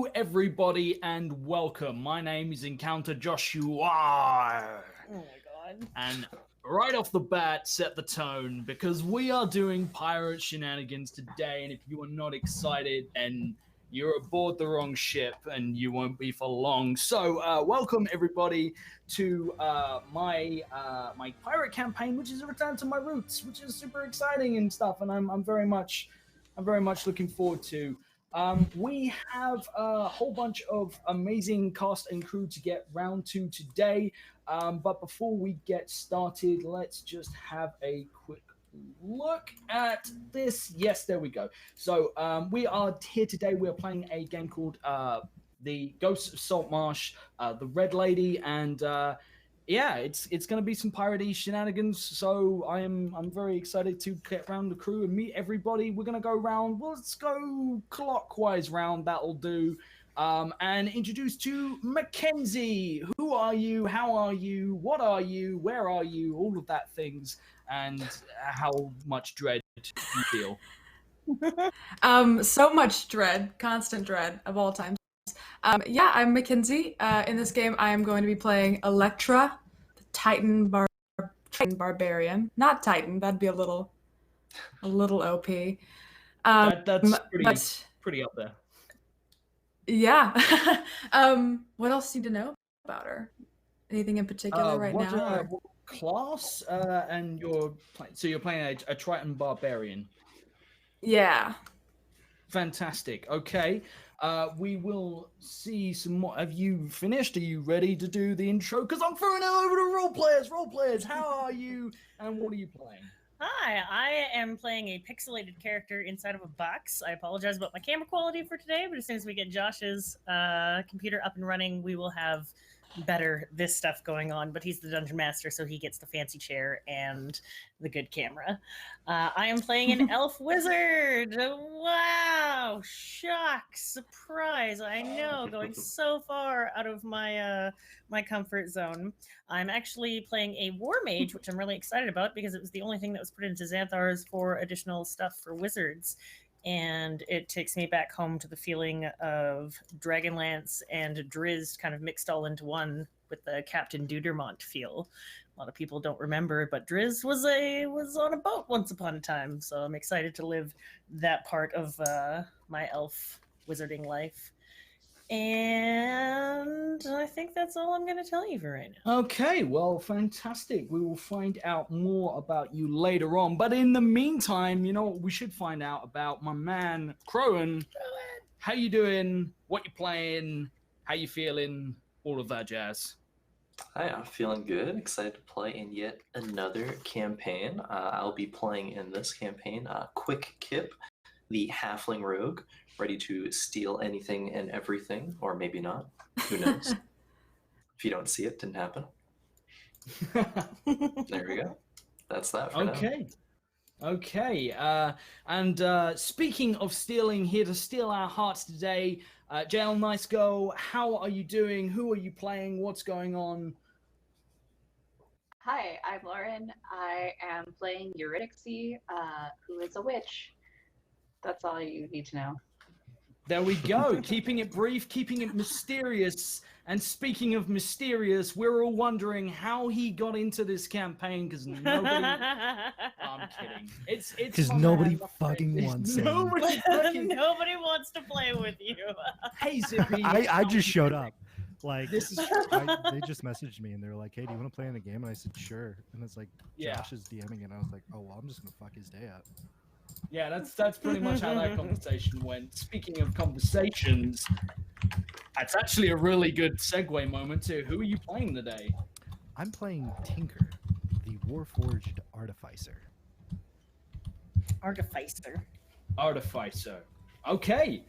Hello, everybody, and welcome. My name is Encounter Joshua. Oh my god. And right off the bat, set the tone, because we are doing pirate shenanigans today, and if you are not excited, then you're aboard the wrong ship, and you won't be for long. So, welcome, everybody, to my pirate campaign, which is a return to my roots, which is super exciting and stuff, and I'm very much looking forward to. We have a whole bunch of amazing cast and crew to get round to today. But before we get started, let's just have a quick look at this. Yes, there we go. So we are here today. We are playing a game called The Ghosts of Saltmarsh, The Red Lady, and yeah, it's going to be some piratey shenanigans. So I'm very excited to get around the crew and meet everybody. We're going to go around. Well, let's go clockwise round. That'll do. And introduce to Mackenzie. Who are you? How are you? What are you? Where are you? All of that things, and how much dread you feel. So much dread, constant dread of all times. Yeah, I'm Mackenzie. In this game, I am going to be playing Electra, the Titan Barbarian. Not Titan. That'd be a little OP. That's pretty up there. Yeah. What else do you need to know about her? Anything in particular right now? What class? And you're playing a Triton Barbarian. Yeah. Fantastic. Okay. We will see some more. Have you finished? Are you ready to do the intro? Because I'm throwing it over to role players. Role players, how are you? And what are you playing? Hi, I am playing a pixelated character inside of a box. I apologize about my camera quality for today, but as soon as we get Josh's computer up and running, we will have better this stuff going on. But he's the dungeon master, so he gets the fancy chair and the good camera. I am playing an elf wizard. Wow, shock, surprise. I know, going so far out of my my comfort zone. I'm actually playing a war mage, which I'm really excited about because it was the only thing that was put into Xanthar's for additional stuff for wizards. And it takes me back home to the feeling of Dragonlance and Drizzt kind of mixed all into one with the Captain Dudermont feel. A lot of people don't remember, but Drizzt was on a boat once upon a time. So I'm excited to live that part of my elf wizarding life. And I think that's all I'm going to tell you for right now. Okay, well, fantastic. We will find out more about you later on. But in the meantime, you know what we should find out about? My man, Crowan. How you doing? What you playing? How you feeling? All of that jazz. Hi, I'm feeling good. Excited to play in yet another campaign. I'll be playing in this campaign Quick Kip, the Halfling Rogue, ready to steal anything and everything, or maybe not. Who knows? If you don't see it, didn't happen. There we go. That's that for now. Okay. And speaking of stealing, here to steal our hearts today, JL Nice Girl, how are you doing? Who are you playing? What's going on? Hi, I'm Lauren. I am playing Eurydice, who is a witch. That's all you need to know. There we go. Keeping it brief, keeping it mysterious. And speaking of mysterious, we're all wondering how he got into this campaign because nobody. I'm kidding. It's because nobody fucking wants him. Nobody wants to play with you. Hey Zippy. I just showed up. Like they just messaged me and they were like, "Hey, do you want to play in the game?" And I said, "Sure." And it's like, Josh is DMing, and I was like, "Oh well, I'm just gonna fuck his day up." Yeah, that's pretty much how that conversation went. Speaking of conversations, that's actually a really good segue moment too. Who are you playing today? I'm playing Tinker, the Warforged Artificer. Artificer. Okay.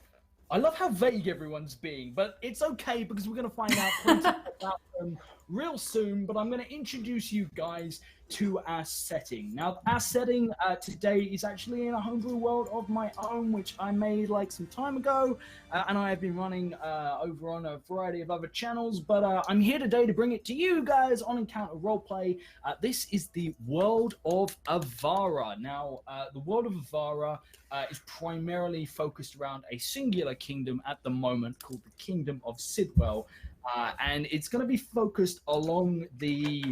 I love how vague everyone's being, but it's okay because we're going to find out plenty about them real soon, but I'm going to introduce you guys to our setting. Now, our setting today is actually in a homebrew world of my own, which I made like some time ago, and I have been running over on a variety of other channels, but I'm here today to bring it to you guys on Encounter Roleplay. This is the world of Avara. Now, the world of Avara is primarily focused around a singular kingdom at the moment called the Kingdom of Sidwell, and it's going to be focused along the,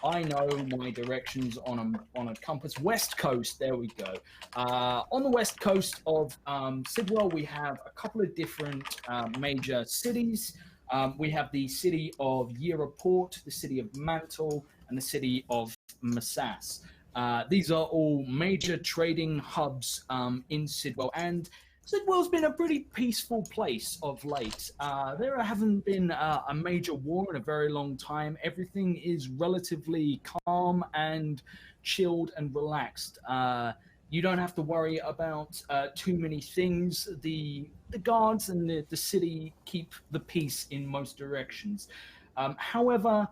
I know my directions on a compass, west coast. There we go. On the west coast of Sidwell, we have a couple of different major cities. We have the city of Yearaport, the city of Mantle, and the city of Massas. These are all major trading hubs in Sidwell, and Sidwell's been a pretty peaceful place of late. There haven't been a major war in a very long time. Everything is relatively calm and chilled and relaxed. You don't have to worry about too many things. The guards and the city keep the peace in most directions. However,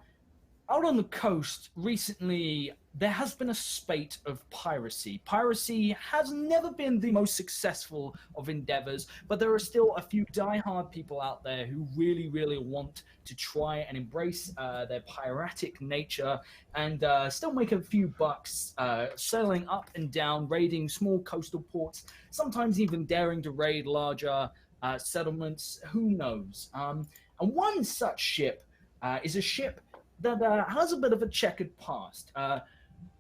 out on the coast, recently, there has been a spate of piracy. Piracy has never been the most successful of endeavors, but there are still a few diehard people out there who really, really want to try and embrace their piratic nature and still make a few bucks sailing up and down, raiding small coastal ports, sometimes even daring to raid larger settlements. Who knows? And one such ship is a ship that has a bit of a checkered past.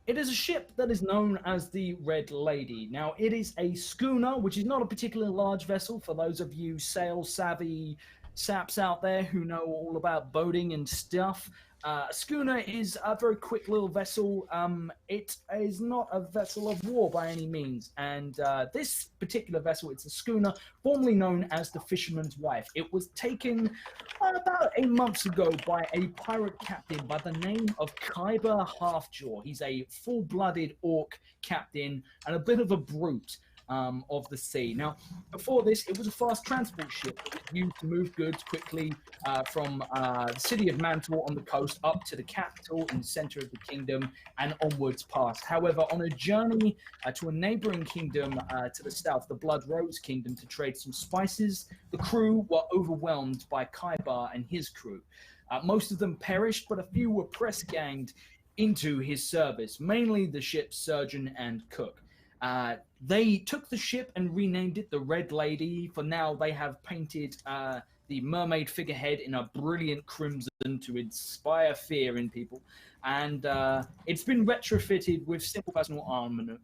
It is a ship that is known as the Red Lady. Now, it is a schooner, which is not a particularly large vessel for those of you sail-savvy saps out there who know all about boating and stuff. A schooner is a very quick little vessel. It is not a vessel of war by any means. And this particular vessel, it's a schooner, formerly known as the Fisherman's Wife. It was taken about 8 months ago by a pirate captain by the name of Kyber Halfjaw. He's a full-blooded orc captain and a bit of a brute of the sea. Now, before this, it was a fast transport ship that was used to move goods quickly from the city of Mantle on the coast up to the capital in the center of the kingdom and onwards past. However, on a journey to a neighboring kingdom to the south, the Blood Rose Kingdom, to trade some spices, the crew were overwhelmed by Kyber and his crew. Most of them perished, but a few were press-ganged into his service, mainly the ship's surgeon and cook. They took the ship and renamed it the Red Lady. For now, they have painted the mermaid figurehead in a brilliant crimson to inspire fear in people. And it's been retrofitted with simple personal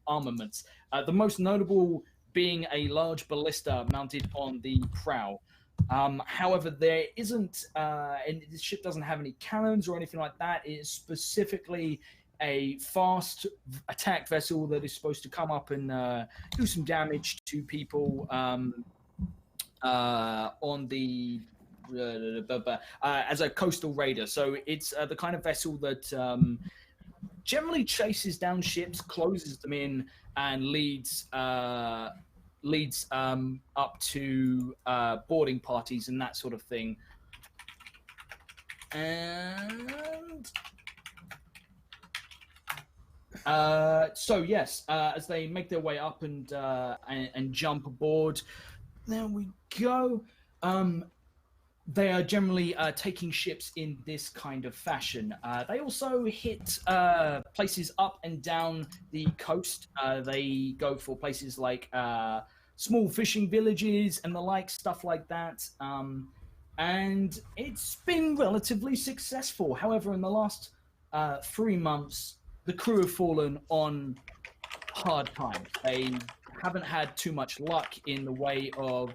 armaments. The most notable being a large ballista mounted on the prow. However, there isn't, and the ship doesn't have any cannons or anything like that. It is specifically a fast attack vessel that is supposed to come up and do some damage to people on the as a coastal raider. So it's the kind of vessel that generally chases down ships, closes them in, and leads up to boarding parties and that sort of thing. And so yes, as they make their way up and jump aboard, there we go. They are generally taking ships in this kind of fashion. They also hit places up and down the coast. They go for places like small fishing villages and the like, stuff like that. And it's been relatively successful. However, in the last 3 months, the crew have fallen on hard times. They haven't had too much luck in the way of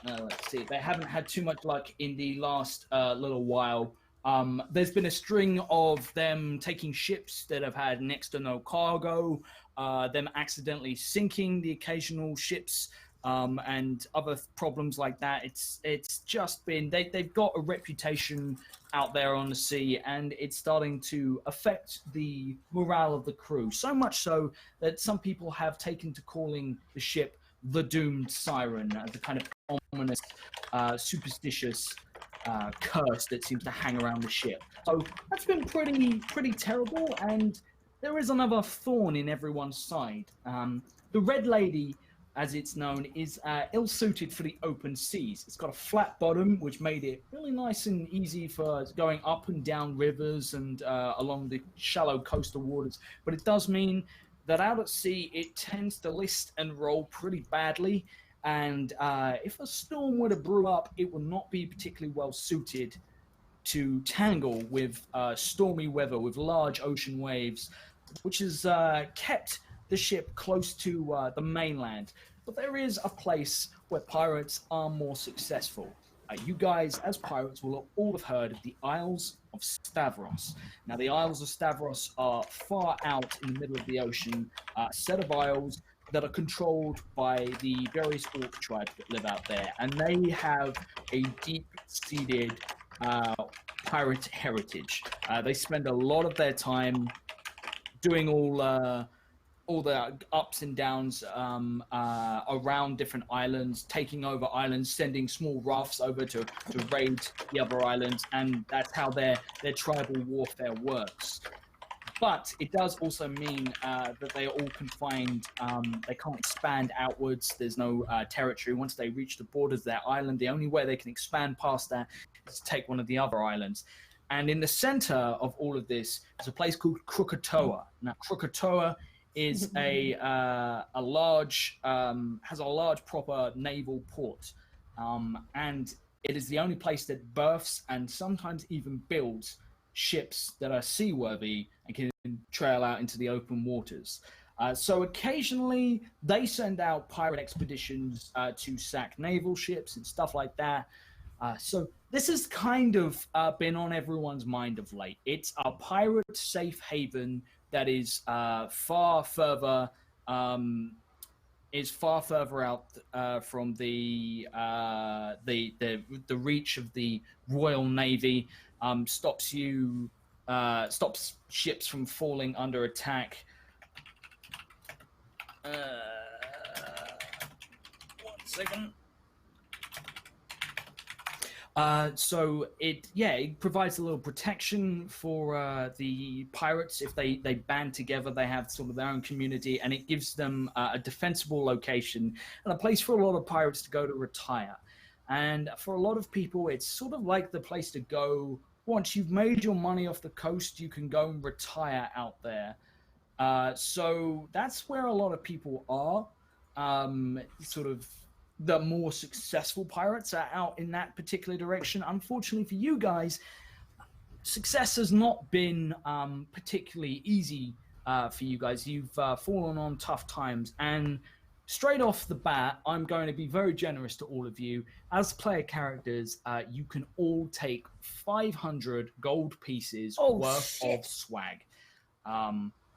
let's see. They haven't had too much luck in the last little while. There's been a string of them taking ships that have had next to no cargo, them accidentally sinking the occasional ships, and other problems like that. It's just been they've got a reputation out there on the sea, and it's starting to affect the morale of the crew. So much so that some people have taken to calling the ship the Doomed Siren, the kind of ominous, superstitious curse that seems to hang around the ship. So that's been pretty terrible, and there is another thorn in everyone's side. The Red Lady, as it's known, is ill-suited for the open seas. It's got a flat bottom, which made it really nice and easy for going up and down rivers and along the shallow coastal waters. But it does mean that out at sea, it tends to list and roll pretty badly. And if a storm were to brew up, it will not be particularly well suited to tangle with stormy weather, with large ocean waves, which has kept the ship close to the mainland. But there is a place where pirates are more successful. You guys, as pirates, will all have heard of the Isles of Stavros. Now, the Isles of Stavros are far out in the middle of the ocean, a set of isles that are controlled by the various orc tribes that live out there. And they have a deep-seated pirate heritage. They spend a lot of their time doing all the ups and downs around different islands, taking over islands, sending small rafts over to raid the other islands, and that's how their tribal warfare works. But it does also mean that they are all confined. They can't expand outwards. There's no territory. Once they reach the borders of their island, the only way they can expand past that is to take one of the other islands. And in the center of all of this is a place called Krakatoa. Now, Krakatoa is a large proper naval port, and it is the only place that berths and sometimes even builds ships that are seaworthy and can trail out into the open waters. So occasionally they send out pirate expeditions to sack naval ships and stuff like that. So this has kind of been on everyone's mind of late. It's a pirate safe haven that is far further out from the reach of the Royal Navy. Stops ships from falling under attack. 1 second. So it provides a little protection for the pirates. If they band together, they have sort of their own community, and it gives them a defensible location and a place for a lot of pirates to go to retire. And for a lot of people, it's sort of like the place to go. Once you've made your money off the coast, you can go and retire out there. So that's where a lot of people are. Sort of the more successful pirates are out in that particular direction. Unfortunately for you guys, success has not been particularly easy for you guys. You've fallen on tough times, and straight off the bat, I'm going to be very generous to all of you. As player characters, you can all take 500 gold pieces worth of swag.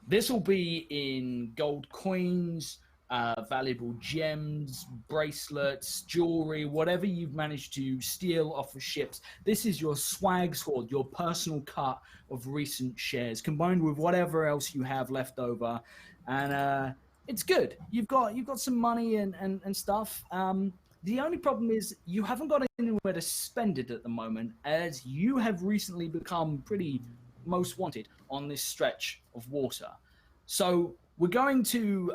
This will be in gold coins, valuable gems, bracelets, jewelry, whatever you've managed to steal off of ships. This is your swag sword, your personal cut of recent shares, combined with whatever else you have left over. And it's good. You've got some money and stuff. The only problem is you haven't got anywhere to spend it at the moment, as you have recently become pretty most wanted on this stretch of water. So we're going to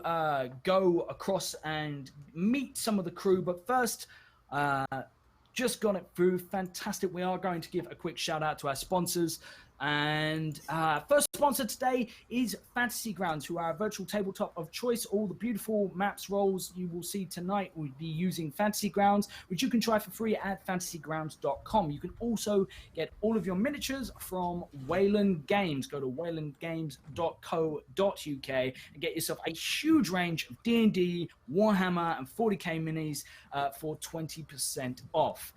go across and meet some of the crew, but first, just got it through. Fantastic. We are going to give a quick shout out to our sponsors. And first sponsor today is Fantasy Grounds, who are our virtual tabletop of choice. All the beautiful maps rolls you will see tonight will be using Fantasy Grounds, which you can try for free at fantasygrounds.com. You can also get all of your miniatures from Wayland Games. Go to waylandgames.co.uk and get yourself a huge range of D&D, Warhammer, and 40k minis for 20% off.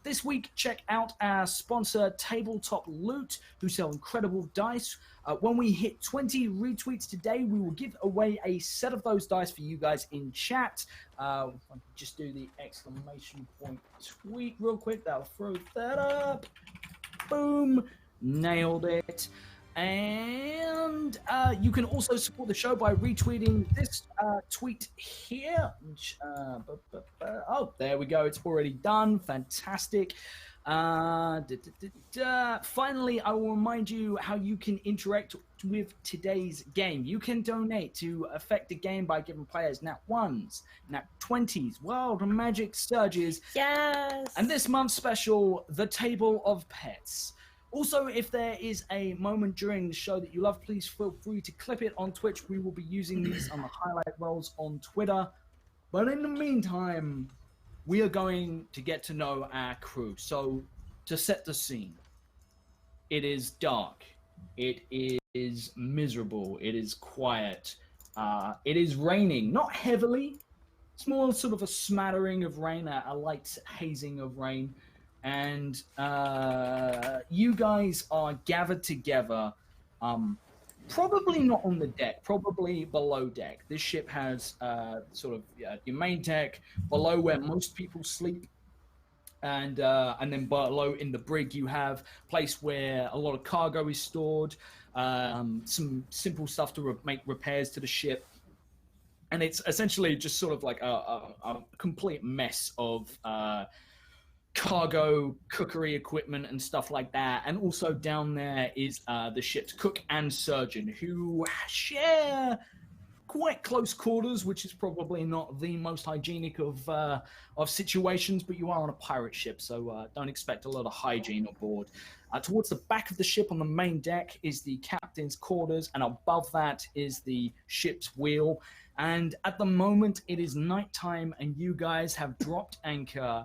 This week, check out our sponsor, Tabletop Loot, who sell incredible dice. When we hit 20 retweets today, we will give away a set of those dice for you guys in chat. I'll just do the exclamation point tweet real quick. That'll throw that up. Boom. Nailed it. And you can also support the show by retweeting this tweet here. Oh, there we go. It's already done. Fantastic. Finally, I will remind you how you can interact with today's game. You can donate to affect the game by giving players nat 1s, nat 20s, wild and magic surges. Yes. And this month's special, the Table of Pets. Also, if there is a moment during the show that you love, please feel free to clip it on Twitch. We will be using these on the highlight rolls on Twitter. But in the meantime, we are going to get to know our crew. So, to set the scene, it is dark. It is miserable. It is quiet. It is raining, not heavily. It's more sort of a smattering of rain, a light hazing of rain. And you guys are gathered together, probably not on the deck, probably below deck. This ship has sort of your main deck, below where most people sleep, and then below in the brig you have a place where a lot of cargo is stored, some simple stuff to make repairs to the ship. And it's essentially just sort of like a complete mess of cargo, cookery equipment, and stuff like that. And also down there is the ship's cook and surgeon, who share quite close quarters, which is probably not the most hygienic of situations, but you are on a pirate ship, so don't expect a lot of hygiene aboard. Towards the back of the ship on the main deck is the captain's quarters, and above that is the ship's wheel. And at the moment, it is nighttime, and you guys have dropped anchor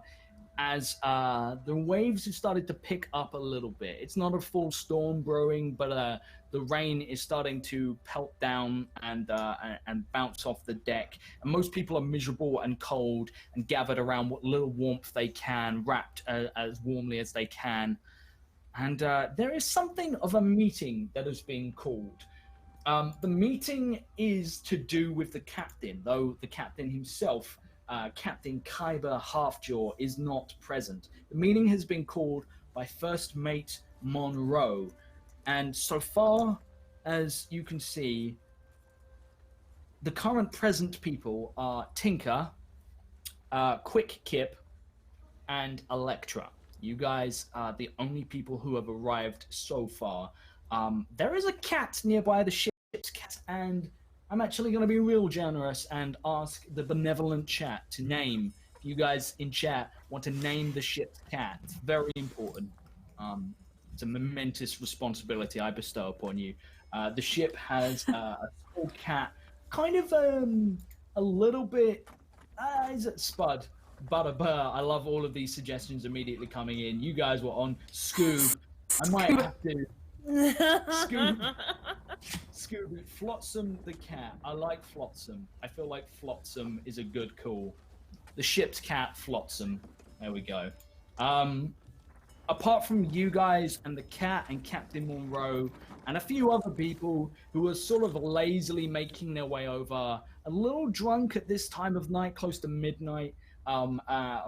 as the waves have started to pick up a little bit. It's not a full storm brewing, but the rain is starting to pelt down and bounce off the deck. And most people are miserable and cold and gathered around what little warmth they can, wrapped as warmly as they can. And there is something of a meeting that has been called. The meeting is to do with the captain, though the captain himself, Captain Kyber Halfjaw, is not present. The meeting has been called by First Mate Monroe, and so far as you can see, the current present people are Tinker, Quick Kip, and Electra. You guys are the only people who have arrived so far. There is a cat nearby the ship's cat, and I'm actually going to be real generous and ask the benevolent chat to name. If you guys in chat want to name the ship's cat, it's very important. It's a momentous responsibility I bestow upon you. The ship has a small cat, kind of a little bit. Is it Spud? Butterbur. I love all of these suggestions immediately coming in. You guys were on Scoob. I might have to. Scooby, Flotsam the cat. I like Flotsam. I feel like Flotsam is a good call. The ship's cat, Flotsam. There we go. Apart from you guys and the cat and Captain Monroe and a few other people who are sort of lazily making their way over, a little drunk at this time of night, close to midnight,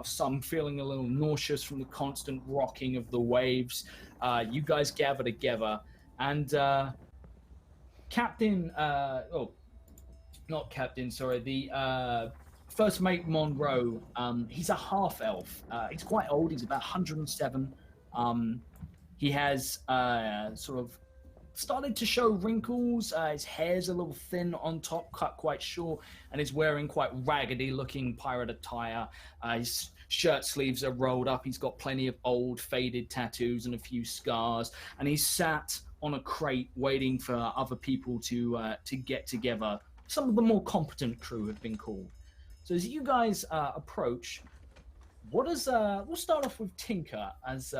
some feeling a little nauseous from the constant rocking of the waves, you guys gather together, and the First Mate Monroe, he's a half-elf. He's quite old. He's about 107. He has sort of started to show wrinkles. His hair's a little thin on top, cut quite short, and he's wearing quite raggedy-looking pirate attire. His shirt sleeves are rolled up. He's got plenty of old, faded tattoos and a few scars, and he's sat on a crate waiting for other people to get together. Some of the more competent crew have been called. So as you guys approach, we'll start off with Tinker as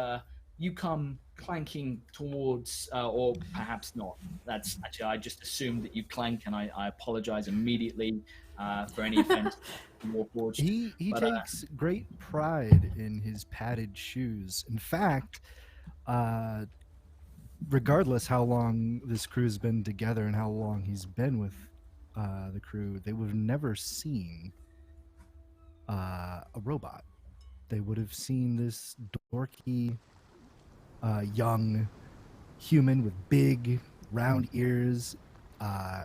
you come clanking towards, or perhaps not. That's actually, I just assumed that you clank, and I apologize immediately for any offense. He takes great pride in his padded shoes. In fact, regardless how long this crew's been together and how long he's been with the crew, they would have never seen a robot. They would have seen this dorky young human with big round ears,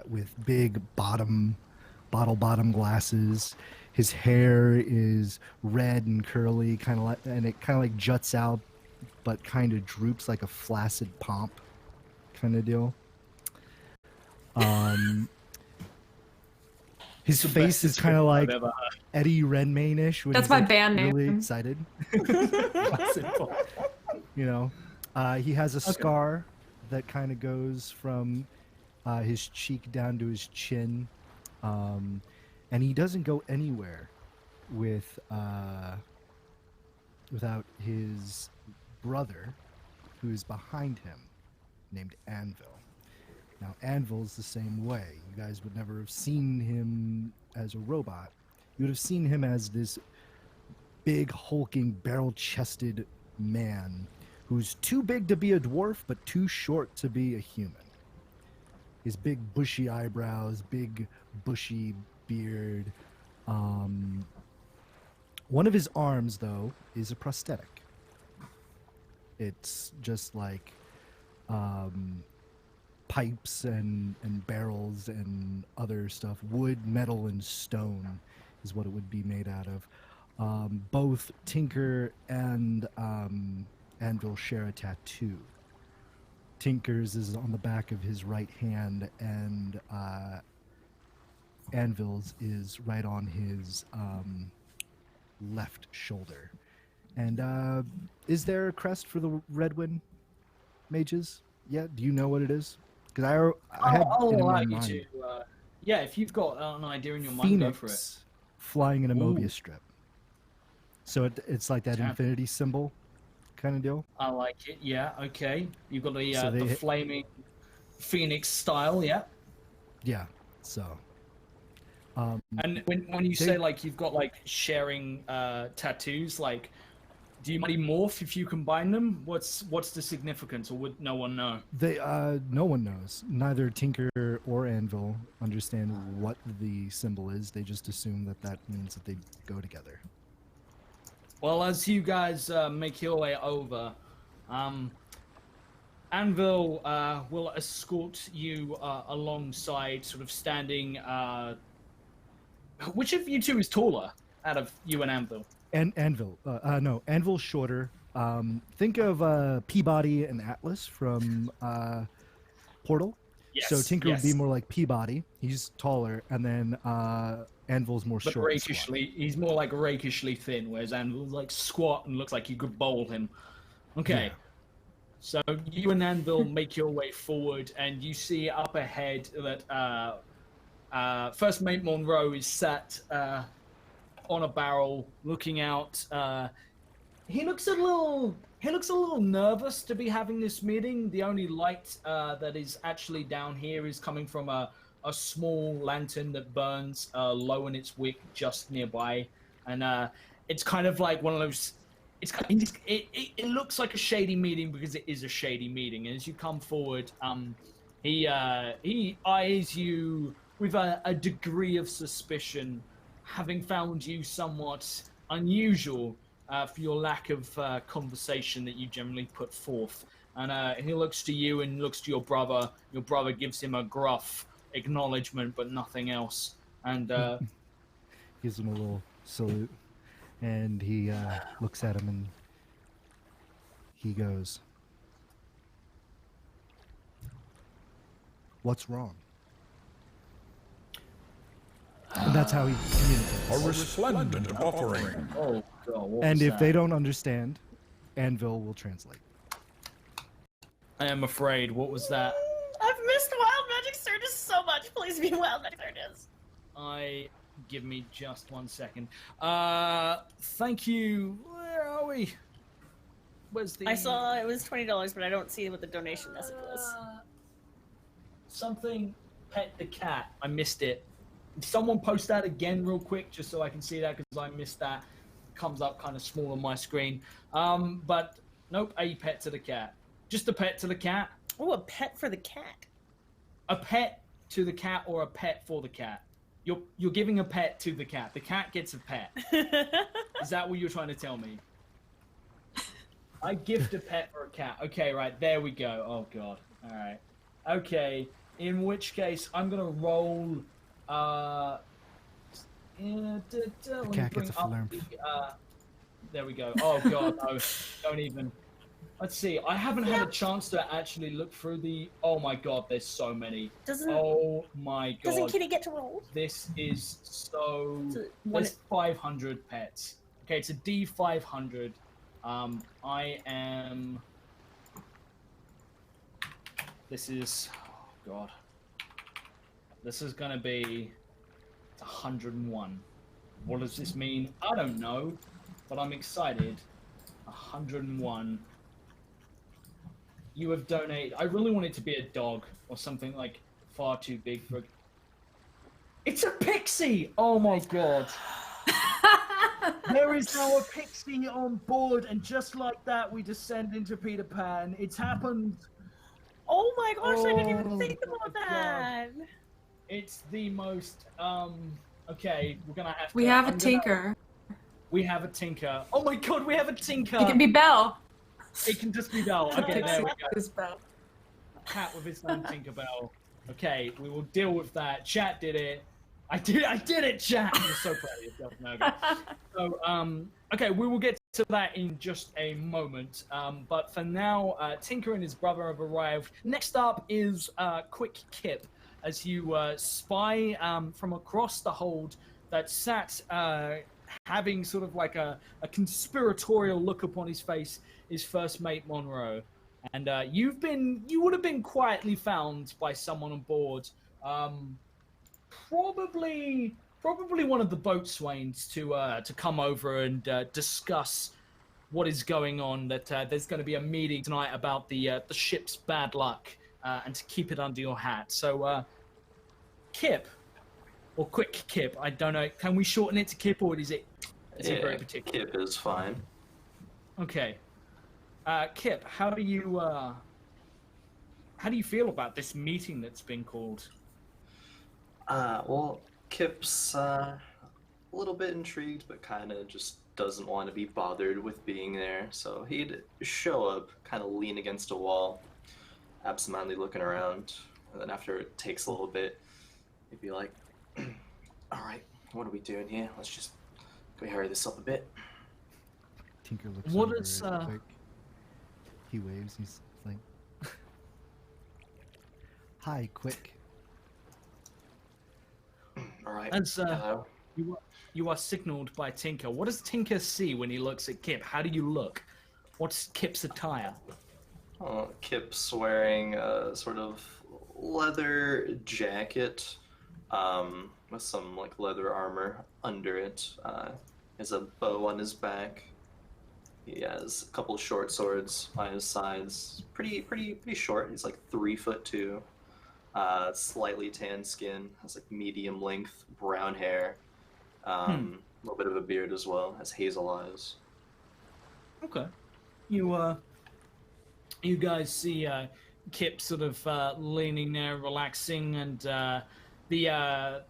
with big bottle bottom glasses. His hair is red and curly, and it kind of like juts out but kind of droops like a flaccid pomp kind of deal. His face is kind of like Eddie Redmayne-ish when That's he's my like, band really name. excited. You know, he has a scar that kind of goes from his cheek down to his chin, and he doesn't go anywhere with without his brother, who's behind him, named Anvil. Now, Anvil's the same way. You guys would never have seen him as a robot. You would have seen him as this big, hulking, barrel-chested man who's too big to be a dwarf, but too short to be a human. His big, bushy eyebrows, big, bushy beard. One of his arms, though, is a prosthetic. It's just like pipes and barrels and other stuff. Wood, metal, and stone is what it would be made out of. Both Tinker and Anvil share a tattoo. Tinker's is on the back of his right hand, and Anvil's is right on his left shoulder. And is there a crest for the Redwind mages? Yeah, do you know what it is? Because I had I'll it in allow my you mind. to. Yeah, if you've got an idea in your mind, go for it. Phoenix flying in a Ooh. Mobius strip. So it's like that Damn. infinity symbol kind of deal. I like it. Yeah. Okay. You've got the So the they- flaming phoenix style. Yeah. Yeah. So. And when you say like you've got like sharing tattoos, like, do you mighty morph if you combine them? What's the significance, or would no one know? They no one knows. Neither Tinker or Anvil understand what the symbol is. They just assume that means that they go together. Well, as you guys make your way over, Anvil will escort you alongside, sort of standing. Which of you two is taller out of you and Anvil? And Anvil, no, Anvil's shorter. Think of Peabody and Atlas from Portal. So Tinker would be more like Peabody. He's taller, and then Anvil's more But short. and squat. rakishly, he's more like rakishly thin, whereas Anvil's like squat and looks like you could bowl him. Okay. Yeah. So you and Anvil make your way forward, and you see up ahead that First Mate Monroe is sat on a barrel, looking out. He looks a little nervous to be having this meeting. The only light that is actually down here is coming from a small lantern that burns low in its wick just nearby, and it's kind of like one of those. It looks like a shady meeting because it is a shady meeting. And as you come forward, he eyes you with a degree of suspicion, having found you somewhat unusual for your lack of conversation that you generally put forth. And he looks to you and looks to your brother. Your brother gives him a gruff acknowledgement, but nothing else. And Gives him a little salute, and he looks at him and he goes, "What's wrong?" And that's how he communicates. A resplendent offering. oh god, what And was if that? they don't understand, Anvil will translate. I am afraid. What was that? I've missed Wild Magic Sturgis so much. Please be Wild Magic Sturgis. Give me just 1 second. Thank you. Where are we? Where's the? I saw it was $20, but I don't see what the donation message was. Something. Pet the cat. I missed it. Someone post that again real quick, just so I can see that, because I missed that. Comes up kind of small on my screen. But nope. A pet to the cat. Just a pet to the cat. Oh, a pet for the cat. A pet to the cat, or a pet for the cat. You're giving a pet to the cat. The cat gets a pet. Is that what you're trying to tell me? I gift a pet for a cat. Okay, right, there we go. Oh god. Alright. Okay. In which case I'm gonna roll let me cat bring gets a up flair. there we go. Oh god, no. Don't even. Let's see. I haven't had a chance to actually look through the. Oh my god, there's so many. Oh my god. Doesn't Kitty get to roll? This is so. One- There's 500 pets. Okay, it's a D500. I am. This is. Oh god. This is gonna be 101. What does this mean? I don't know, but I'm excited. 101. You have donated. I really want it to be a dog or something like far too big for. It's a pixie! Oh my god. There is now a pixie on board, and just like that, we descend into Peter Pan. It's happened. Oh my gosh, I didn't even Oh think my about that. It's the most. Okay, we're gonna have to. We have a I'm gonna- tinker. We have a tinker. Oh my god, we have a tinker. It can be Belle. It can just be Belle. Okay, there we go. It's Belle. Cat with his name Tinkerbell. Okay, we will deal with that. Chat did it. I did it, chat. You're so proud of yourself, Noga. So, okay, we will get to that in just a moment. But for now, Tinker and his brother have arrived. Next up is Quick Kip, as you spy from across the hold that sat having sort of like a conspiratorial look upon his face is first mate Monroe. And you would have been quietly found by someone on board. Probably one of the boatswains to come over and discuss what is going on. That there's going to be a meeting tonight about the ship's bad luck and to keep it under your hat. So, Kip or Quick Kip, I don't know. Can we shorten it to Kip, or is it very particular? Kip is fine. Okay, Kip, how do you feel about this meeting that's been called? Well, Kip's a little bit intrigued, but kind of just doesn't want to be bothered with being there. So he'd show up, kind of lean against a wall, absentmindedly looking around, and then after it takes a little bit, he'd be like, "All right, what are we doing here? Let's just go hurry this up a bit." Tinker looks What over is, real quick. He waves. He's like, "Hi, Quick." All right. As Hello. you are signaled by Tinker. What does Tinker see when he looks at Kip? How do you look? What's Kip's attire? Kip's wearing a sort of leather jacket with some like leather armor under it. Has a bow on his back. He has a couple of short swords by his sides. Pretty short. He's like 3'2". Slightly tan skin. Has like medium length brown hair. A little bit of a beard as well. Has hazel eyes. Okay. You guys see Kip sort of leaning there, relaxing, and the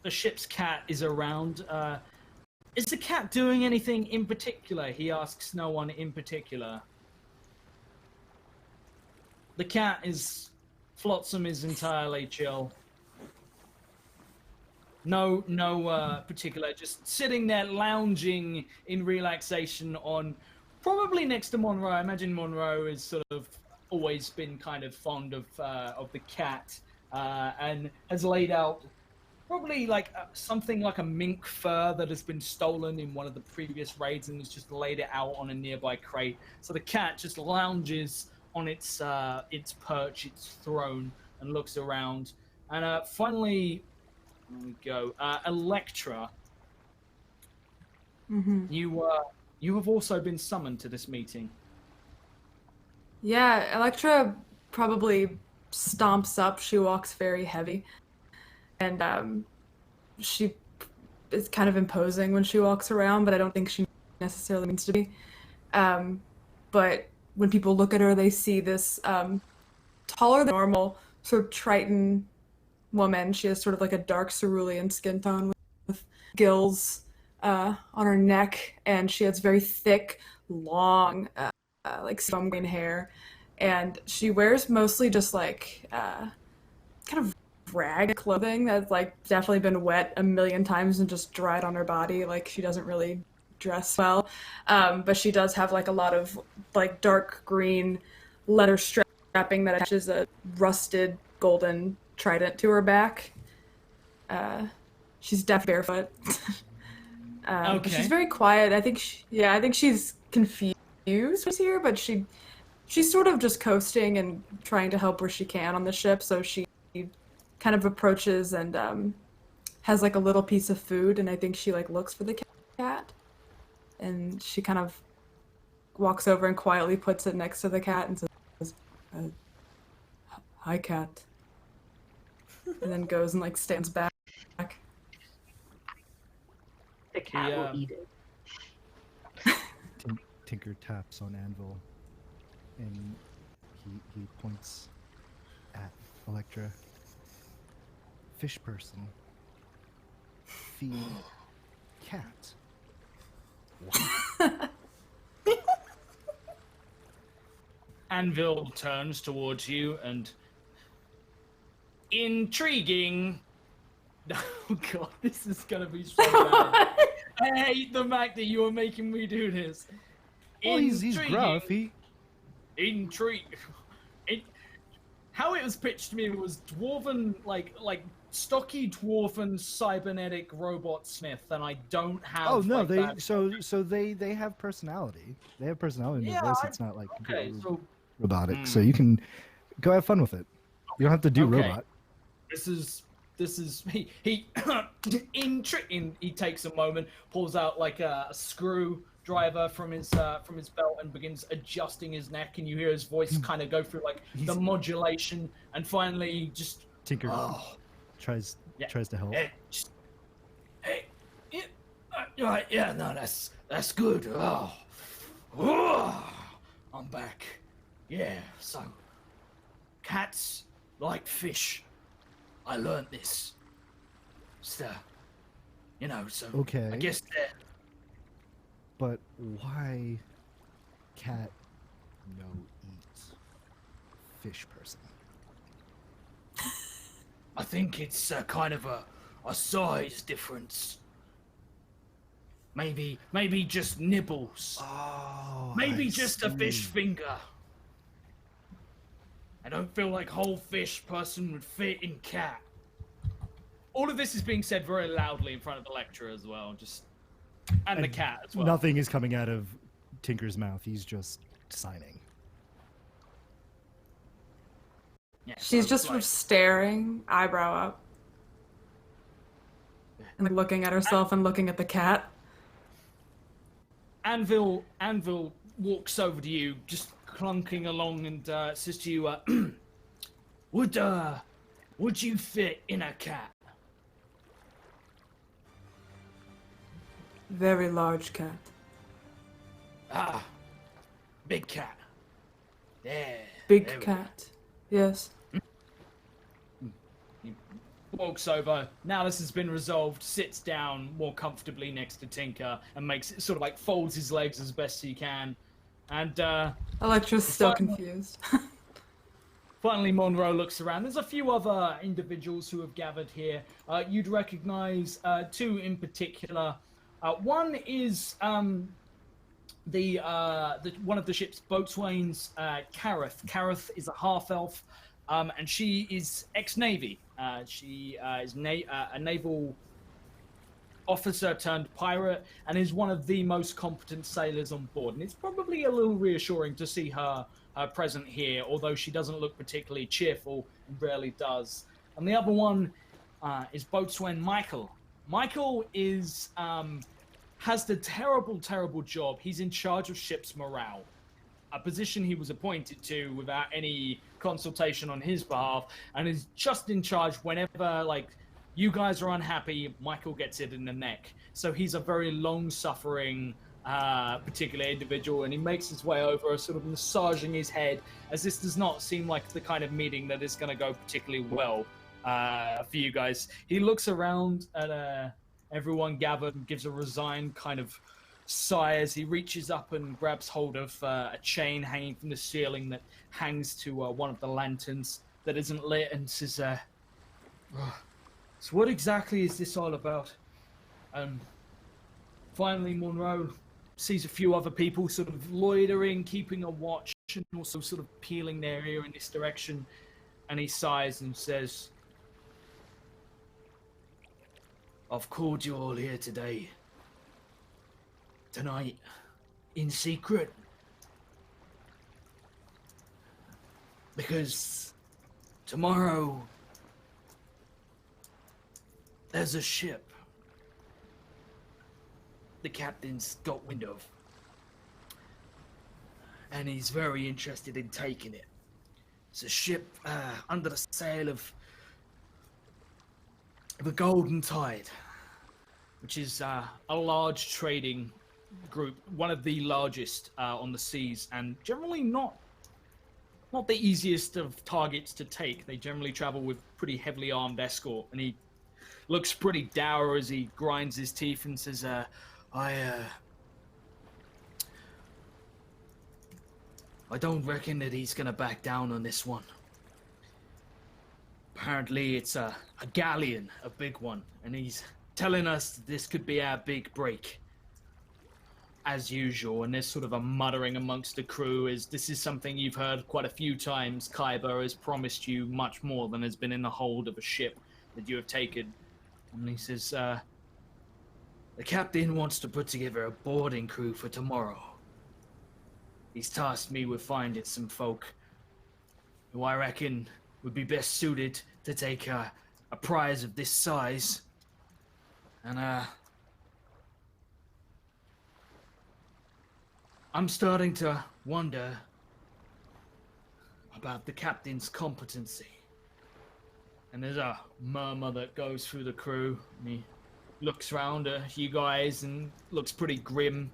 ship's cat is around. Is the cat doing anything in particular? He asks no one in particular. The cat is... Flotsam is entirely chill. No particular, just sitting there lounging in relaxation on, probably next to Monroe. I imagine Monroe has sort of always been kind of fond of the cat and has laid out probably like something like a mink fur that has been stolen in one of the previous raids and has just laid it out on a nearby crate. So the cat just lounges on its perch, its throne, and looks around. And finally, there we go. Electra, you have also been summoned to this meeting. Yeah, Electra probably stomps up. She walks very heavy. And she is kind of imposing when she walks around, but I don't think she necessarily means to be. But when people look at her, they see this taller than normal, sort of Triton woman. She has sort of like a dark cerulean skin tone with gills on her neck, and she has very thick, long, like foam green hair. And she wears mostly just like kind of rag clothing that's like definitely been wet a million times and just dried on her body. Like she doesn't really dress well, but she does have like a lot of like dark green leather strapping that attaches a rusted golden trident to her back. She's deaf barefoot. But Okay. she's very quiet. I think I think she's confused who's here, but she's sort of just coasting and trying to help where she can on the ship. So she kind of approaches and has like a little piece of food, and I think she like looks for the cat, and she kind of walks over and quietly puts it next to the cat and says, "Hi, cat," and then goes and like stands back. The cat will eat it. Tinker taps on Anvil, and he points at Electra. Fish person. Feed cat. What? Anvil turns towards you and intriguing. Oh god, this is gonna be so bad. I hate the fact that you are making me do this. Oh, he's gruff. How it was pitched to me was dwarven, like stocky dwarven cybernetic robot smith, and I don't have. Oh no, like, they that. so they have personality. They have personality in their voice. It's not like Okay, so robotic. So you can go have fun with it. You don't have to do Okay. robot. This is he he takes a moment, pulls out like a screwdriver from his belt and begins adjusting his neck, and you hear his voice kind of go through like the modulation, and finally just Tinker tries to help. Yeah, no, that's good. I'm back. Yeah, so cats like fish. I learned this. So, so Okay. I guess that. But why cat no eat fish person? I think it's kind of a size difference. Maybe just nibbles. Oh, Maybe I just a fish see. finger. I don't feel like whole fish person would fit in cat. All of this is being said very loudly in front of the lecturer as well, and the cat as well. Nothing is coming out of Tinker's mouth. He's just signing. Yeah, She's so just it's sort of staring, eyebrow up, and like, looking at herself and looking at the cat. Anvil walks over to you, just clunking along, and says to you, "Would you fit in a cat?" Very large cat. Ah, big cat. Yeah. Big there we cat. Yes. He walks over. Now this has been resolved. Sits down more comfortably next to Tinker and makes it sort of like folds his legs as best he can. And Electra's still Finally- confused. finally, Monroe looks around. There's a few other individuals who have gathered here. You'd recognize two in particular. One is the one of the ship's boatswains, Kareth. Kareth is a half-elf, and she is ex-Navy. She is a naval officer turned pirate, and is one of the most competent sailors on board. And it's probably a little reassuring to see her present here, although she doesn't look particularly cheerful and rarely does. And the other one is Boatswain Michael. Michael is has the terrible job. He's in charge of ship's morale, a position he was appointed to without any consultation on his behalf, and is just in charge whenever you guys are unhappy. Michael gets it in the neck. So he's a very long-suffering particular individual, and he makes his way over, sort of massaging his head, as this does not seem like the kind of meeting that is going to go particularly well for you guys. He looks around at everyone gathered and gives a resigned kind of sigh as he reaches up and grabs hold of a chain hanging from the ceiling that hangs to one of the lanterns that isn't lit, and says, so what exactly is this all about? finally Monroe sees a few other people sort of loitering, keeping a watch, and also sort of peeling their ear in this direction. And he sighs and says, I've called you all here today. Tonight, in secret. Because tomorrow, there's a ship the captain's got wind of. And he's very interested in taking it. It's a ship under the sail of the Golden Tide, which is a large trading group, one of the largest on the seas, and generally not the easiest of targets to take. They generally travel with pretty heavily armed escort, and he looks pretty dour as he grinds his teeth and says, I don't reckon that he's gonna back down on this one. Apparently it's a galleon, a big one, and he's telling us that this could be our big break. As usual, and there's sort of a muttering amongst the crew as this is something you've heard quite a few times. Khyber has promised you much more than has been in the hold of a ship that you have taken. And he says, the captain wants to put together a boarding crew for tomorrow. He's tasked me with finding some folk who I reckon would be best suited to take a prize of this size. And, I'm starting to wonder about the captain's competency. And there's a murmur that goes through the crew, and he looks round at you guys and looks pretty grim.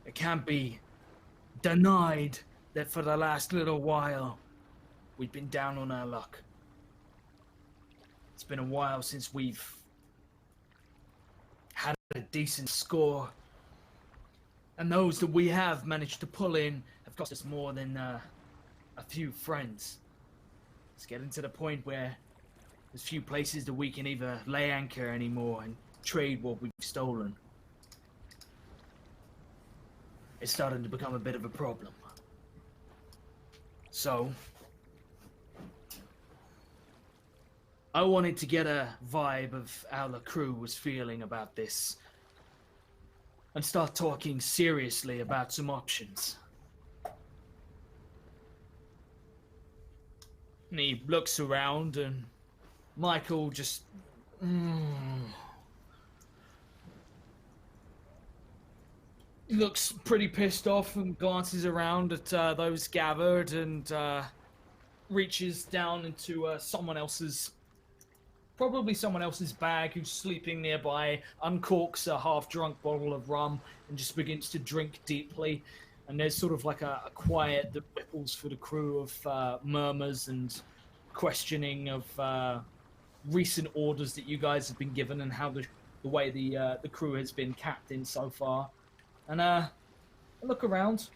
It can't be denied that for the last little while, we've been down on our luck. It's been a while since we've had a decent score. And those that we have managed to pull in have cost us more than a few friends. It's getting to the point where there's few places that we can either lay anchor anymore and trade what we've stolen. It's starting to become a bit of a problem. So, I wanted to get a vibe of how the crew was feeling about this and start talking seriously about some options. And he looks around and Michael just... looks pretty pissed off and glances around at those gathered and reaches down into probably someone else's bag who's sleeping nearby, uncorks a half-drunk bottle of rum and just begins to drink deeply. And there's sort of like a quiet that ripples through the crew of murmurs and questioning of recent orders that you guys have been given and how the way the crew has been captained so far. And I look around.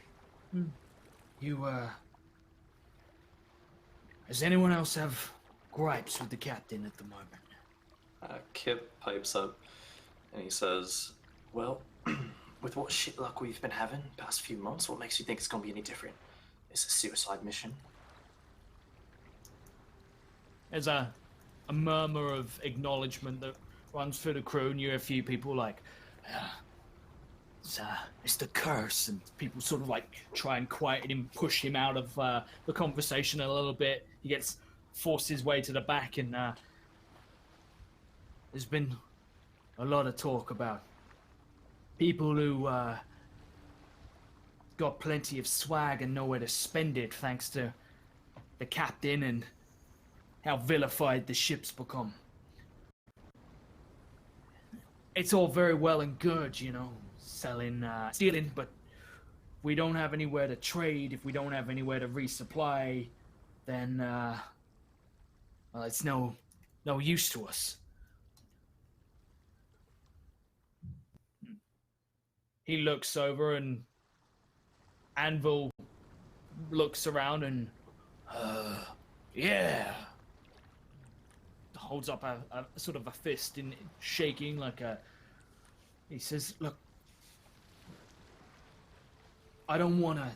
Does anyone else have gripes with the captain at the moment? Kip pipes up and he says, well, with what shit luck we've been having the past few months, what makes you think it's going to be any different? It's a suicide mission. There's a murmur of acknowledgement that runs through the crew, and you hear a few people like, it's the curse, and people sort of like try and quiet him, push him out of the conversation a little bit. He gets forced his way to the back, and there's been a lot of talk about people who got plenty of swag and nowhere to spend it thanks to the captain and how vilified the ship's become. It's all very well and good, you know, selling, stealing, but if we don't have anywhere to trade, if we don't have anywhere to resupply, then, well, it's no use to us. He looks over and Anvil looks around and, yeah. holds up a sort of a fist in shaking like a. He says, "Look, I don't want to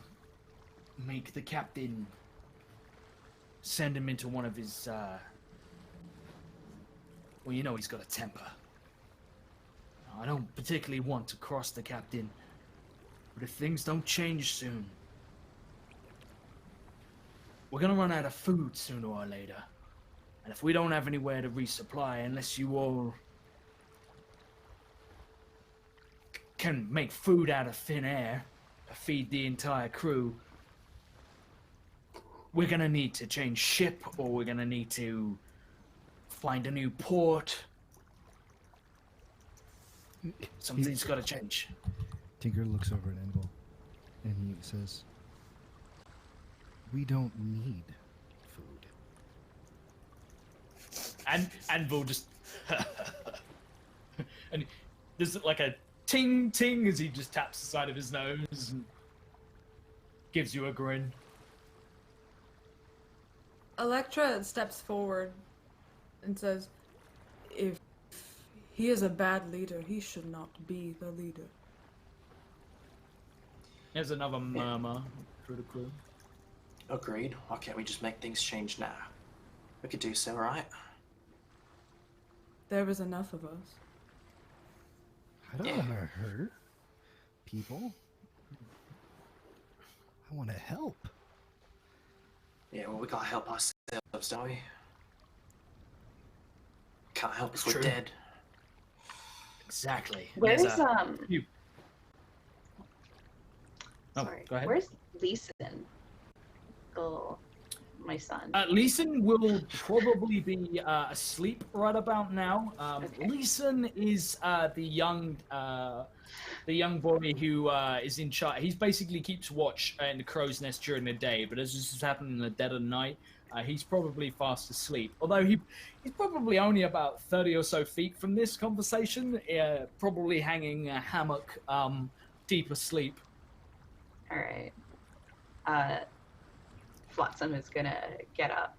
make the captain send him into one of his. Well, you know he's got a temper. I don't particularly want to cross the captain, but if things don't change soon, we're gonna run out of food sooner or later. And if we don't have anywhere to resupply, unless you all can make food out of thin air to feed the entire crew, we're gonna need to change ship, or we're gonna need to find a new port. Something's got to change." Tinker looks over at Anvil and he says, "We don't need food." And Anvil just and there's like a ting ting as he just taps the side of his nose and gives you a grin. Electra steps forward and says, "If he is a bad leader, he should not be the leader." There's another murmur through the crew. Agreed. Why can't we just make things change now? We could do so, right? There was enough of us. I don't Yeah. want to hurt people. I want to help. Yeah, well, we gotta help ourselves, don't we? Can't help us, It's we're true. dead. Exactly. Where's There's a- Oh, sorry. go ahead. Where's Leeson? Oh, my son. Leeson will probably be asleep right about now. Okay. Leeson is the young boy who is in charge. He basically keeps watch in the crow's nest during the day, but as this is happening in the dead of night, he's probably fast asleep. Although he's probably only about 30 or so feet from this conversation, probably hanging a hammock, deep asleep. All right. Flotsam is gonna get up,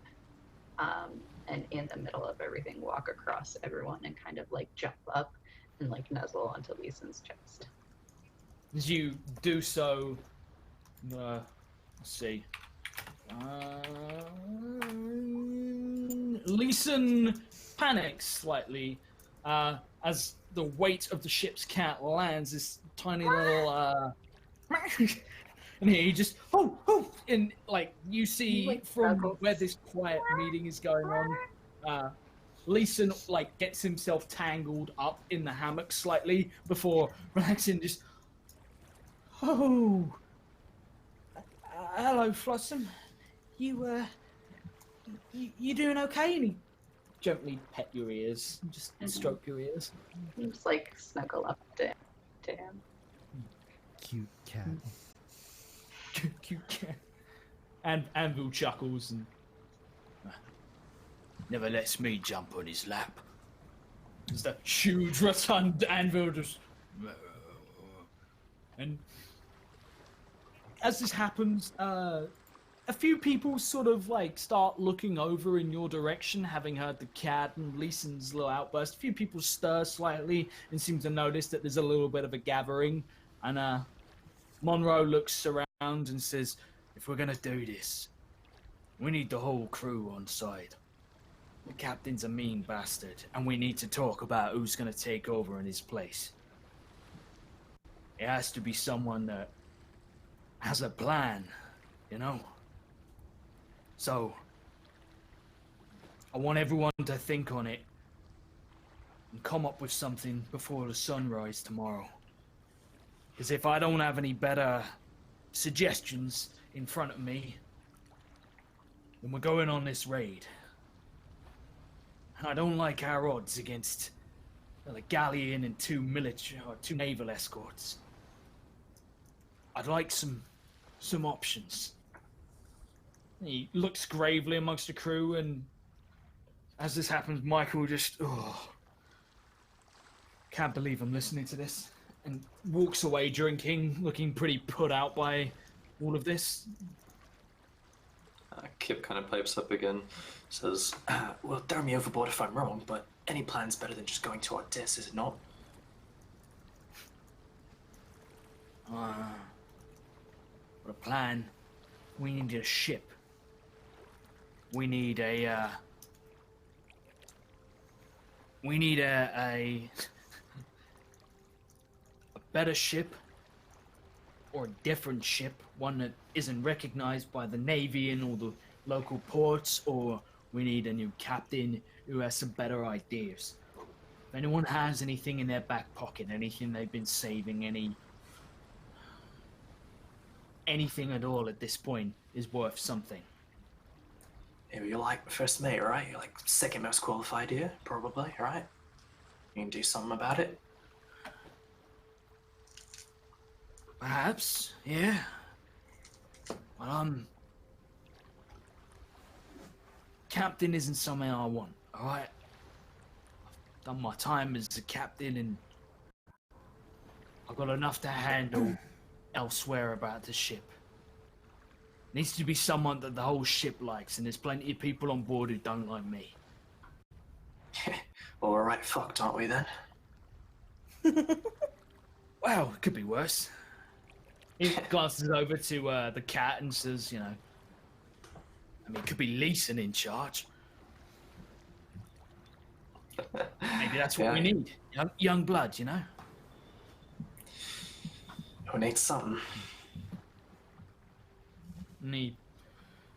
and in the middle of everything, walk across everyone and kind of like jump up and like nuzzle onto Leeson's chest. As you do so, let's see. Leeson panics slightly as the weight of the ship's cat lands this tiny little and he just and like you see from where this quiet meeting is going on, Leeson like gets himself tangled up in the hammock slightly before relaxing. Just hello, Flotsam. You doing okay? And he gently pet your ears, just stroke your ears. Just like snuggle up to him. Cute cat. Cute cat. And Anvil chuckles and never lets me jump on his lap. Just a huge rotund Anvil just. And as this happens, a few people sort of like start looking over in your direction, having heard the cat and Leeson's little outburst. A few people stir slightly and seem to notice that there's a little bit of a gathering. And Monroe looks around and says, "If we're gonna do this, we need the whole crew on side. The captain's a mean bastard, and we need to talk about who's gonna take over in his place. It has to be someone that has a plan, you know? So, I want everyone to think on it and come up with something before the sunrise tomorrow. Because if I don't have any better suggestions in front of me, then we're going on this raid. And I don't like our odds against the Galleon and two naval escorts. I'd like some options." He looks gravely amongst the crew, and as this happens, Michael just, can't believe I'm listening to this, and walks away drinking, looking pretty put out by all of this. Kip kind of pipes up again, says, well, throw me overboard if I'm wrong, but any plan's better than just going to our deaths, is it not? For a plan, we need a ship. We need a better ship, or a different ship, one that isn't recognized by the Navy and all the local ports, or we need a new captain who has some better ideas. If anyone has anything in their back pocket, anything they've been saving, anything at all at this point is worth something. Maybe you're like first mate, right? You're like second most qualified here, probably, right? You can do something about it. Perhaps, yeah. Well, captain isn't something I want, alright? I've done my time as a captain and I've got enough to handle elsewhere about the ship. Needs to be someone that the whole ship likes, and there's plenty of people on board who don't like me. Well, we're right fucked, aren't we then? Well, it could be worse. He glances over to the cat and says, I mean, it could be Leeson in charge. Maybe that's what we need. Young blood, Who needs something? And he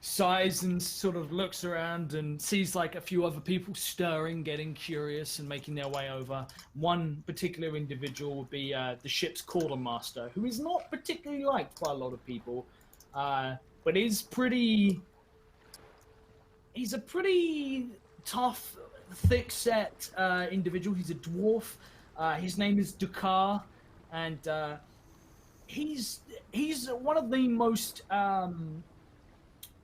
sighs and sort of looks around and sees like a few other people stirring, getting curious and making their way over. One particular individual would be the ship's quartermaster, who is not particularly liked by a lot of people, but is he's a pretty tough, thick-set individual. He's a dwarf. His name is Dakar, and he's one of the most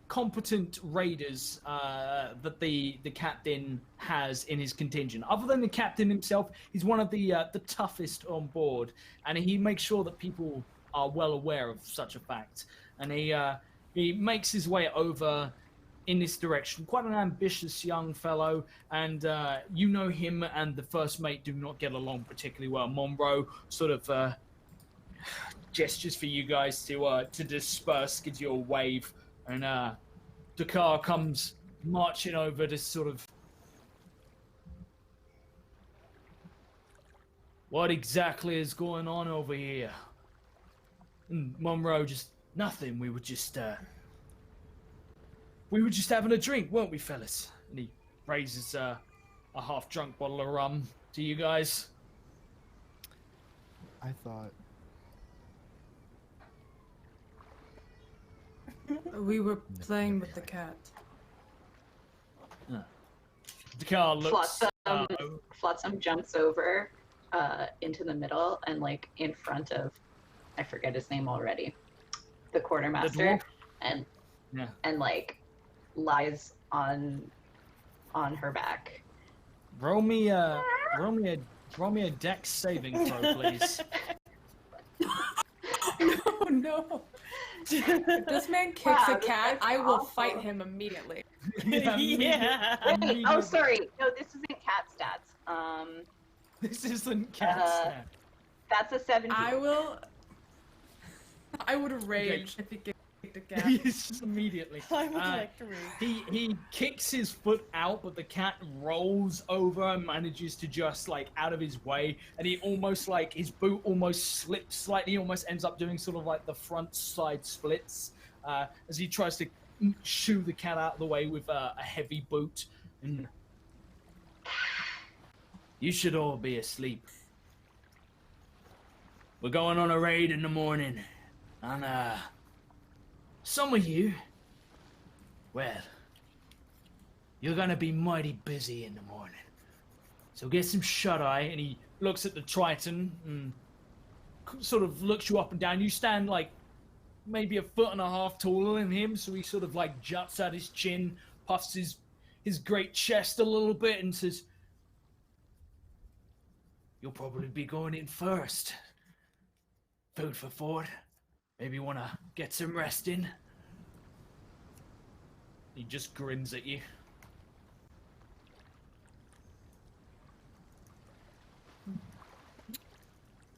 competent raiders that the captain has in his contingent. Other than the captain himself, he's one of the toughest on board, and he makes sure that people are well aware of such a fact. And he makes his way over in this direction. Quite an ambitious young fellow, and him and the first mate do not get along particularly well. Monroe sort of gestures for you guys to disperse, gives you a wave, and Dakar comes marching over to sort of... What exactly is going on over here? And Monroe just... Nothing, we were just having a drink, weren't we, fellas? And he raises a half-drunk bottle of rum to you guys. I thought We were playing with the cat. The car looks... Flotsam jumps over into the middle and like in front of, I forget his name already, the quartermaster, and like lies on her back. Roll me a dex saving throw, please. Oh no. If this man kicks a cat, I will fight him immediately. Yeah. Wait, oh, sorry. No, this isn't cat stats. This isn't cat stats. That's a 17. I would rage if he kicked a cat. Yes, just immediately. I would like to read. He kicks his foot out, but the cat rolls over and manages to just like out of his way, and he almost like his boot almost slips slightly. He almost ends up doing sort of like the front side splits as he tries to shoo the cat out of the way with a heavy boot. And you should all be asleep. We're going on a raid in the morning, and some of you, well, you're gonna be mighty busy in the morning. So get some shut-eye, and he looks at the Triton and sort of looks you up and down. You stand like maybe a foot and a half taller than him, so he sort of like juts out his chin, puffs his great chest a little bit, and says, "You'll probably be going in first. Food for thought. Maybe want to get some rest in." He just grins at you.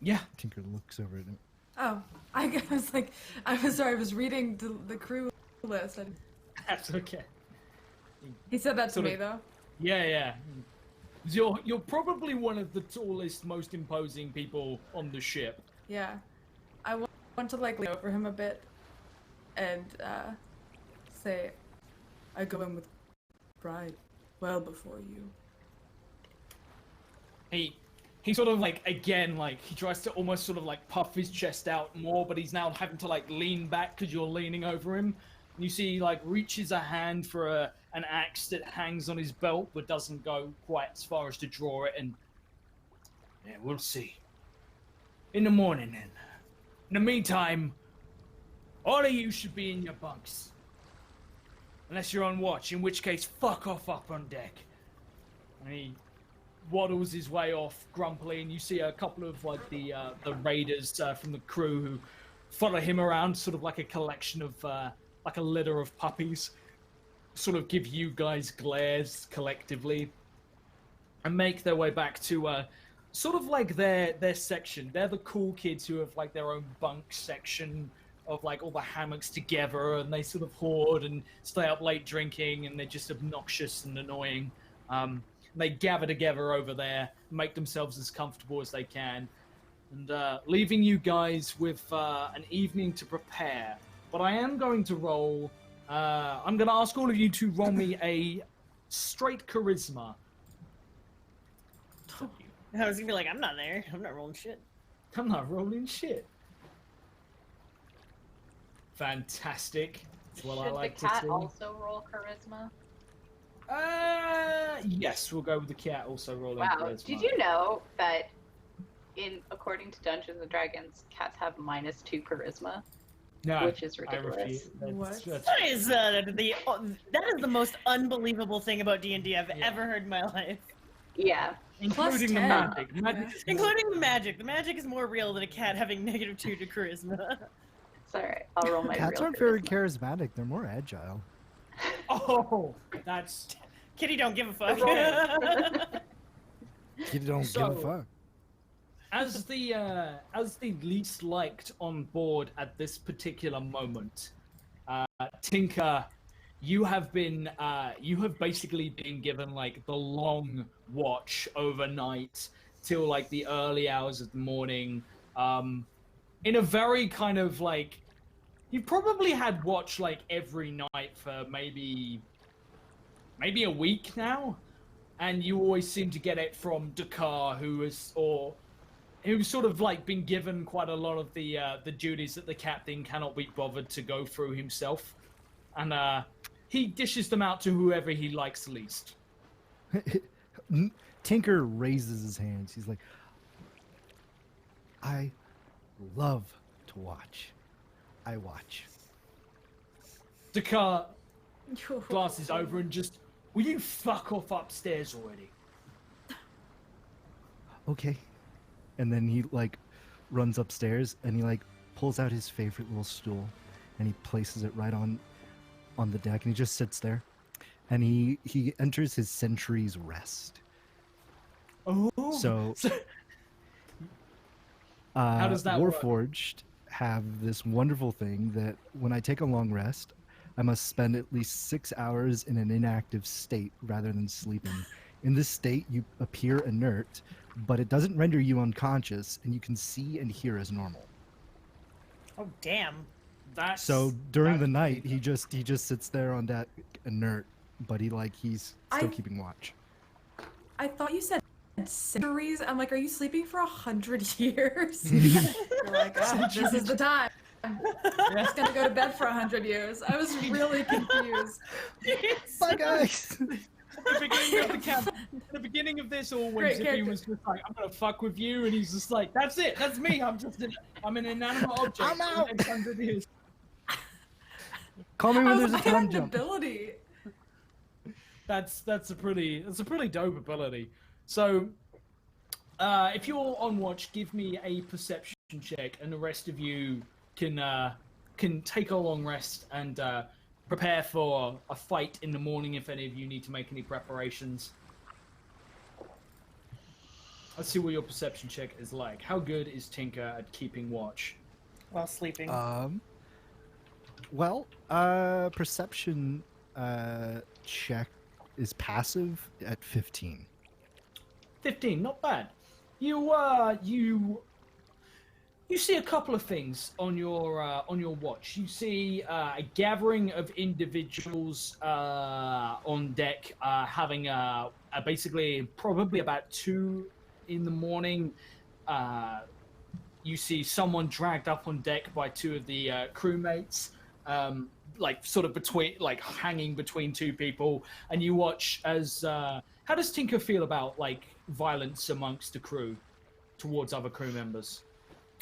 Yeah. Tinker looks over at him. Oh, I was like, I was reading the crew list. That's okay. He said that to Sort me of- though. Yeah. You're probably one of the tallest, most imposing people on the ship. Yeah, I want to like lean over him a bit, and say, I go in with pride, well before you. He sort of like, again, like, he tries to almost sort of like puff his chest out more, but he's now having to like lean back because you're leaning over him. And you see he like reaches a hand for an axe that hangs on his belt but doesn't go quite as far as to draw it. And yeah, we'll see. In the morning then. In the meantime, all of you should be in your bunks. Unless you're on watch, in which case fuck off up on deck. And he waddles his way off grumpily, and you see a couple of like the raiders from the crew who follow him around, sort of like a collection of like a litter of puppies, sort of give you guys glares collectively, and make their way back to sort of like their section. They're the cool kids who have like their own bunk section of like all the hammocks together, and they sort of hoard and stay up late drinking, and they're just obnoxious and annoying. They gather together over there, make themselves as comfortable as they can, and leaving you guys with an evening to prepare. But I am going to roll... I'm going to ask all of you to roll me a straight charisma. I was gonna be like, I'm not there. I'm not rolling shit. I'm not rolling shit. Fantastic. That's what I like Should the to cat see. also roll charisma? Yes, we'll go with the cat also rolling Wow. charisma. Did you know that according to Dungeons and Dragons, cats have -2 charisma? No, which is I ridiculous. refuse. What? That is the most unbelievable thing about D&D I've ever heard in my life. Yeah. Including the 10. magic. Yeah. Including the magic. The magic is more real than a cat having -2 to charisma. It's alright. I'll roll my Cats real aren't very charisma. charismatic. They're more agile. Oh, that's... Kitty don't give a fuck. You don't So- give a fuck. As the least liked on board at this particular moment, Tinker, you have basically been given like the long watch overnight till like the early hours of the morning. In a very kind of like, you've probably had watch like every night for maybe a week now, and you always seem to get it from Dakar, who's sort of like been given quite a lot of the duties that the captain cannot be bothered to go through himself, and he dishes them out to whoever he likes least. Tinker raises his hands. He's like, I love to watch. I watch. Dakar glances over and just, will you fuck off upstairs already? Okay. And then he like runs upstairs and he like pulls out his favorite little stool and he places it right on the deck and he just sits there and he enters his sentry's rest. Oh, So how does that work? Warforged have this wonderful thing that when I take a long rest, I must spend at least 6 hours in an inactive state rather than sleeping. In this state, you appear inert, but it doesn't render you unconscious, and you can see and hear as normal. Oh damn. So during the night, he just sits there on that inert, but he's still keeping watch. I thought you said centuries. I'm like, are you sleeping for 100 years? You're like, oh, this is the time. I'm just gonna go to bed for 100 years. I was really confused. Bye, guys. At the beginning of this, all when Zippy was just like, I'm gonna fuck with you, and he's just like, that's it, that's me, I'm an inanimate object. I'm out. For the next 100 years. Call me when there's a I time had jump. ability. That's a pretty dope ability. So, if you're on watch, give me a perception check, and the rest of you can take a long rest and prepare for a fight in the morning if any of you need to make any preparations. Let's see what your perception check is like. How good is Tinker at keeping watch? While sleeping. Perception check is passive at 15. 15, not bad. You see a couple of things on your watch. You see a gathering of individuals on deck, having basically probably about 2 in the morning. You see someone dragged up on deck by 2 of the crewmates, like sort of between, like hanging between 2 people, and you watch as. How does Tinker feel about like violence amongst the crew towards other crew members?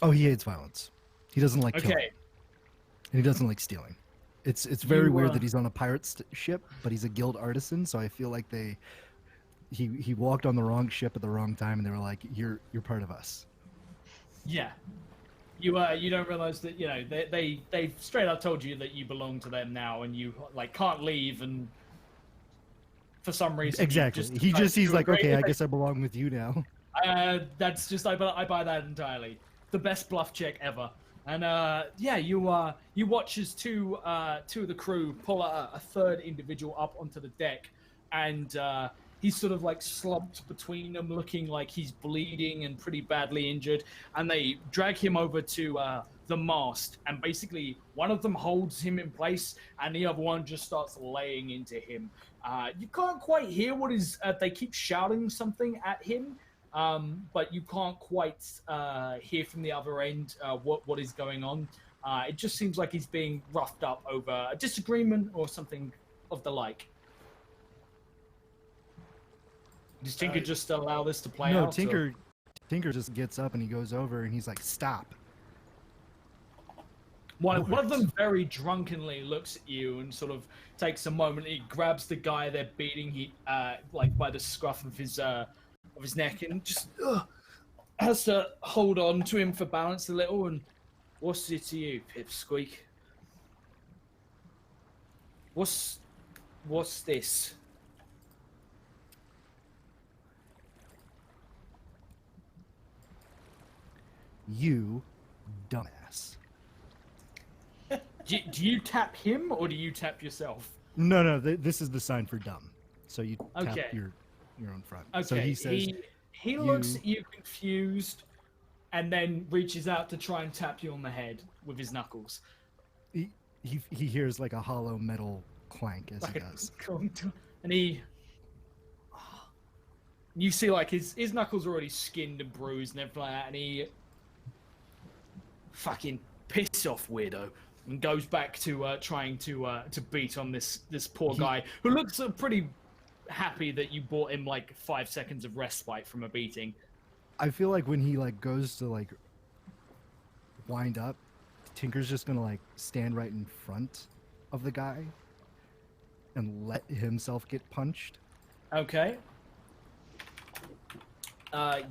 Oh, he hates violence. He doesn't like killing. And he doesn't like stealing. It's very weird that he's on a pirate ship, but he's a guild artisan, so I feel like he walked on the wrong ship at the wrong time, and they were like, "You're part of us." Yeah. You don't realize that, you know, they straight up told you that you belong to them now, and you like can't leave, and for some reason exactly he's like, okay, I guess I belong with you now. That's just I buy that entirely. The best bluff check ever. And you watch as two of the crew pull a third individual up onto the deck, and he's sort of like slumped between them, looking like he's bleeding and pretty badly injured. And they drag him over to the mast, and basically one of them holds him in place, and the other one just starts laying into him. You can't quite hear what is. They keep shouting something at him. But you can't quite hear from the other end what is going on. It just seems like he's being roughed up over a disagreement or something of the like. Does Tinker just allow this to play out? No, Tinker just gets up and he goes over and he's like, "Stop." One of them very drunkenly looks at you and sort of takes a moment. He grabs the guy they're beating, like by the scruff of his neck, and just has to hold on to him for balance a little. And what's it to you, Pipsqueak? What's this? You dumbass. Do you tap him or do you tap yourself? No, this is the sign for dumb. So you tap Okay. your own front. Okay, So he says, he looks at you confused, and then reaches out to try and tap you on the head with his knuckles. he hears like a hollow metal clank as he does. And you see like his knuckles are already skinned and bruised and everything like that, and he fucking piss off, weirdo, and goes back to trying to beat on this poor guy who looks pretty happy that you bought him like 5 seconds of respite from a beating. I feel like when he like goes to like wind up, Tinker's just gonna like stand right in front of the guy and let himself get punched. Okay.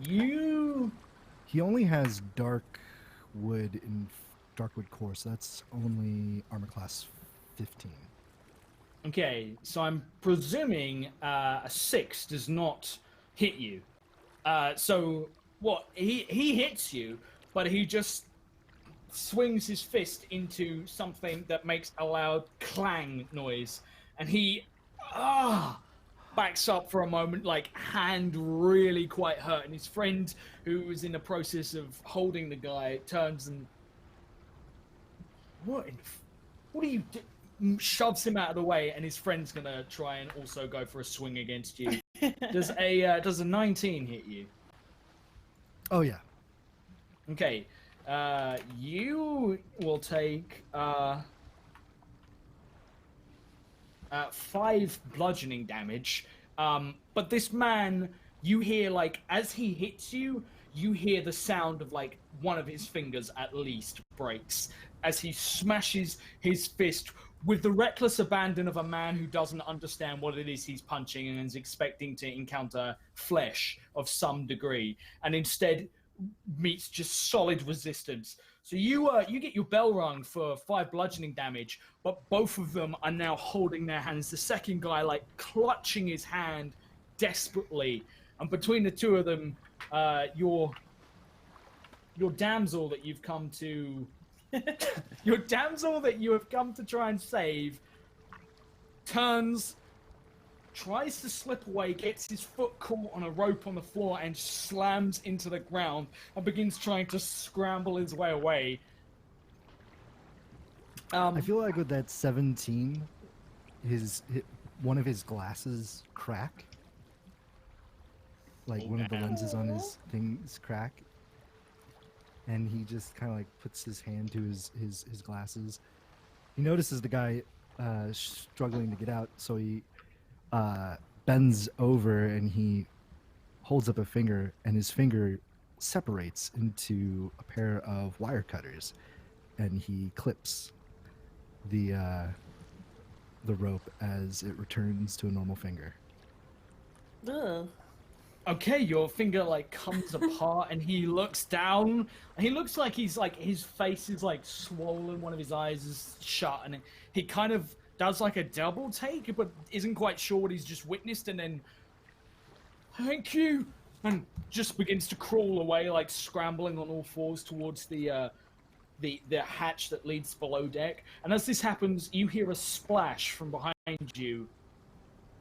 He only has Darkwood core, so that's only armor class 15. Okay, so I'm presuming a 6 does not hit you. So what? He hits you, but he just swings his fist into something that makes a loud clang noise, and he backs up for a moment, like hand really quite hurt. And his friend, who was in the process of holding the guy, turns and what are you doing? Shoves him out of the way, and his friend's gonna try and also go for a swing against you. Does a 19 hit you? Oh yeah. Okay. You will take 5 bludgeoning damage. But this man, you hear like as he hits you, you hear the sound of like one of his fingers at least breaks as he smashes his fist with the reckless abandon of a man who doesn't understand what it is he's punching and is expecting to encounter flesh of some degree, and instead meets just solid resistance. So you get your bell rung for 5 bludgeoning damage, but both of them are now holding their hands. The second guy like clutching his hand desperately, and between the two of them, your damsel that you've come to, your damsel that you have come to try and save, turns, tries to slip away, gets his foot caught on a rope on the floor, and slams into the ground and begins trying to scramble his way away. I feel like with that 17, one of his glasses crack. Like one of the lenses on his things crack. And he just kind of like puts his hand to his glasses. He notices the guy struggling to get out, so he bends over and he holds up a finger, and his finger separates into a pair of wire cutters, and he clips the rope as it returns to a normal finger. Ugh. Okay, your finger like comes apart, and he looks down. He looks like he's like his face is like swollen, one of his eyes is shut, and he kind of does like a double take, but isn't quite sure what he's just witnessed, and then thank you, and just begins to crawl away, like scrambling on all fours towards the hatch that leads below deck. And as this happens, you hear a splash from behind you,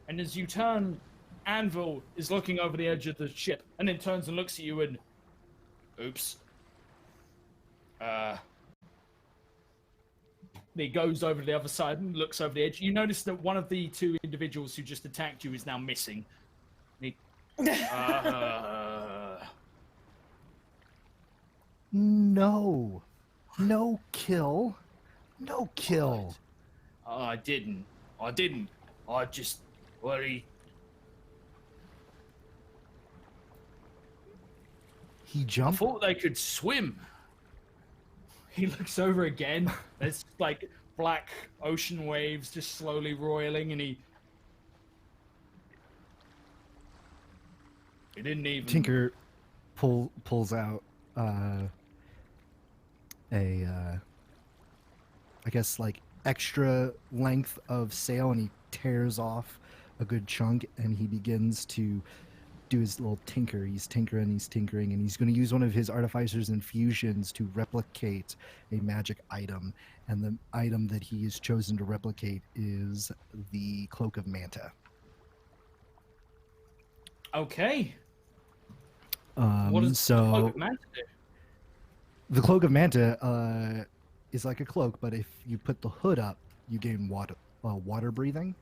and as you turn, Anvil is looking over the edge of the ship, and then turns and looks at you and, oops. He goes over to the other side and looks over the edge. You notice that one of the 2 individuals who just attacked you is now missing. No kill. No kill. I didn't. I just worry. He I jumped. thought they could swim. He looks over again. There's like black ocean waves just slowly roiling, and he didn't even. Tinker pulls out I guess like extra length of sail, and he tears off a good chunk, and he begins to do his little tinker. He's tinkering, and he's going to use one of his artificer's infusions to replicate a magic item, and the item that he has chosen to replicate is the Cloak of Manta. Okay. What does the Cloak of Manta do? The Cloak of Manta is like a cloak, but if you put the hood up, you gain water breathing.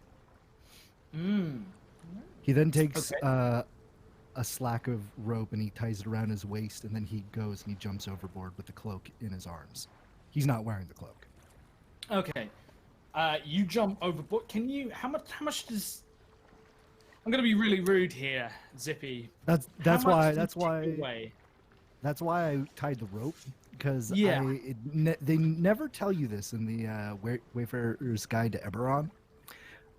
He then takes a slack of rope, and he ties it around his waist, and then he goes and he jumps overboard with the cloak in his arms. He's not wearing the cloak. Okay. You jump overboard. Can you? How much does? I'm gonna be really rude here, Zippy. That's why I tied the rope, because they never tell you this in the Wayfarer's Guide to Eberron,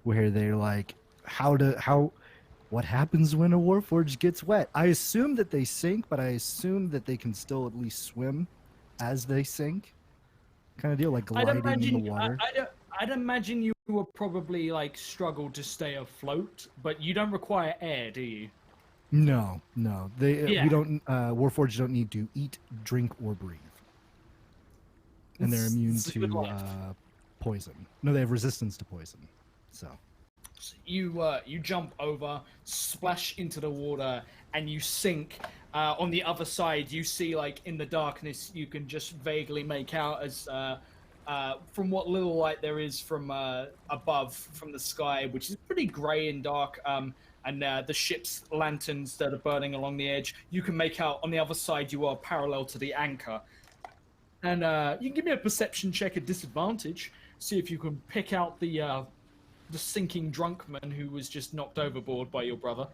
where they're like, what happens when a Warforged gets wet? I assume that they sink, but I assume that they can still at least swim as they sink. Kind of deal, like gliding in the water. I'd imagine you will probably like struggle to stay afloat, but you don't require air, do you? No. We don't. Warforged don't need to eat, drink, or breathe, and they're immune to poison. No, they have resistance to poison. So you jump over, splash into the water, and you sink. On the other side, you see, like in the darkness, you can just vaguely make out as from what little light there is from above, from the sky, which is pretty grey and dark. And the ship's lanterns that are burning along the edge, you can make out on the other side you are parallel to the anchor. And you can give me a perception check at disadvantage, see if you can pick out the sinking drunk man who was just knocked overboard by your brother.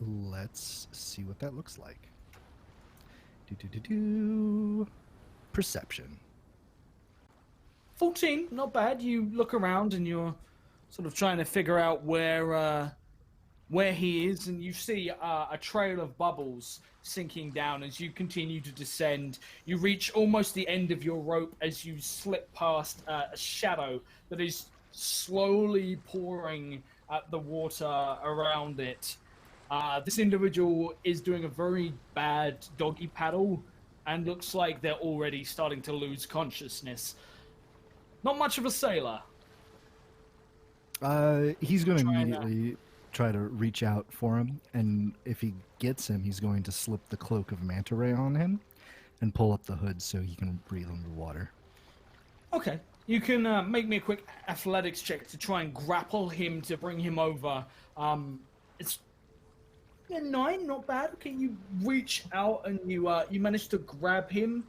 Let's see what that looks like. Perception. 14, not bad. You look around and you're sort of trying to figure out where where he is, and you see a trail of bubbles sinking down as you continue to descend. You reach almost the end of your rope as you slip past a shadow that is slowly pouring at the water around it. This individual is doing a very bad doggy paddle and looks like they're already starting to lose consciousness. Not much of a sailor. He's going to immediately try to reach out for him, and if he gets him, he's going to slip the cloak of manta ray on him and pull up the hood so he can breathe underwater. Okay. You can make me a quick athletics check to try and grapple him to bring him over. It's 9, not bad. Okay, you reach out and you manage to grab him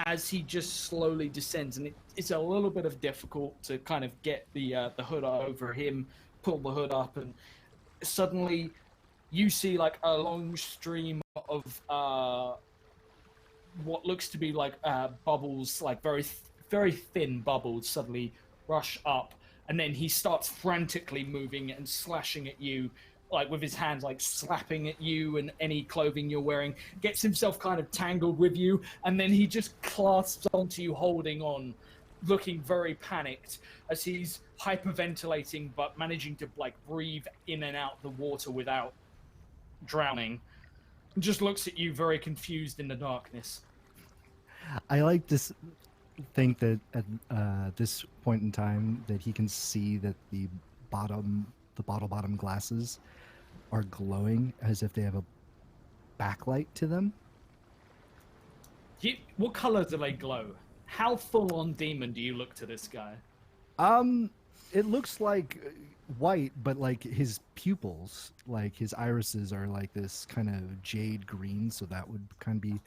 as he just slowly descends, and it's a little bit of difficult to kind of get the hood over him, pull the hood up, and suddenly you see like a long stream of what looks to be like bubbles, like very thin bubbles suddenly rush up, and then he starts frantically moving and slashing at you, like with his hands, like slapping at you and any clothing you're wearing, gets himself kind of tangled with you, and then he just clasps onto you holding on, looking very panicked as he's hyperventilating but managing to like breathe in and out the water without drowning. Just looks at you very confused in the darkness. I like to think that at this point in time that he can see that the bottle bottom glasses are glowing as if they have a backlight to them. What color do they glow? How full-on demon do you look to this guy? It looks like white, but like his pupils, like his irises are like this kind of jade green, so that would kind of be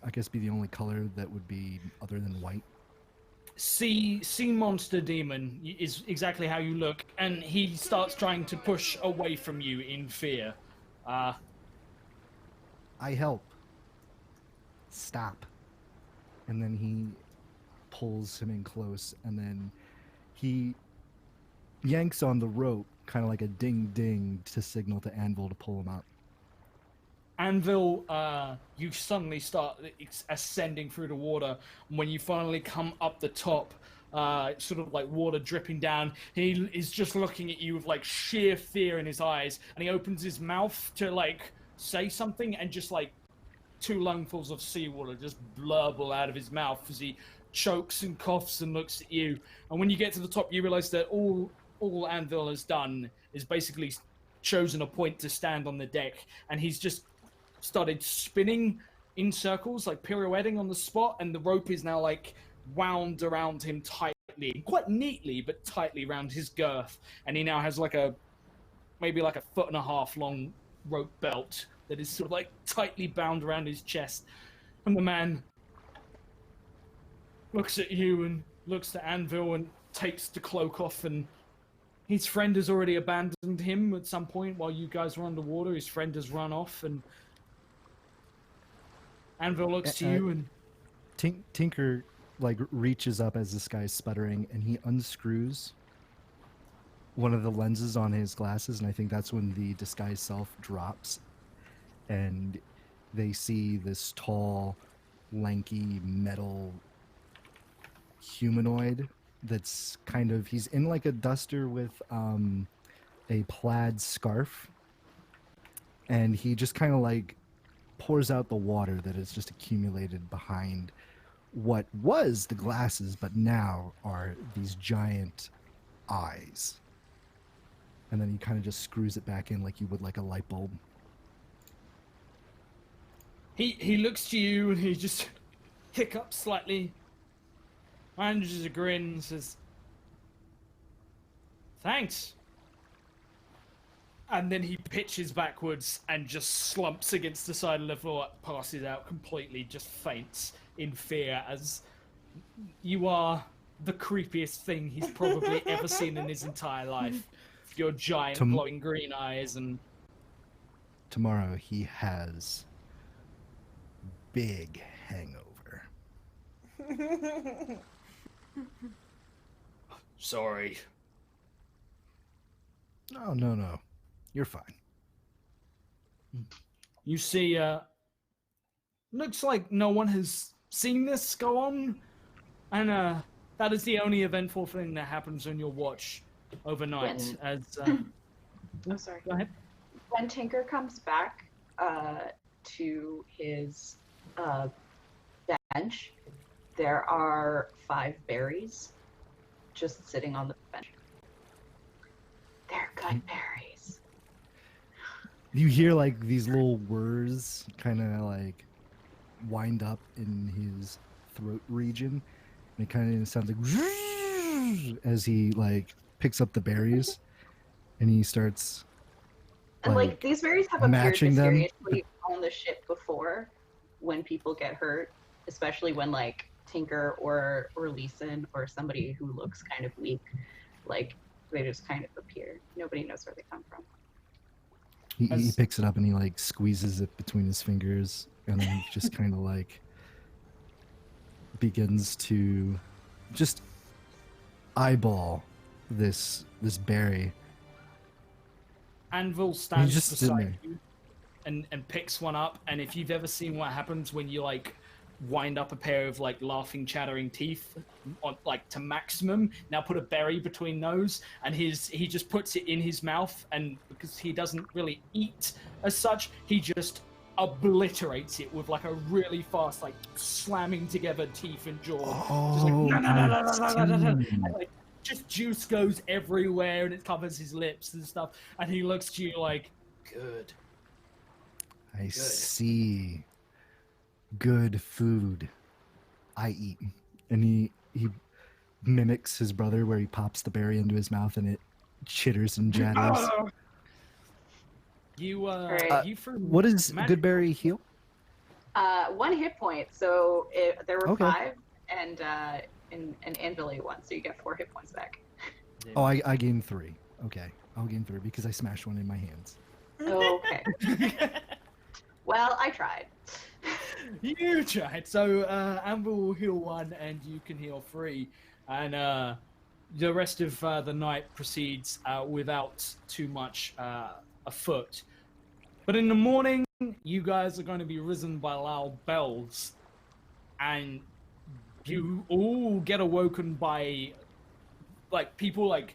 I guess be the only color that would be other than white. Sea monster demon is exactly how you look, and he starts trying to push away from you in fear. I help. Stop. And then he pulls him in close, and then he yanks on the rope, kind of like a ding-ding to signal to Anvil to pull him up. Anvil, you suddenly start ascending through the water. When you finally come up the top, sort of like water dripping down, he is just looking at you with like sheer fear in his eyes, and he opens his mouth to like say something, and just like 2 lungfuls of seawater just blurble out of his mouth as he chokes and coughs and looks at you. And when you get to the top, you realize that all Anvil has done is basically chosen a point to stand on the deck, and he's just started spinning in circles, like pirouetting on the spot, and the rope is now like wound around him tightly, quite neatly, but tightly around his girth. And he now has like maybe like a 1.5 foot long rope belt that is sort of like tightly bound around his chest. And the man looks at you and looks to Anvil and takes the cloak off, and his friend has already abandoned him at some point while you guys were underwater. His friend has run off, and Anvil looks to you, and Tinker like reaches up as this guy's sputtering, and he unscrews one of the lenses on his glasses, and I think that's when the disguise self drops, and they see this tall, lanky, metal humanoid that's kind of, he's in like a duster with a plaid scarf, and he just kind of like pours out the water that has just accumulated behind what was the glasses, but now are these giant eyes. And then he kind of just screws it back in like you would like a light bulb. He looks to you and he just hiccups slightly, manages a grin, and says, "Thanks." And then he pitches backwards and just slumps against the side of the floor, passes out completely, just faints in fear, as you are the creepiest thing he's probably ever seen in his entire life. Your giant glowing green eyes, and tomorrow he has big hangover. Sorry. No. You're fine. You see, looks like no one has seen this go on, and that is the only eventful thing that happens on your watch overnight. I'm sorry. Go ahead. When Tinker comes back to his bench, there are 5 berries just sitting on the bench. They're good berries. You hear like these little whirs kind of like wind up in his throat region. And it kind of sounds like as he like picks up the berries and he starts And like these berries have appeared matching them. mysteriously on the ship before when people get hurt, especially when like Tinker or Leeson or somebody who looks kind of weak, like they just kind of appear. Nobody knows where they come from. He picks it up and he like squeezes it between his fingers and then just kind of like begins to just eyeball this berry. Anvil stands just beside you and picks one up, and if you've ever seen what happens when you like wind up a pair of like laughing, chattering teeth on like to maximum, now put a berry between those, and he just puts it in his mouth, and because he doesn't really eat as such, he just obliterates it with like a really fast like slamming together teeth and jaw. And, like, just juice goes everywhere and it covers his lips and stuff, and he looks to you like, good. I see. Good food. I eat. And he mimics his brother where he pops the berry into his mouth and it chitters and jatters. What does good berry heal? 1 hit point. So there were Okay. 5 and an Anvil one, so you get 4 hit points back. Oh, I gained 3. Okay, I'll gain 3 because I smashed one in my hands. Okay. Well, I tried. You tried. So Anvil will heal 1 and you can heal 3. And the rest of the night proceeds without too much afoot. But in the morning, you guys are going to be risen by loud bells. And you all get awoken by like people like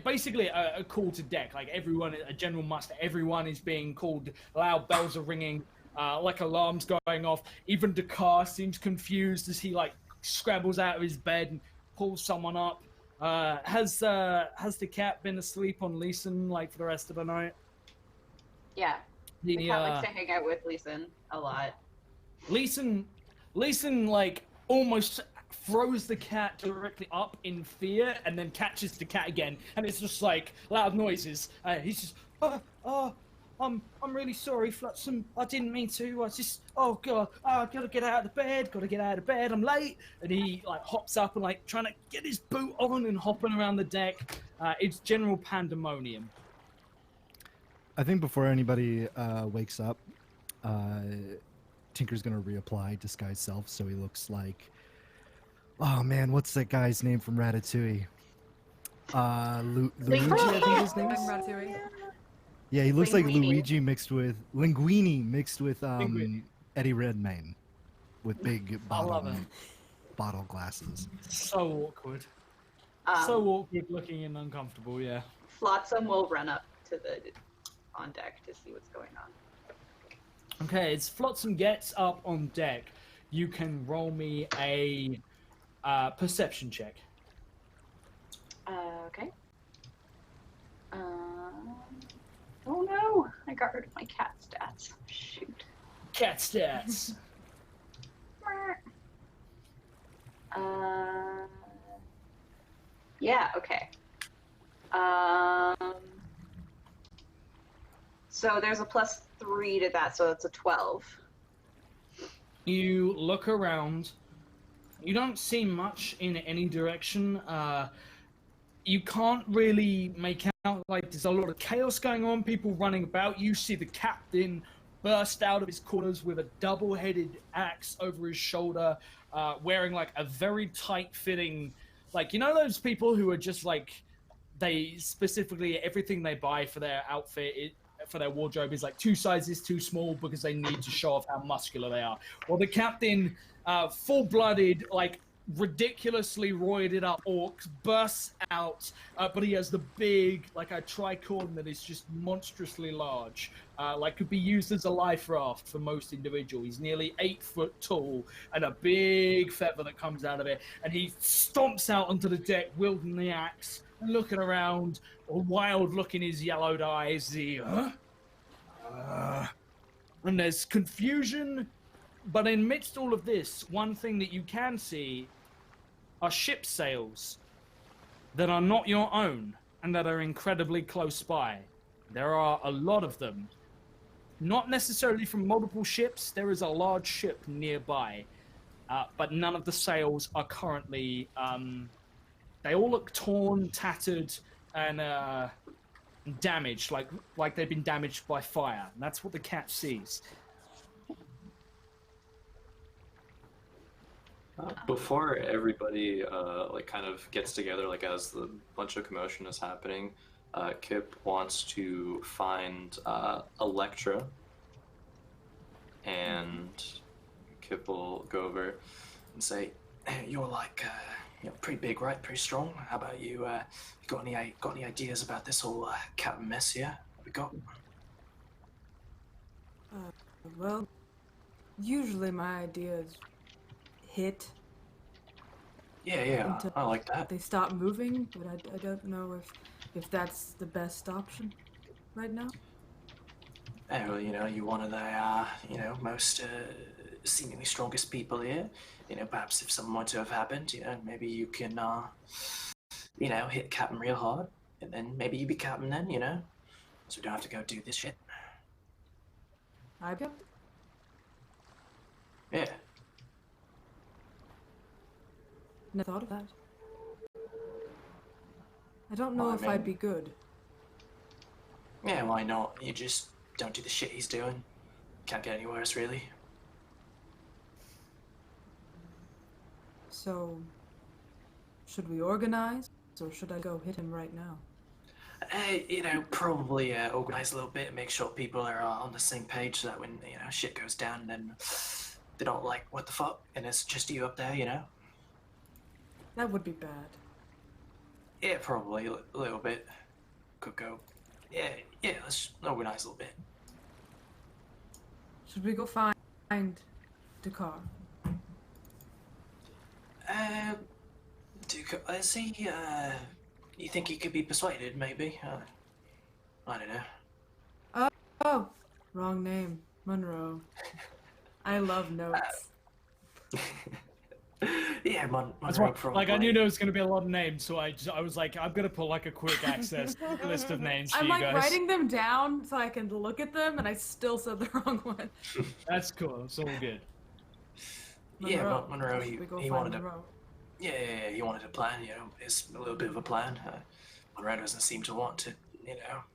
basically a call to deck. Like everyone, a general muster, everyone is being called. Loud bells are ringing. Like alarms going off. Even Dakar seems confused as he like scrabbles out of his bed and pulls someone up. Has the cat been asleep on Leeson like for the rest of the night? Yeah. The cat likes to hang out with Leeson a lot. Leeson like almost throws the cat directly up in fear and then catches the cat again, and it's just like loud noises. He's just I'm really sorry, Flotsam. I didn't mean to. I just, oh god, I gotta get out of bed. I'm late. And he like hops up and like trying to get his boot on and hopping around the deck. It's general pandemonium. I think before anybody wakes up, Tinker's gonna reapply disguise self, so he looks like, oh man, what's that guy's name from Ratatouille? Luigi, I think his name is. Ratatouille. Yeah, he looks like Linguini. Luigi mixed with Linguini mixed with Eddie Redmayne with big bottle glasses. So awkward. So awkward looking and uncomfortable, yeah. Flotsam will run up to on deck to see what's going on. Okay, as Flotsam gets up on deck, you can roll me a perception check. Okay. Oh no! I got rid of my cat stats. Shoot. Cat stats. Yeah, okay. So there's a +3 to that, so it's a 12. You look around. You don't see much in any direction. You can't really make out, like, there's a lot of chaos going on, people running about. You see the captain burst out of his quarters with a double-headed axe over his shoulder, wearing, like, a very tight-fitting, like, you know those people who are just, like, they specifically, everything they buy for their outfit, for their wardrobe is like 2 sizes too small because they need to show off how muscular they are. Well, the captain, full-blooded, like ridiculously roided up orc, bursts out, but he has the big, like a tricorn that is just monstrously large, like could be used as a life raft for most individuals. He's nearly 8 foot tall and a big feather that comes out of it, and he stomps out onto the deck wielding the axe and looking around, a wild look in his yellowed eyes. And there's confusion, but amidst all of this, one thing that you can see are ship sails that are not your own and that are incredibly close by. There are a lot of them. Not necessarily from multiple ships. There is a large ship nearby, but none of the sails are currently... they all look torn, tattered, and damaged, like they've been damaged by fire. And that's what the cat sees. Before everybody like kind of gets together, like as the bunch of commotion is happening, Kip wants to find Electra, and Kip will go over and say, "You're like pretty big, right? Pretty strong. How about you? Got any ideas about this whole cat mess here? What we got?" Well, usually my ideas hit. Yeah, I like that. They stop moving, but I don't know if that's the best option right now. Well, you're one of the most seemingly strongest people here. Perhaps if something were to have happened, maybe you can hit Captain real hard, and then maybe you be Captain then, so we don't have to go do this shit. I go. Yeah. Never thought of that. I don't know Well, if I'd be good. Yeah, why not? You just don't do the shit he's doing. Can't get any worse, really. So, should we organize, or should I go hit him right now? Probably organize a little bit, make sure people are on the same page, so that when shit goes down, then they don't like what the fuck, and it's just you up there, That would be bad. Yeah, probably a little bit. Could go. Yeah. Let's organize a little bit. Should we go find Dakar? Is he? You think he could be persuaded? Maybe. I don't know. Oh, wrong name. Monroe. I love notes. Yeah, That's why, I knew there was going to be a lot of names, so I was like, I'm going to put like a quick access list of names for I'm you like guys. writing them down so I can look at them, and I still said the wrong one. That's cool. It's all good. Yeah, Monroe, he wanted Monroe. Yeah, he wanted a plan, it's a little bit of a plan. Monroe doesn't seem to want to,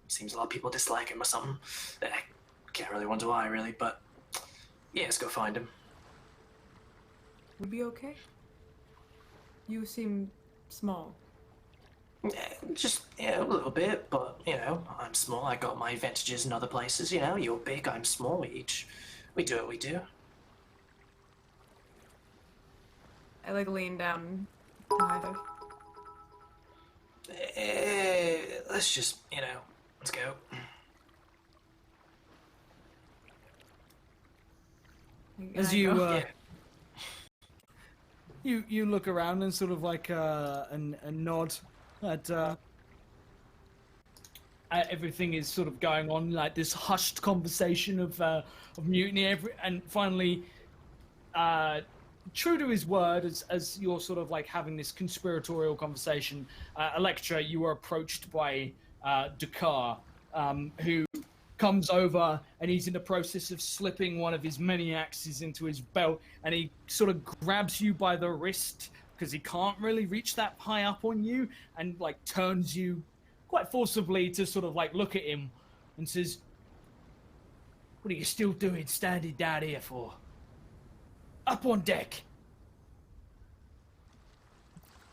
seems a lot of people dislike him or something. I can't really wonder why, really, but yeah, let's go find him. Would be okay? You seem small. Just, a little bit, but, I'm small, I got my advantages in other places, you're big, I'm small, we do what we do. I lean down behind her. Let's just, let's go. As you, you look around and sort of like a nod at everything is sort of going on, like this hushed conversation of mutiny. And finally, true to his word, as you're sort of like having this conspiratorial conversation, Electra, you are approached by Dakar, who comes over, and he's in the process of slipping one of his many axes into his belt, and he sort of grabs you by the wrist because he can't really reach that high up on you, and like turns you quite forcibly to sort of like look at him and says, "What are you still doing standing down here for? Up on deck."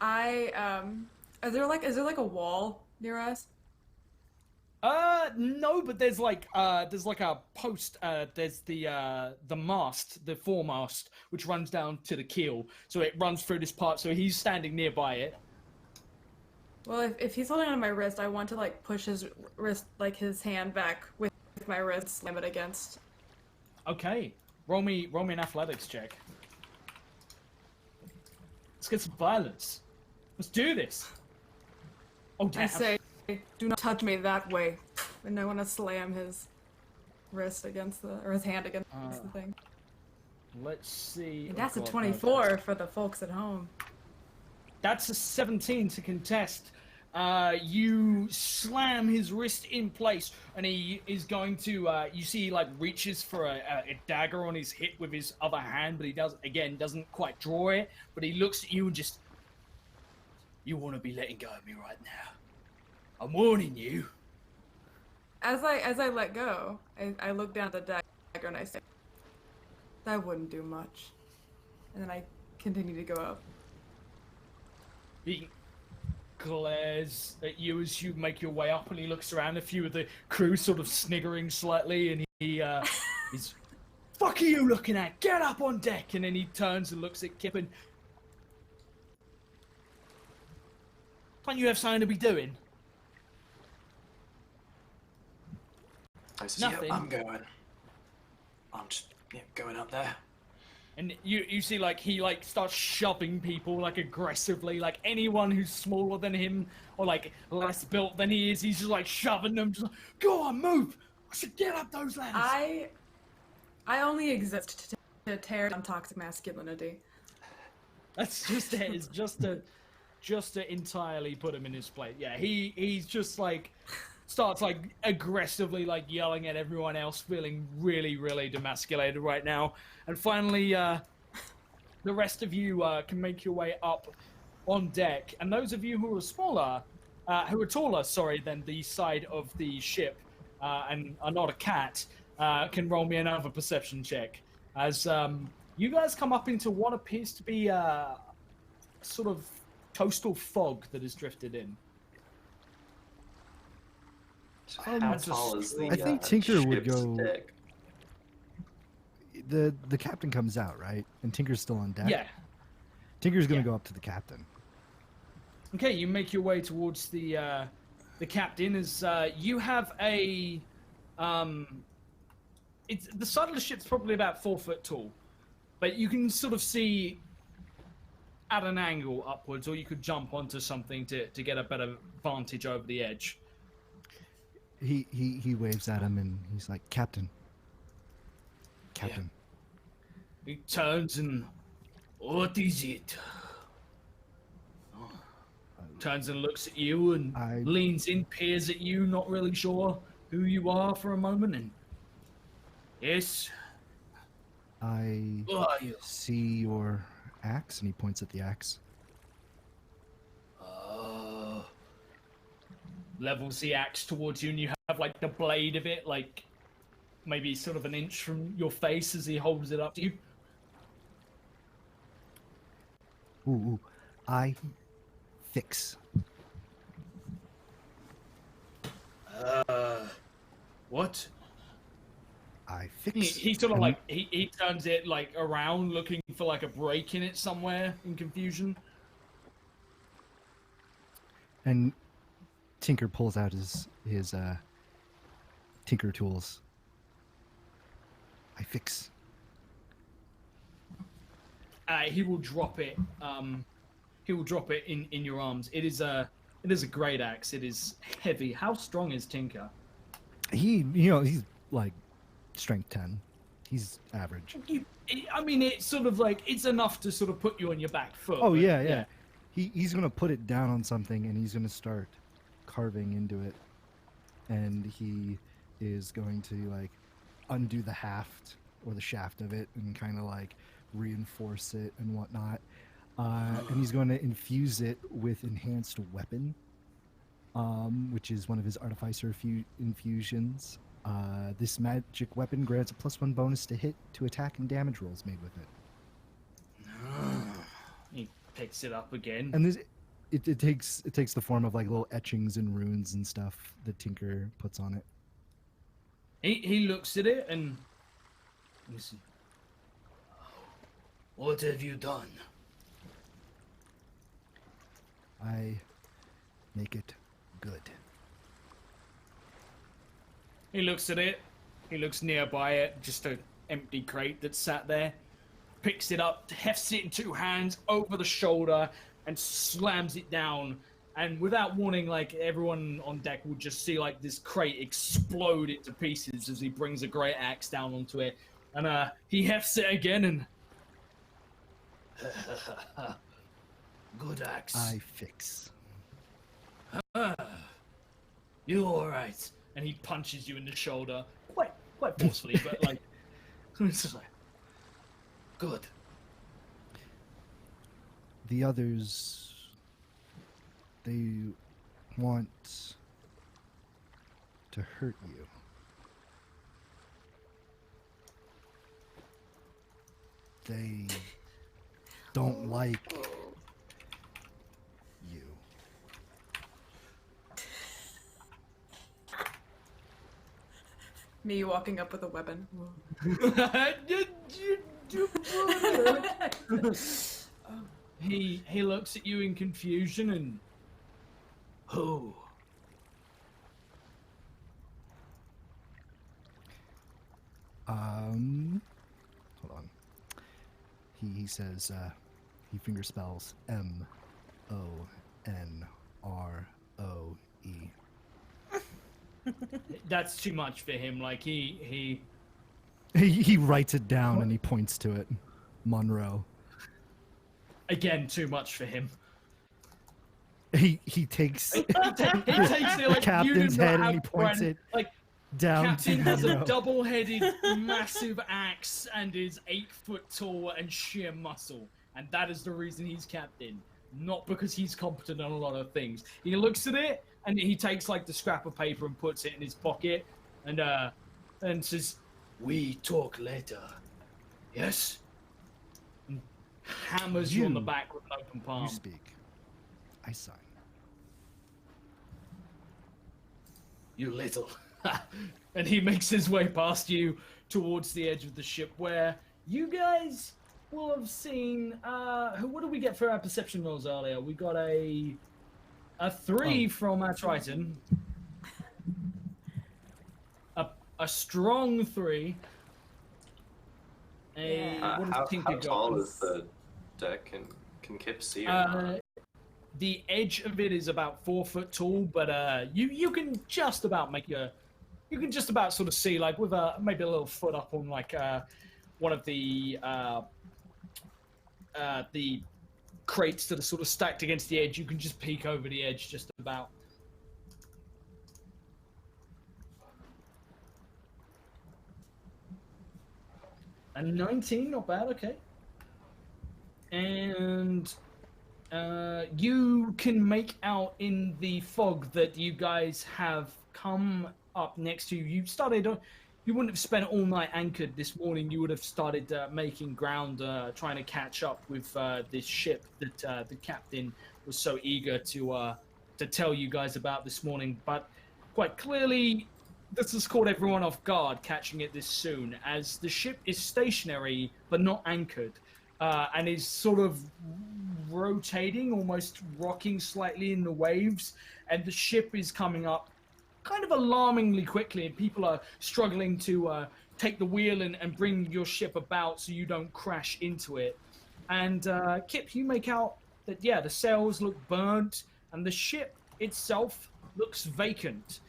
Is there like a wall near us? No, but there's like a post. There's the mast, the foremast, which runs down to the keel. So it runs through this part. So he's standing nearby it. Well, if he's holding on my wrist, I want to like push his wrist, like his hand back with my wrist, slam it against. Okay, roll me an athletics check. Let's get some violence. Let's do this. Oh damn! I say, do not touch me that way, and I want to slam his wrist against his hand against the thing. Let's see. And that's a 24 for the folks at home. That's a 17 to contest. You slam his wrist in place, and he is going to. You see, he like reaches for a dagger on his hip with his other hand, but he doesn't quite draw it. But he looks at you and just. You want to be letting go of me right now? I'm warning you. As I let go, I look down at the dagger and I say, that wouldn't do much. And then I continue to go up. He glares at you as you make your way up, and he looks around. A few of the crew sort of sniggering slightly, and he's, "Fuck are you looking at? Get up on deck!" And then he turns and looks at Kip and, "Don't you have something to be doing?" I says, Nothing. "Yep, I'm going. I'm just going up there." And you see, like, he, like, starts shoving people, like, aggressively. Like, anyone who's smaller than him or, like, less built than he is, he's just, like, shoving them. Just like, go on, move! I said, get up those ladders! I only exist to tear down toxic masculinity. That's just it. It's just to entirely put him in his place. Yeah, he's just, like... starts like aggressively like yelling at everyone else, feeling really, really demasculated right now. And finally, the rest of you can make your way up on deck. And those of you who are taller, than the side of the ship and are not a cat, can roll me another perception check. As you guys come up into what appears to be a sort of coastal fog that has drifted in. So how tall is the I think Tinker would ship's go. deck? The captain comes out, right? And Tinker's still on deck. Yeah. Tinker's gonna go up to the captain. Okay, you make your way towards the captain. As you have a it's the side of the ship's probably about 4 foot tall, but you can sort of see at an angle upwards, or you could jump onto something to get a better vantage over the edge. He waves at him and he's like, Captain. He turns and, what is it? Turns and looks at you and leans in, peers at you, not really sure who you are for a moment. And yes, I see your axe, and he points at the axe. Levels the axe towards you, and you have like the blade of it, like maybe sort of an inch from your face as he holds it up to you. Ooh, I fix. What? I fix. He sort of like he turns it like around, looking for like a break in it somewhere in confusion. And Tinker pulls out his tinker tools. I fix. He will drop it. He will drop it in your arms. It is a great axe. It is heavy. How strong is Tinker? He's like strength 10. He's average. I mean, it's sort of like it's enough to sort of put you on your back foot. Oh yeah. He's gonna put it down on something and he's gonna start carving into it, and he is going to like undo the haft or the shaft of it and kind of like reinforce it and whatnot, and he's going to infuse it with enhanced weapon, which is one of his artificer infusions. This magic weapon grants a +1 bonus to hit to attack and damage rolls made with it. He picks it up again. And it takes the form of like little etchings and runes and stuff that Tinker puts on it. He looks at it and let me see. What have you done? I make it good. He looks at it. He looks nearby it, just an empty crate that sat there. Picks it up, hefts it in two hands over the shoulder, and slams it down. And without warning, like, everyone on deck will just see like this crate explode into pieces as he brings a great axe down onto it. And he hefts it again and good axe. I fix. You all right? And he punches you in the shoulder, quite forcefully, but like, it's just like, good. The others, they want to hurt you. They don't like you. Me walking up with a weapon. He looks at you in confusion and who? Hold on. He says he finger spells MONROE. That's too much for him. Like he writes it down and he points to it. Monroe. Again, too much for him. He takes He takes it like captain's head and he points it like down. Captain to has a Monroe. double-headed, massive axe and is 8 foot tall and sheer muscle, and that is the reason he's captain. Not because he's competent on a lot of things. He looks at it and he takes like the scrap of paper and puts it in his pocket, and says, "We talk later." Yes. And hammers you on the back with an open palm. You speak. I sign. You little. And he makes his way past you towards the edge of the ship where you guys will have seen, what did we get for our perception rolls earlier? We got a 3 from our Triton. A strong 3. What does Tink how got? tall is the deck? Can Kip see or not? The edge of it is about 4 foot tall, but you can just about you can just about sort of see, like, with maybe a little foot up on like one of the crates that are sort of stacked against the edge. You can just peek over the edge just about. And 19, not bad, okay. And you can make out in the fog that you guys have come up next to you. You wouldn't have spent all night anchored this morning. You would have started making ground, trying to catch up with this ship that the captain was so eager to tell you guys about this morning. But quite clearly, this has caught everyone off guard, catching it this soon, as the ship is stationary but not anchored, and is sort of rotating, almost rocking slightly in the waves, and the ship is coming up kind of alarmingly quickly, and people are struggling to take the wheel and bring your ship about so you don't crash into it. And Kip, you make out that, yeah, the sails look burnt, and the ship itself looks vacant.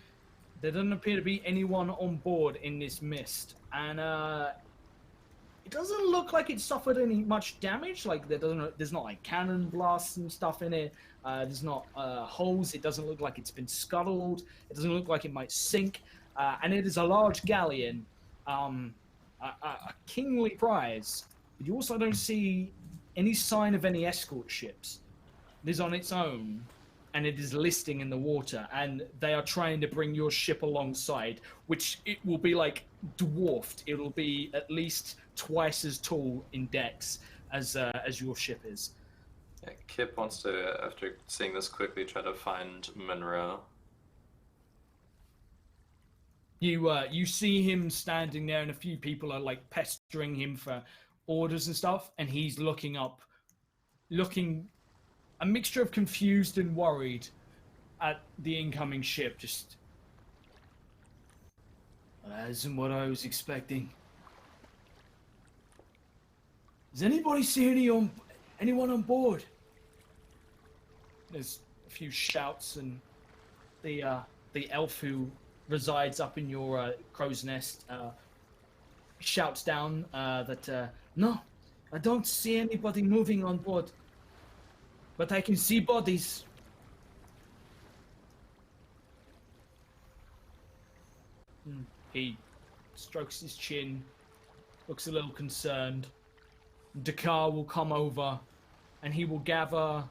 There doesn't appear to be anyone on board in this mist, and it doesn't look like it suffered much damage. Like there's not like cannon blasts and stuff in it. There's not holes. It doesn't look like it's been scuttled. It doesn't look like it might sink. And it is a large galleon, a kingly prize. But you also don't see any sign of any escort ships. It is on its own, and it is listing in the water. And they are trying to bring your ship alongside, which it will be like dwarfed. It will be at least twice as tall in decks as your ship is. Yeah, Kip wants to, after seeing this quickly, try to find Monroe. You see him standing there, and a few people are like pestering him for orders and stuff, and he's looking a mixture of confused and worried at the incoming ship. Just, that isn't what I was expecting. Does anybody see anyone on board? There's a few shouts, and the elf who resides up in your crow's nest shouts down that no, I don't see anybody moving on board, but I can see bodies. He strokes his chin, looks a little concerned. Dakar will come over, and he will gather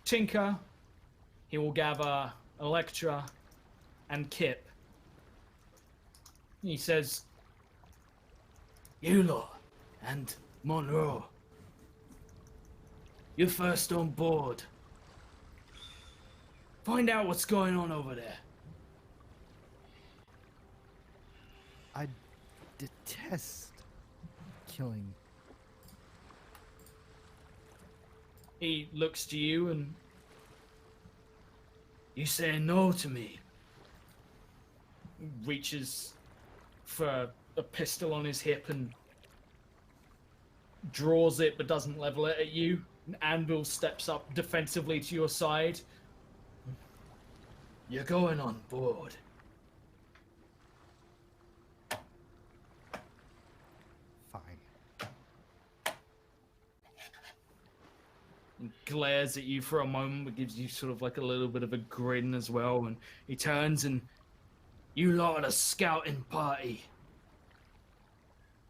Tinker, he will gather Electra, and Kip. He says, "You lot and Monroe, you're first on board. Find out what's going on over there." I detest killing. He looks to you and, "You saying no to me?" Reaches for a pistol on his hip and draws it but doesn't level it at you. And Anvil steps up defensively to your side. "You're going on board." Fine. He glares at you for a moment, but gives you sort of like a little bit of a grin as well. And he turns and, "You lot are the scouting party.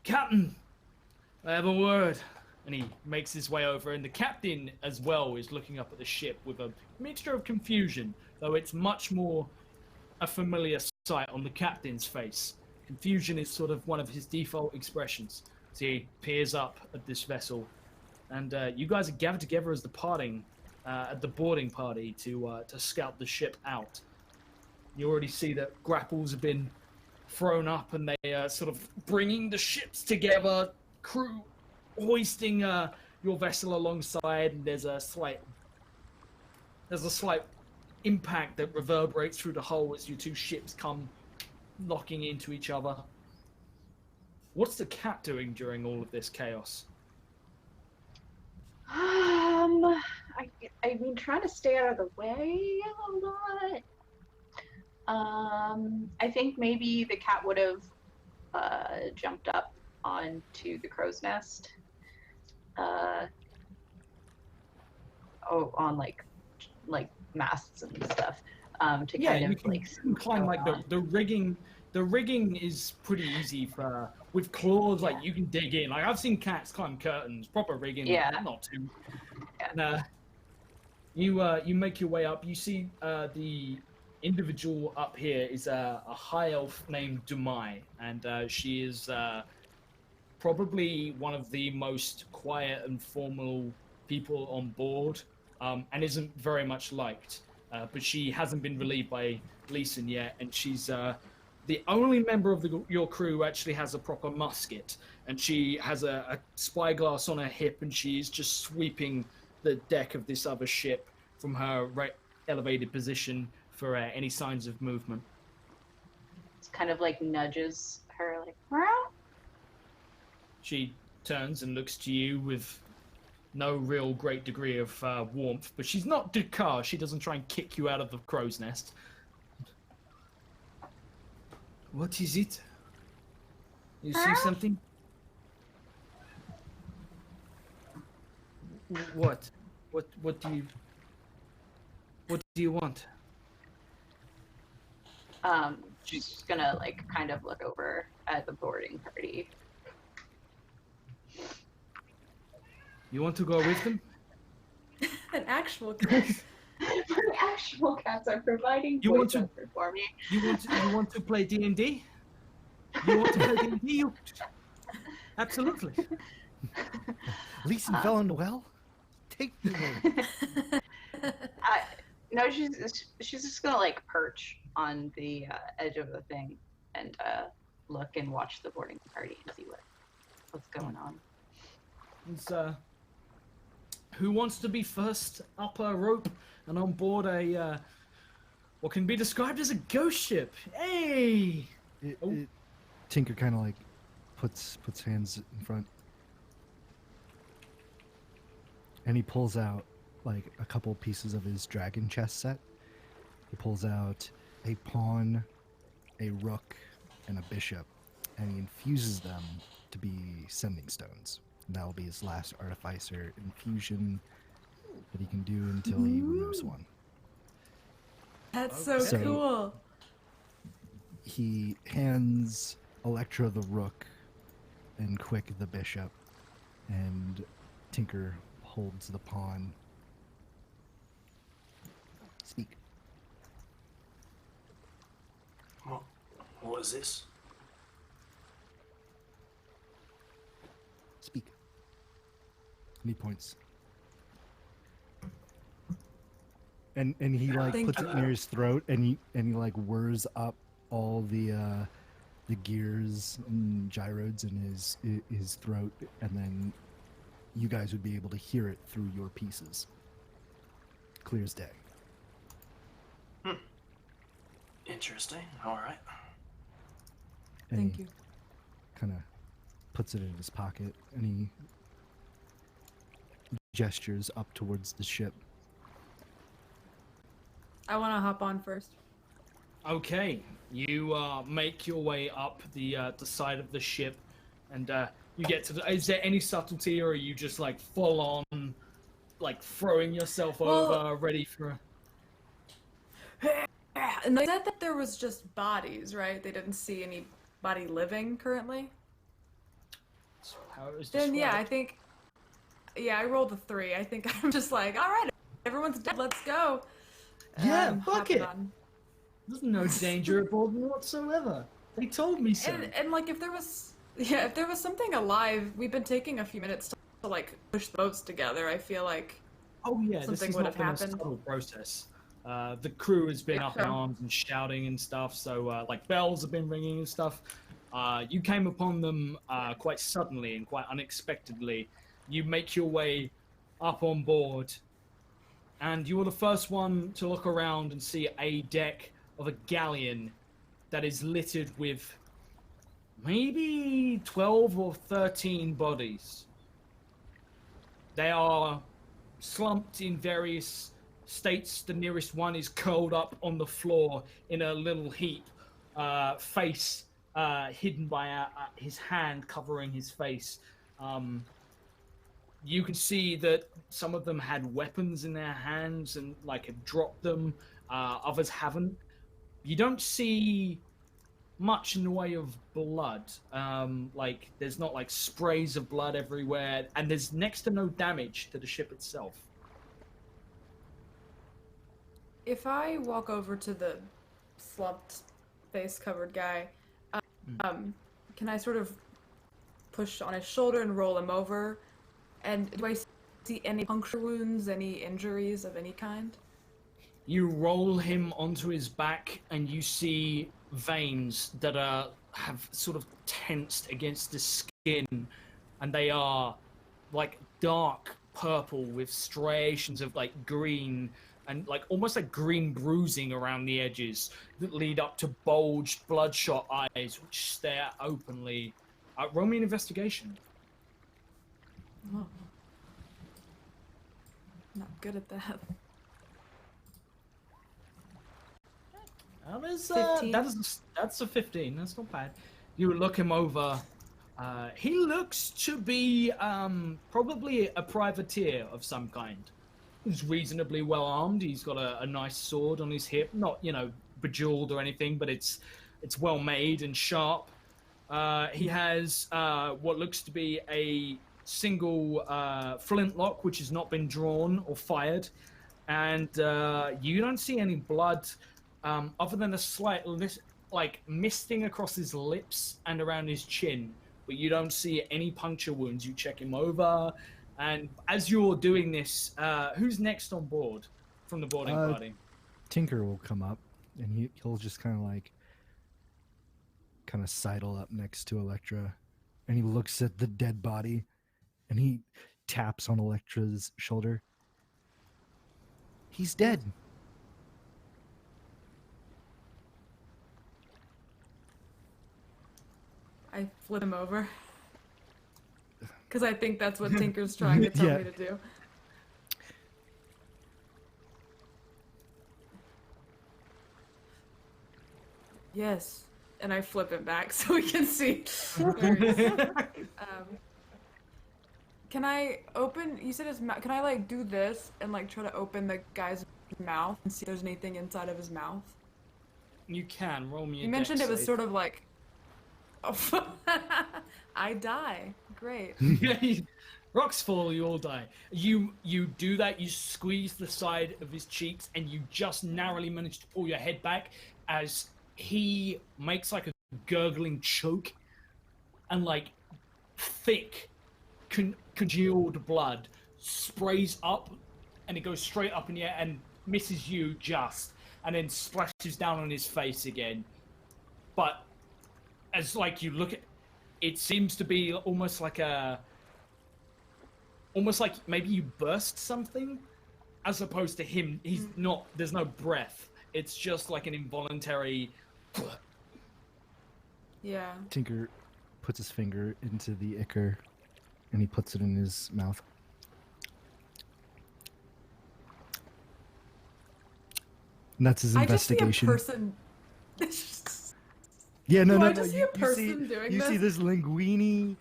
Captain, I have a word." And he makes his way over, and the captain as well is looking up at the ship with a mixture of confusion, though it's much more a familiar sight on the captain's face. Confusion is sort of one of his default expressions. So he peers up at this vessel, and you guys are gathered together as the parting at the boarding party to scout the ship out. You already see that grapples have been thrown up, and they are sort of bringing the ships together, crew hoisting your vessel alongside, and there's a slight impact that reverberates through the hull as your two ships come knocking into each other. What's the cat doing during all of this chaos? I've been trying to stay out of the way a lot. I think maybe the cat would have jumped up onto the crow's nest. On like masts and stuff. To kind of you can climb like the rigging. The rigging is pretty easy for with claws. Like you can dig in. Like I've seen cats climb curtains. Proper rigging. Yeah. Not too. And you make your way up. You see the individual up here is a high elf named Dumai, and she is probably one of the most quiet and formal people on board, and isn't very much liked. But she hasn't been relieved by Leeson yet, and she's the only member of your crew who actually has a proper musket, and she has a spyglass on her hip, and she's just sweeping the deck of this other ship from her elevated position for any signs of movement. It's kind of like nudges her, like, meow. She turns and looks to you with no real great degree of warmth, but she's not Dakar. She doesn't try and kick you out of the crow's nest. What is it? You see something? What? What do you want? She's just gonna like kind of look over at the boarding party. You want to go with them? An actual cat. The actual cats are providing You want to- for me. You want to play D&D? You want to play D&D? Absolutely. Leeson fell in well? Take me away. No, she's just gonna like perch on the edge of the thing and look and watch the boarding party and see what's going on. It's, who wants to be first up a rope and on board a what can be described as a ghost ship? Hey! Tinker kind of like puts hands in front, and he pulls out like a couple pieces of his dragon chess set. He pulls out a pawn, a rook, and a bishop, and he infuses them to be sending stones. And that will be his last artificer infusion that he can do until he removes one. That's so cool. He hands Electra the rook and Quick the bishop, and Tinker holds the pawn. Speak. What is this? Speak. And he points. And he like puts it near his throat, and he like whirs up all the gears and gyrodes in his throat, and then you guys would be able to hear it through your pieces. Clear as day. Interesting. All right. And Thank he you. kind of puts it in his pocket, and he gestures up towards the ship. I want to hop on first. Okay, you make your way up the side of the ship, and you get to the... Is there any subtlety, or are you just like full on, like throwing yourself over, ready for... And they said that there was just bodies, right? They didn't see anybody living currently. That's how it was Then yeah, described. I rolled a 3. I think I'm just like, all right, everyone's dead. Let's go. Yeah, fuck hopping it. on. There's no danger aboard me whatsoever. They told me so. And like if there was something alive, we've been taking a few minutes to like push the boats together. I feel like Oh yeah, this something has would not have been a happened. subtle process. The crew has been up in sure. arms and shouting and stuff, so like bells have been ringing and stuff. You came upon them quite suddenly and quite unexpectedly. You make your way up on board, and you are the first one to look around and see a deck of a galleon that is littered with maybe 12 or 13 bodies. They are slumped in various states. The nearest one is curled up on the floor in a little heap, face hidden by his hand covering his face. You can see that some of them had weapons in their hands and like have dropped them. Others haven't. You don't see much in the way of blood. Like there's not like sprays of blood everywhere, and there's next to no damage to the ship itself. if I walk over to the slumped, face-covered guy, can I sort of push on his shoulder and roll him over? And do I see any puncture wounds, any injuries of any kind? You roll him onto his back, and you see veins that have sort of tensed against the skin, and they are like dark purple with striations of like green and like almost like green bruising around the edges that lead up to bulged, bloodshot eyes which stare openly. Roll me an investigation. Oh. Not good at that. That's a 15. That's not bad. You look him over. He looks to be probably a privateer of some kind. He's reasonably well armed. He's got a nice sword on his hip, not bejeweled or anything, but it's well made and sharp. He has what looks to be a single flintlock, which has not been drawn or fired, and you don't see any blood. Other than a slight misting across his lips and around his chin, but you don't see any puncture wounds. You check him over, And as you're doing this, who's next on board from the boarding party? Tinker will come up, and he'll just kind of sidle up next to Electra, and he looks at the dead body, and he taps on Electra's shoulder. He's dead. I flip him over. Because I think that's what Tinker's trying to tell me to do. Yes. And I flip it back so we can see. Can I open, you said his mouth, can I like do this and like try to open the guy's mouth and see if there's anything inside of his mouth? You can, roll me a You mentioned dex it was save. sort of like, oh, I die. Great. Rocks fall, you all die. You do that, you squeeze the side of his cheeks, and you just narrowly manage to pull your head back as he makes like a gurgling choke, and like thick, congealed blood sprays up, and it goes straight up in the air and misses you just, and then splashes down on his face again. But as like you look at, it seems to be almost like maybe you burst something, as opposed to him. He's not. There's no breath. It's just like an involuntary. Yeah. Tinker puts his finger into the ichor, and he puts it in his mouth. And that's his investigation. I just see a person. Yeah, no. I just see a person doing you this? see this linguini,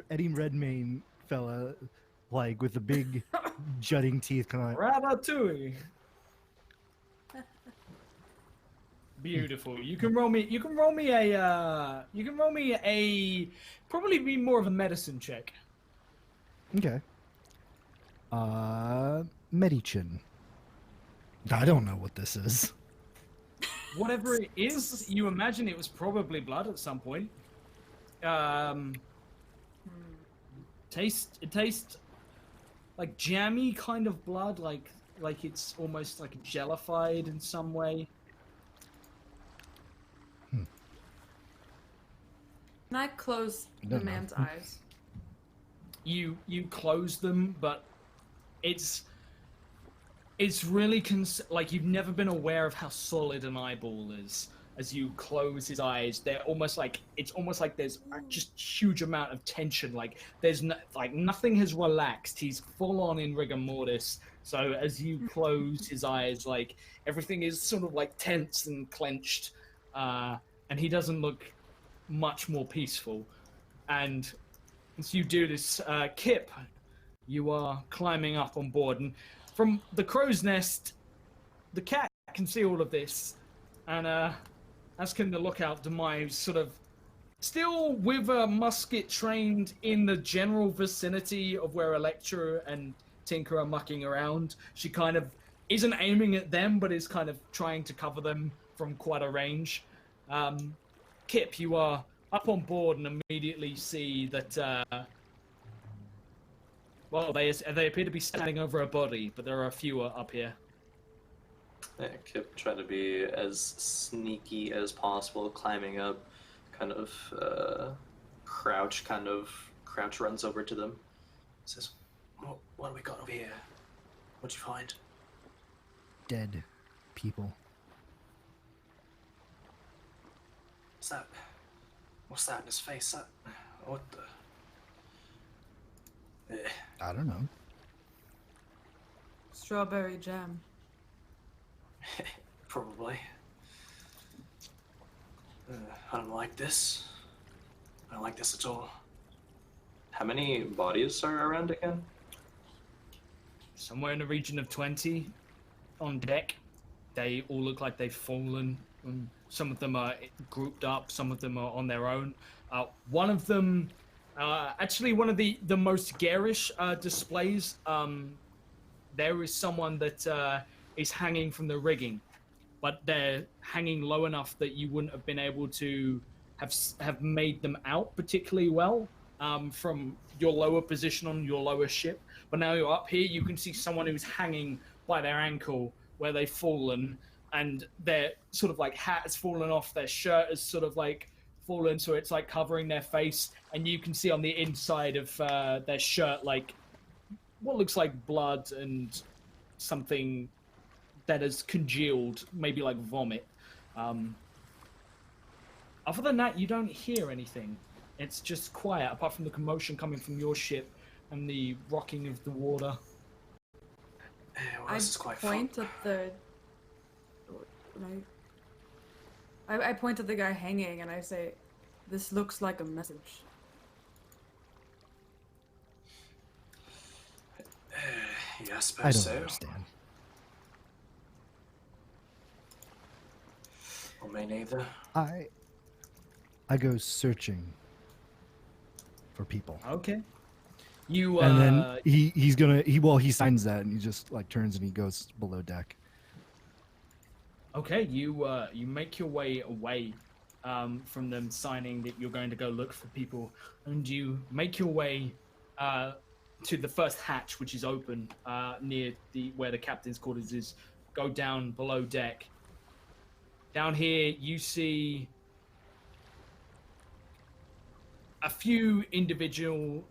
Eddie Redmayne fella, like with the big jutting teeth, kind of like. Ratatouille. Beautiful. You can roll me a. Probably be more of a medicine check. Okay. Medichin. I don't know what this is. Whatever it is, you imagine it was probably blood at some point. It tastes like jammy kind of blood, like it's almost like jellified in some way. Can I close the man's eyes? You close them, but it's really like you've never been aware of how solid an eyeball is. As you close his eyes, it's almost like there's just huge amount of tension. Like there's nothing has relaxed. He's full on in rigor mortis. So as you close his eyes, like everything is sort of like tense and clenched, and he doesn't look much more peaceful. And as you do this, Kip, you are climbing up on board, and from the crow's nest, the cat can see all of this, and as can the lookout, Demise, sort of still with a musket trained in the general vicinity of where Electra and Tinker are mucking around. She kind of isn't aiming at them, but is kind of trying to cover them from quite a range. Kip, you are up on board and immediately see that, they appear to be standing over a body, but there are fewer up here. Yeah, Kip trying to be as sneaky as possible, climbing up, kind of crouch runs over to them. Says, what do we got over here? What'd you find? Dead people. What's that in his face? What the? I don't know. Strawberry jam. Probably. I don't like this. I don't like this at all. How many bodies are around again? Somewhere in the region of 20 on deck. They all look like they've fallen. Some of them are grouped up, some of them are on their own. One of them, actually one of the most garish displays, there is someone that is hanging from the rigging, but they're hanging low enough that you wouldn't have been able to have made them out particularly well. from your lower position on your lower ship. But now you're up here, you can see someone who's hanging by their ankle where they've fallen, and their sort of like hat has fallen off, their shirt has sort of like fallen, so it's like covering their face, and you can see on the inside of their shirt like what looks like blood and something that has congealed, maybe like vomit. Other than that, you don't hear anything. It's just quiet, apart from the commotion coming from your ship and the rocking of the water. Well, this is quite point fun. at the. I point at the guy hanging and I say, "This looks like a message." Yeah, I I suppose don't so. understand. Well, me neither. I go searching for people. Okay. You And then he signs that and he just like turns and he goes below deck. Okay, you make your way away from them signing that you're going to go look for people, and you make your way to the first hatch, which is open near where the captain's quarters is. Go down below deck. Down here, you see a few individual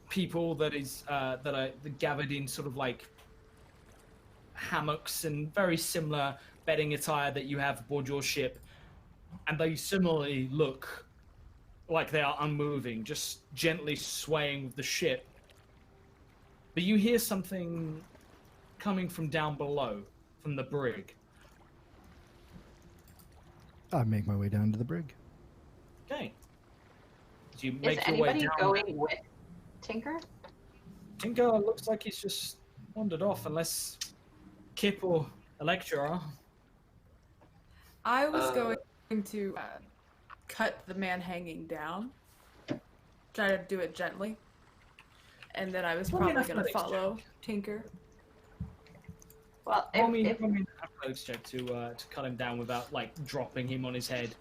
people that are gathered in sort of like hammocks and very similar bedding attire that you have aboard your ship, and they similarly look like they are unmoving, just gently swaying with the ship. But you hear something coming from down below, from the brig. I make my way down to the brig. Okay. So you Is make your way anybody down. going with Tinker? Tinker looks like he's just wandered off, unless Kip or Electra are. I was going to cut the man hanging down, try to do it gently, and then I was Roll me an probably going to athletics follow Tinker. Well, Roll me if an athletics check to cut him down without like dropping him on his head.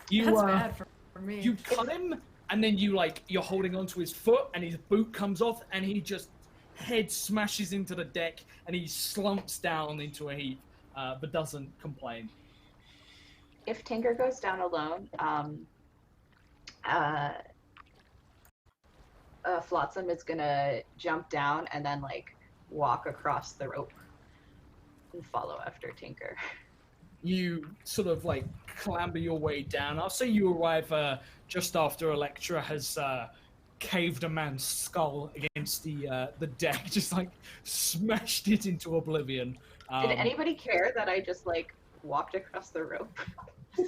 You That's bad for me. you cut him, and then you're holding onto his foot, and his boot comes off, and he just head smashes into the deck, and he slumps down into a heap, but doesn't complain. if Tinker goes down alone, Flotsam is gonna jump down and then like walk across the rope and follow after Tinker. You sort of like clamber your way down. I'll say you arrive just after Electra has caved a man's skull against the deck, just like smashed it into oblivion. Did anybody care that I just like walked across the rope? The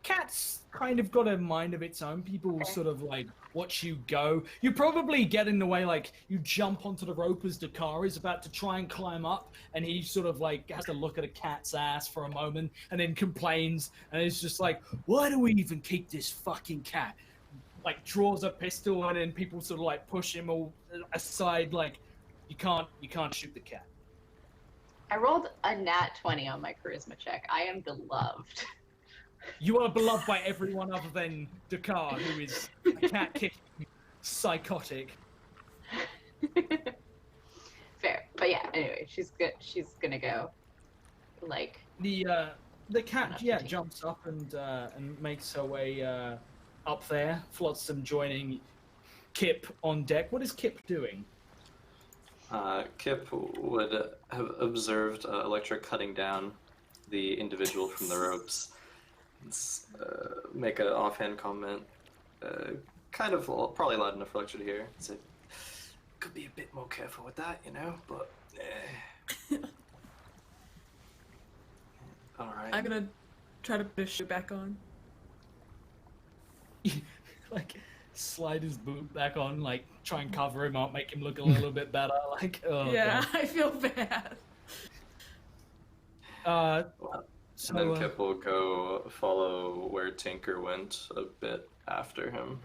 cat's kind of got a mind of its own. People Okay. sort of like watch you go. You probably get in the way, like you jump onto the rope as Dakar is about to try and climb up, and he sort of like has to look at a cat's ass for a moment and then complains, and it's just like, why do we even keep this fucking cat? Like draws a pistol, and then people sort of like push him all aside, like you can't shoot the cat. I rolled a nat 20 on my charisma check. I am beloved. You are beloved by everyone other than Dakar, who is a cat kicking psychotic. Fair, but yeah. Anyway, she's good. She's gonna go, like. The cat jumps up and makes her way up there. Flotsam joining Kip on deck. What is Kip doing? Kip would have observed Electra cutting down the individual from the ropes. Make an offhand comment, kind of probably loud enough for Electra to hear. Say, could be a bit more careful with that, you know, but all right. I'm gonna try to put his shoe back on. Like slide his boot back on, like try and cover him up, make him look a little bit better. Like, oh Yeah, God. I feel bad. So And then Kip will go follow where Tinker went a bit after him.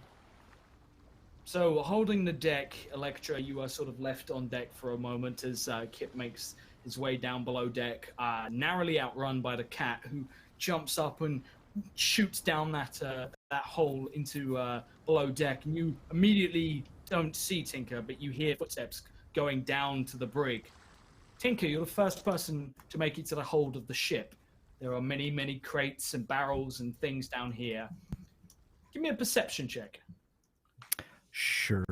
So holding the deck, Electra, you are sort of left on deck for a moment as Kip makes his way down below deck, narrowly outrun by the cat, who jumps up and shoots down that that hole into below deck, and you immediately don't see Tinker, but you hear footsteps going down to the brig. Tinker, you're the first person to make it to the hold of the ship. There are many, many crates and barrels and things down here. Give me a perception check. Sure.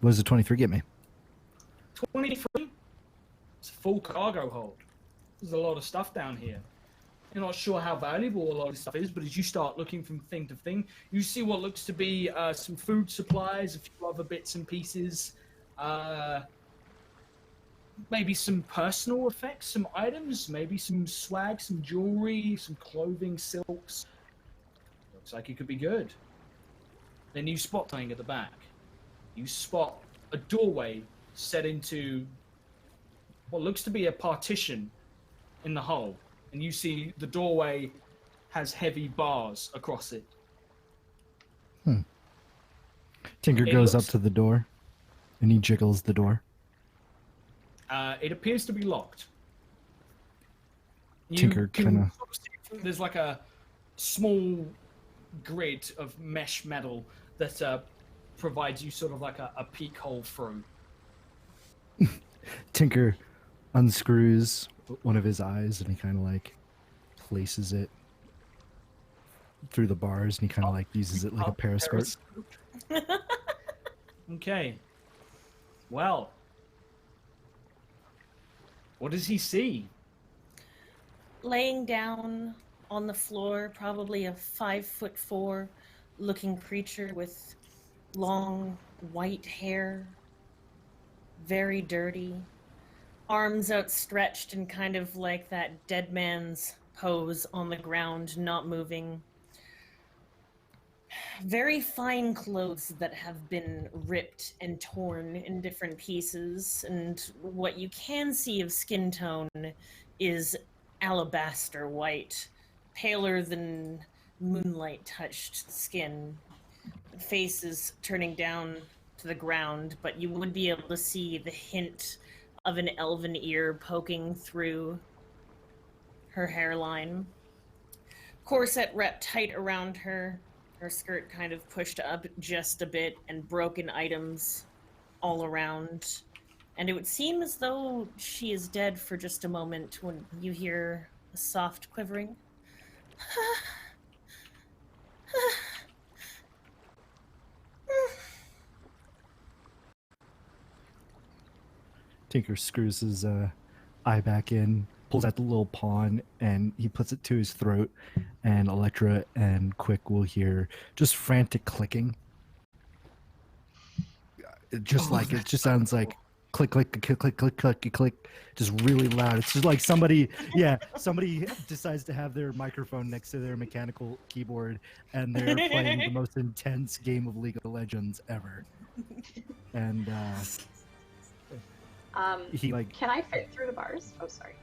What does a 23 get me? 23? It's a full cargo hold. There's a lot of stuff down here. You're not sure how valuable a lot of stuff is, but as you start looking from thing to thing, you see what looks to be some food supplies, a few other bits and pieces, maybe some personal effects, some items, maybe some swag, some jewelry, some clothing, silks. Looks like it could be good. Then you spot something at the back. You spot a doorway set into what looks to be a partition in the hull. And you see the doorway has heavy bars across it. Tinker goes up to the door, and he jiggles the door. It appears to be locked. Tinker kind of... There's like a small grid of mesh metal that provides you sort of like a peek hole through. Tinker unscrews one of his eyes, and he kind of like places it through the bars, and he kind of like uses it like a periscope. Okay. Well, what does he see? Laying down on the floor, probably a 5'4" looking creature with long white hair, very dirty, arms outstretched in kind of like that dead man's pose on the ground, not moving. Very fine clothes that have been ripped and torn in different pieces, and what you can see of skin tone is alabaster white, paler than moonlight-touched skin. Face is turning down to the ground, but you would be able to see the hint of an elven ear poking through her hairline. Corset wrapped tight around her, her skirt kind of pushed up just a bit, and broken items all around. And it would seem as though she is dead for just a moment when you hear a soft quivering. Tinker screws his eye back in, pulls out the little pawn, and he puts it to his throat, and Electra and Quick will hear just frantic clicking. It just sounds like click, click, click, click, click, click, click, just really loud. It's just like somebody decides to have their microphone next to their mechanical keyboard, and they're playing the most intense game of League of Legends ever. And can I fit through the bars? Oh, sorry.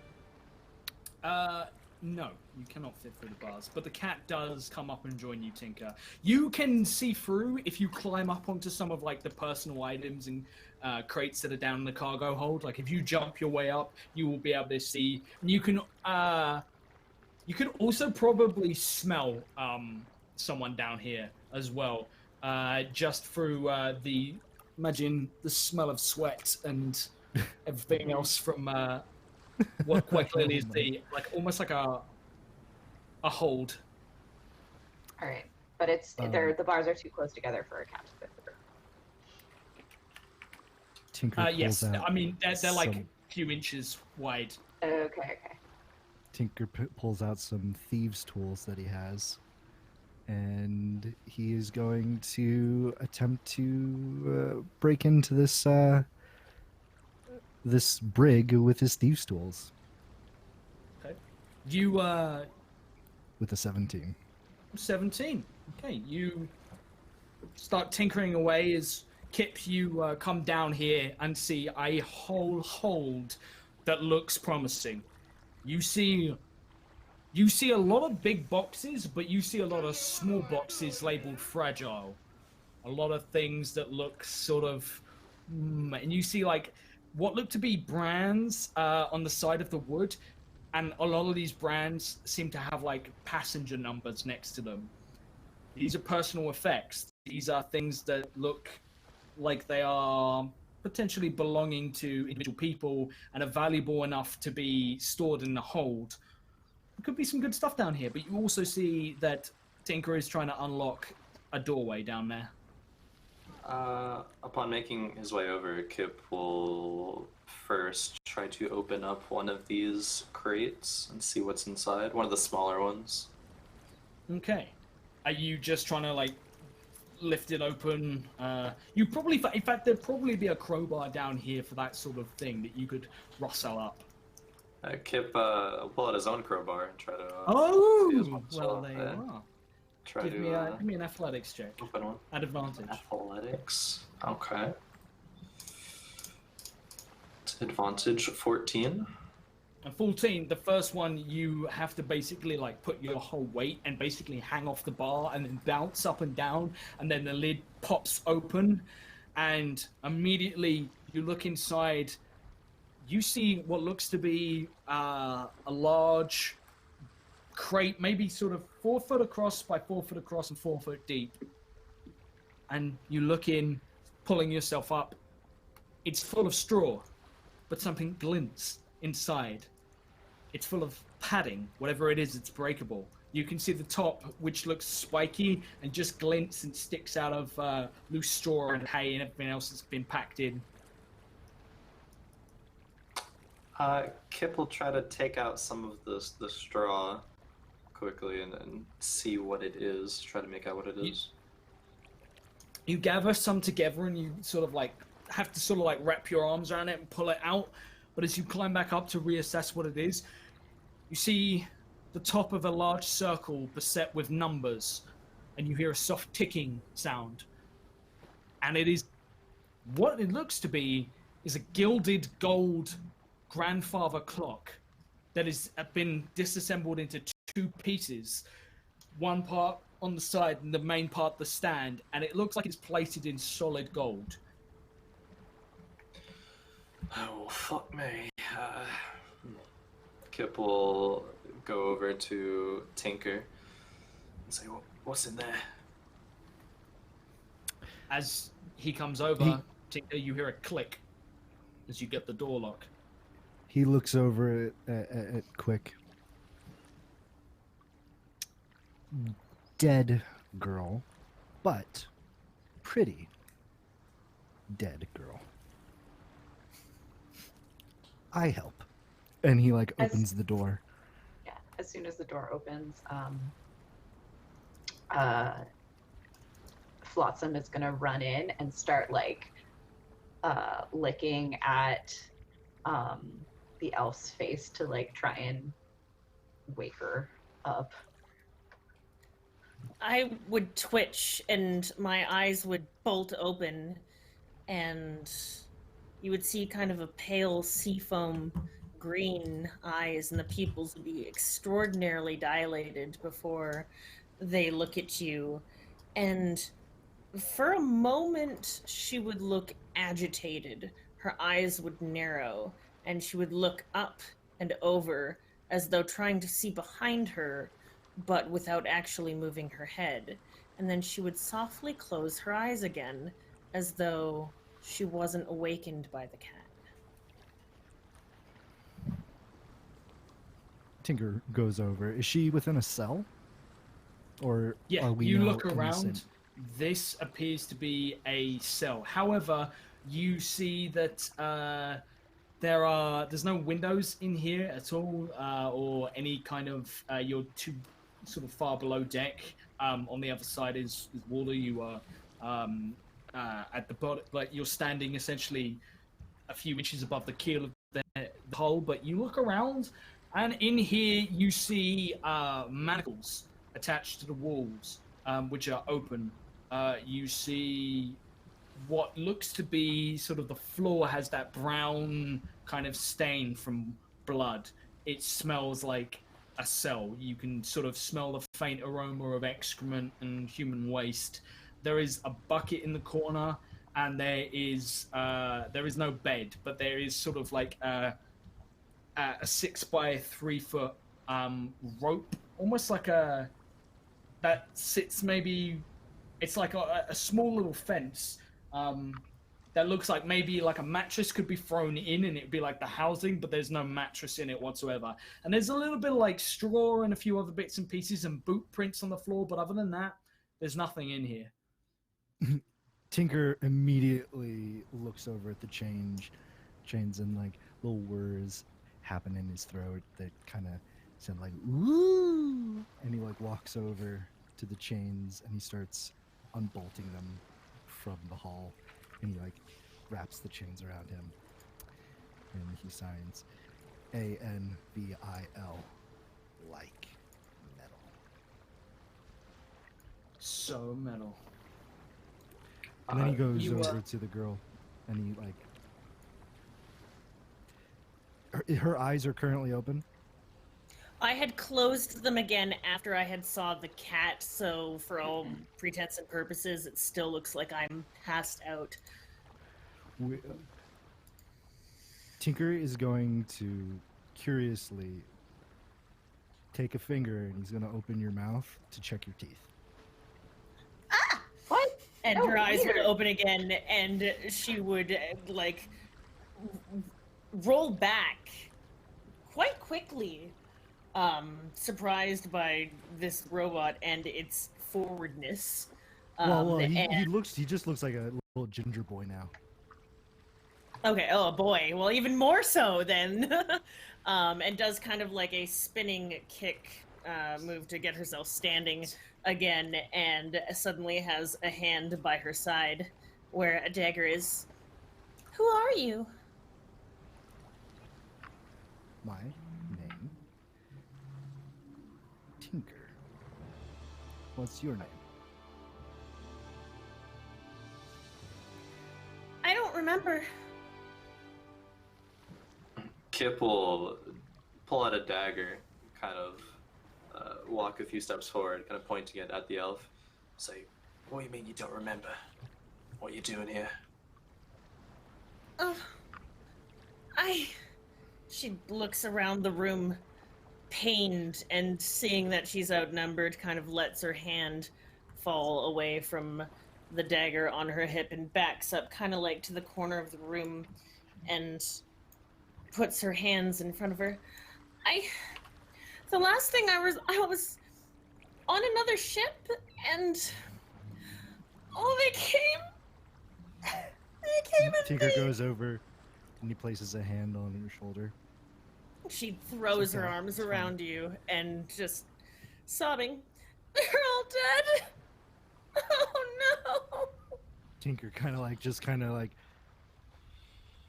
No, you cannot fit through the bars, but the cat does come up and join you, Tinker. You can see through if you climb up onto some of like the personal items and crates that are down in the cargo hold. Like if you jump your way up, you will be able to see. And you can also probably smell someone down here as well, just through imagine the smell of sweat and everything else from what quite clearly is almost like a hold. All right, but the bars are too close together for a cat to fit through. Tinker yes, out I mean they're like a few inches wide. Okay. Tinker pulls out some thieves' tools that he has, and he is going to attempt to break into this this brig with his thieves' tools. Okay. You with a 17. 17. Okay, you start tinkering away as Kip, you come down here and see a whole hold that looks promising. You see a lot of big boxes, but you see a lot of small boxes labeled fragile. A lot of things that look sort of... and you see like what look to be brands on the side of the wood, And a lot of these brands seem to have like passenger numbers next to them. These are personal effects. These are things that look like they are potentially belonging to individual people and are valuable enough to be stored in the hold. There could be some good stuff down here, but you also see that Tinker is trying to unlock a doorway down there. Upon making his way over, Kip will first try to open up one of these crates and see what's inside, one of the smaller ones. Okay. Are you just trying to, like, lift it open? You probably, in fact, there'd probably be a crowbar down here for that sort of thing that you could rustle up. Kip pull out his own crowbar and try to. Well, there you are. Try Give to me an athletics check. open one. At advantage. Athletics. Okay. It's advantage 14. And 14, the first one, you have to basically like put your whole weight and basically hang off the bar and then bounce up and down, and then the lid pops open, and immediately you look inside. You see what looks to be a large crate, maybe sort of 4 foot across by 4 foot across and 4 foot deep. And you look in, pulling yourself up. It's full of straw, but something glints inside. It's full of padding. Whatever it is, it's breakable. You can see the top, which looks spiky and just glints and sticks out of loose straw and hay and everything else that's been packed in. Kip will try to take out some of the straw quickly and see what it is, try to make out what it is. You gather some together and you sort of like have to sort of like wrap your arms around it and pull it out. But as you climb back up to reassess what it is, you see the top of a large circle beset with numbers, and you hear a soft ticking sound. And it is what it looks to be is a gilded gold grandfather clock that has been disassembled into 2 pieces. One part on the side and the main part the stand, and it looks like it's plated in solid gold. Oh, fuck me. Kip will go over to Tinker and say, what's in there? As he comes over, Tinker, you hear a click as you get the door lock. He looks over at Quick. Dead girl, but pretty dead girl. I help. And he like opens the door. Yeah, as soon as the door opens, Flotsam is gonna run in and start like licking at the elf's face to like try and wake her up. I would twitch and my eyes would bolt open, and you would see kind of a pale seafoam green eyes, and the pupils would be extraordinarily dilated before they look at you. And for a moment, she would look agitated. Her eyes would narrow, and she would look up and over as though trying to see behind her, but without actually moving her head. And then she would softly close her eyes again, as though she wasn't awakened by the cat. Tinker goes over. Is she within a cell? Or yeah, are we you now look innocent? around. This appears to be a cell. However, you see that there's no windows in here at all, or any kind of you're too sort of far below deck. On the other side is water. You are at the bottom, like you're standing essentially a few inches above the keel of the hull. But you look around, and in here you see manacles attached to the walls, which are open. You see what looks to be sort of the floor has that brown kind of stain from blood. It smells like a cell. You can sort of smell the faint aroma of excrement and human waste. There is a bucket in the corner, and there is no bed, but there is sort of like a a 6 by 3 foot rope, almost like that sits maybe. It's like a small little fence that looks like maybe like a mattress could be thrown in and it'd be like the housing, but there's no mattress in it whatsoever. And there's a little bit of like straw and a few other bits and pieces and boot prints on the floor, but other than that, there's nothing in here. Tinker immediately looks over at the chains and like little words happen in his throat that kind of sound like "woo," and he like walks over to the chains and he starts unbolting them from the hall, and he like wraps the chains around him and he signs ANVIL, like metal. So metal. And then he goes over to the girl and he like her eyes are currently open. I had closed them again after I had saw the cat, so for all pretents and purposes, it still looks like I'm passed out. Tinker is going to curiously take a finger and he's going to open your mouth to check your teeth. Ah! What? And her eyes would open again, and she would, like, roll back quite quickly. Surprised by this robot and its forwardness. He just looks like a little ginger boy now. Okay, oh boy. Well, even more so then. And does kind of like a spinning kick move to get herself standing again, and suddenly has a hand by her side where a dagger is. Who are you? My name? Tinker. What's your name? I don't remember. Kip will pull out a dagger, kind of walk a few steps forward, kind of pointing it at the elf. Say, what do you mean you don't remember? What are you doing here? She looks around the room, pained, and seeing that she's outnumbered, kind of lets her hand fall away from the dagger on her hip and backs up kind of like to the corner of the room and puts her hands in front of her. The last thing I was on another ship, and they came and Tinker goes over and he places a hand on your shoulder. She throws her arms around you and just sobbing, "They're all dead! Oh no!" Tinker kind of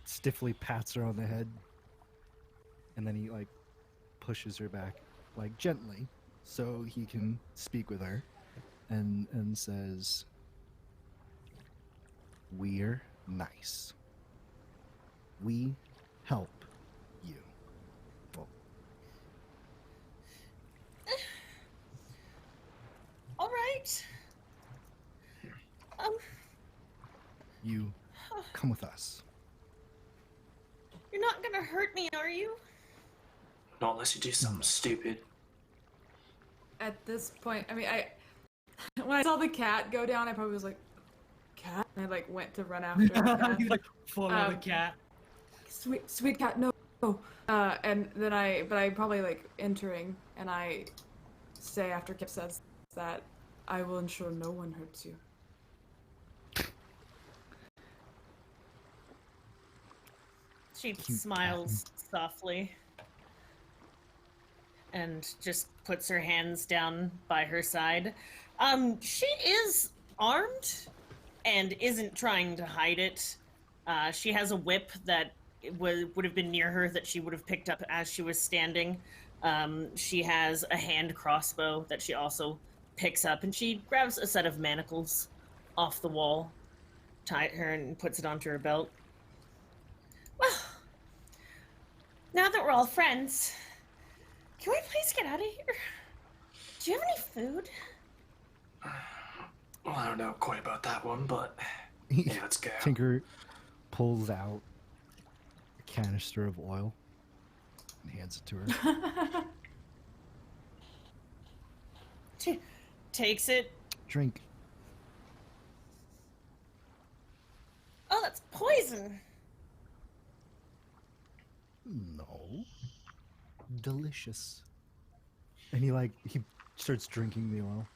stiffly pats her on the head, and then he like pushes her back like gently so he can speak with her, and says, "We're nice. We help you." Well, all right. You come with us. You're not gonna hurt me, are you? Not unless you do something stupid. At this point, I mean, when I saw the cat go down, I probably was like, "Cat?" And I like went to run after the cat. You like follow the cat. Sweet cat, no. And then I probably like entering, and I say after Kip says that, "I will ensure no one hurts you." She smiles softly and just puts her hands down by her side. She is armed and isn't trying to hide it. She has a whip that would have been near her that she would have picked up as she was standing. She has a hand crossbow that she also picks up, and she grabs a set of manacles off the wall, ties her, and puts it onto her belt. Well, now that we're all friends, can we please get out of here? Do you have any food? Well, I don't know quite about that one, but yeah, let's go. Tinker pulls out a canister of oil And hands it to her. Takes it. Drink. Oh, that's poison. No. Delicious. And he starts drinking the oil.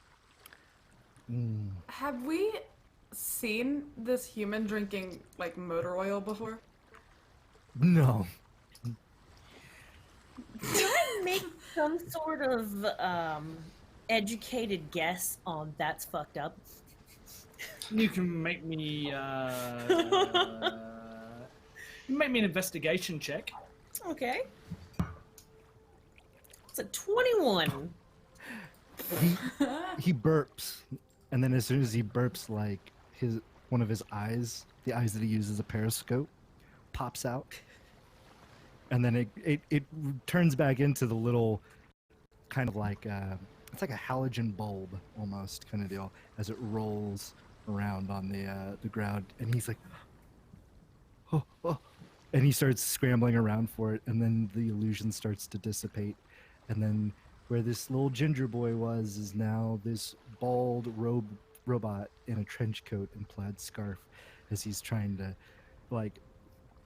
Have we seen this human drinking motor oil before? No. Can I make some sort of educated guess on that's fucked up? You can make me an investigation check. Okay. It's a 21. He burps, and then as soon as he burps, one of his eyes, the eyes that he uses as a periscope, pops out, and then it turns back into the little kind of it's like a halogen bulb almost kind of deal as it rolls around on the ground, and he's like, oh, and he starts scrambling around for it, and then the illusion starts to dissipate, and then where this little ginger boy was is now this bald robot in a trench coat and plaid scarf as he's trying to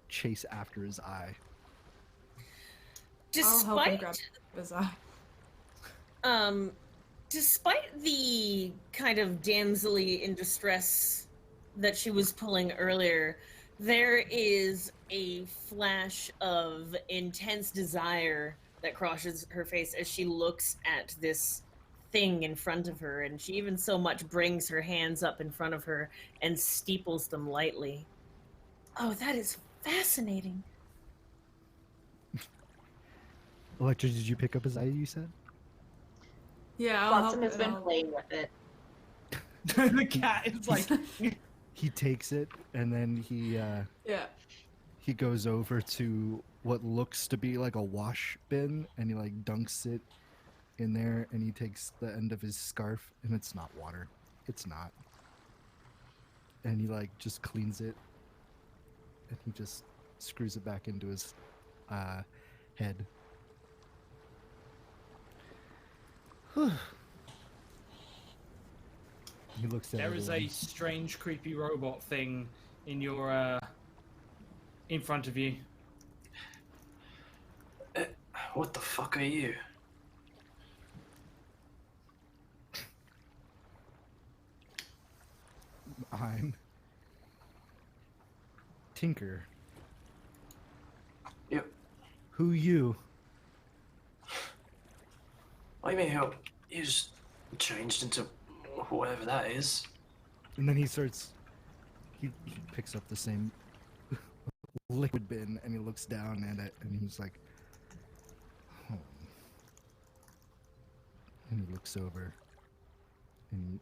chase after his eye. I'll help him grab his eye. Despite the kind of damselly in distress that she was pulling earlier, there is a flash of intense desire that crosses her face as she looks at this thing in front of her, and she even so much brings her hands up in front of her and steeples them lightly. Oh, that is fascinating. Electra, did you pick up his eye, you said? Yeah, Flotsam has been playing with it. The cat is like... He takes it, and then he goes over to what looks to be like a wash bin, and he dunks it in there, and he takes the end of his scarf, and it's not water. It's not. And he just cleans it, and he just screws it back into his head. He looks at There is a everyone. strange, creepy robot thing in your in front of you. What the fuck are you? I'm Tinker. Yep. Who you? What do you mean, you just changed into whatever that is? And then he picks up the same liquid bin, and he looks down at it, and he's like, oh. And he looks over, and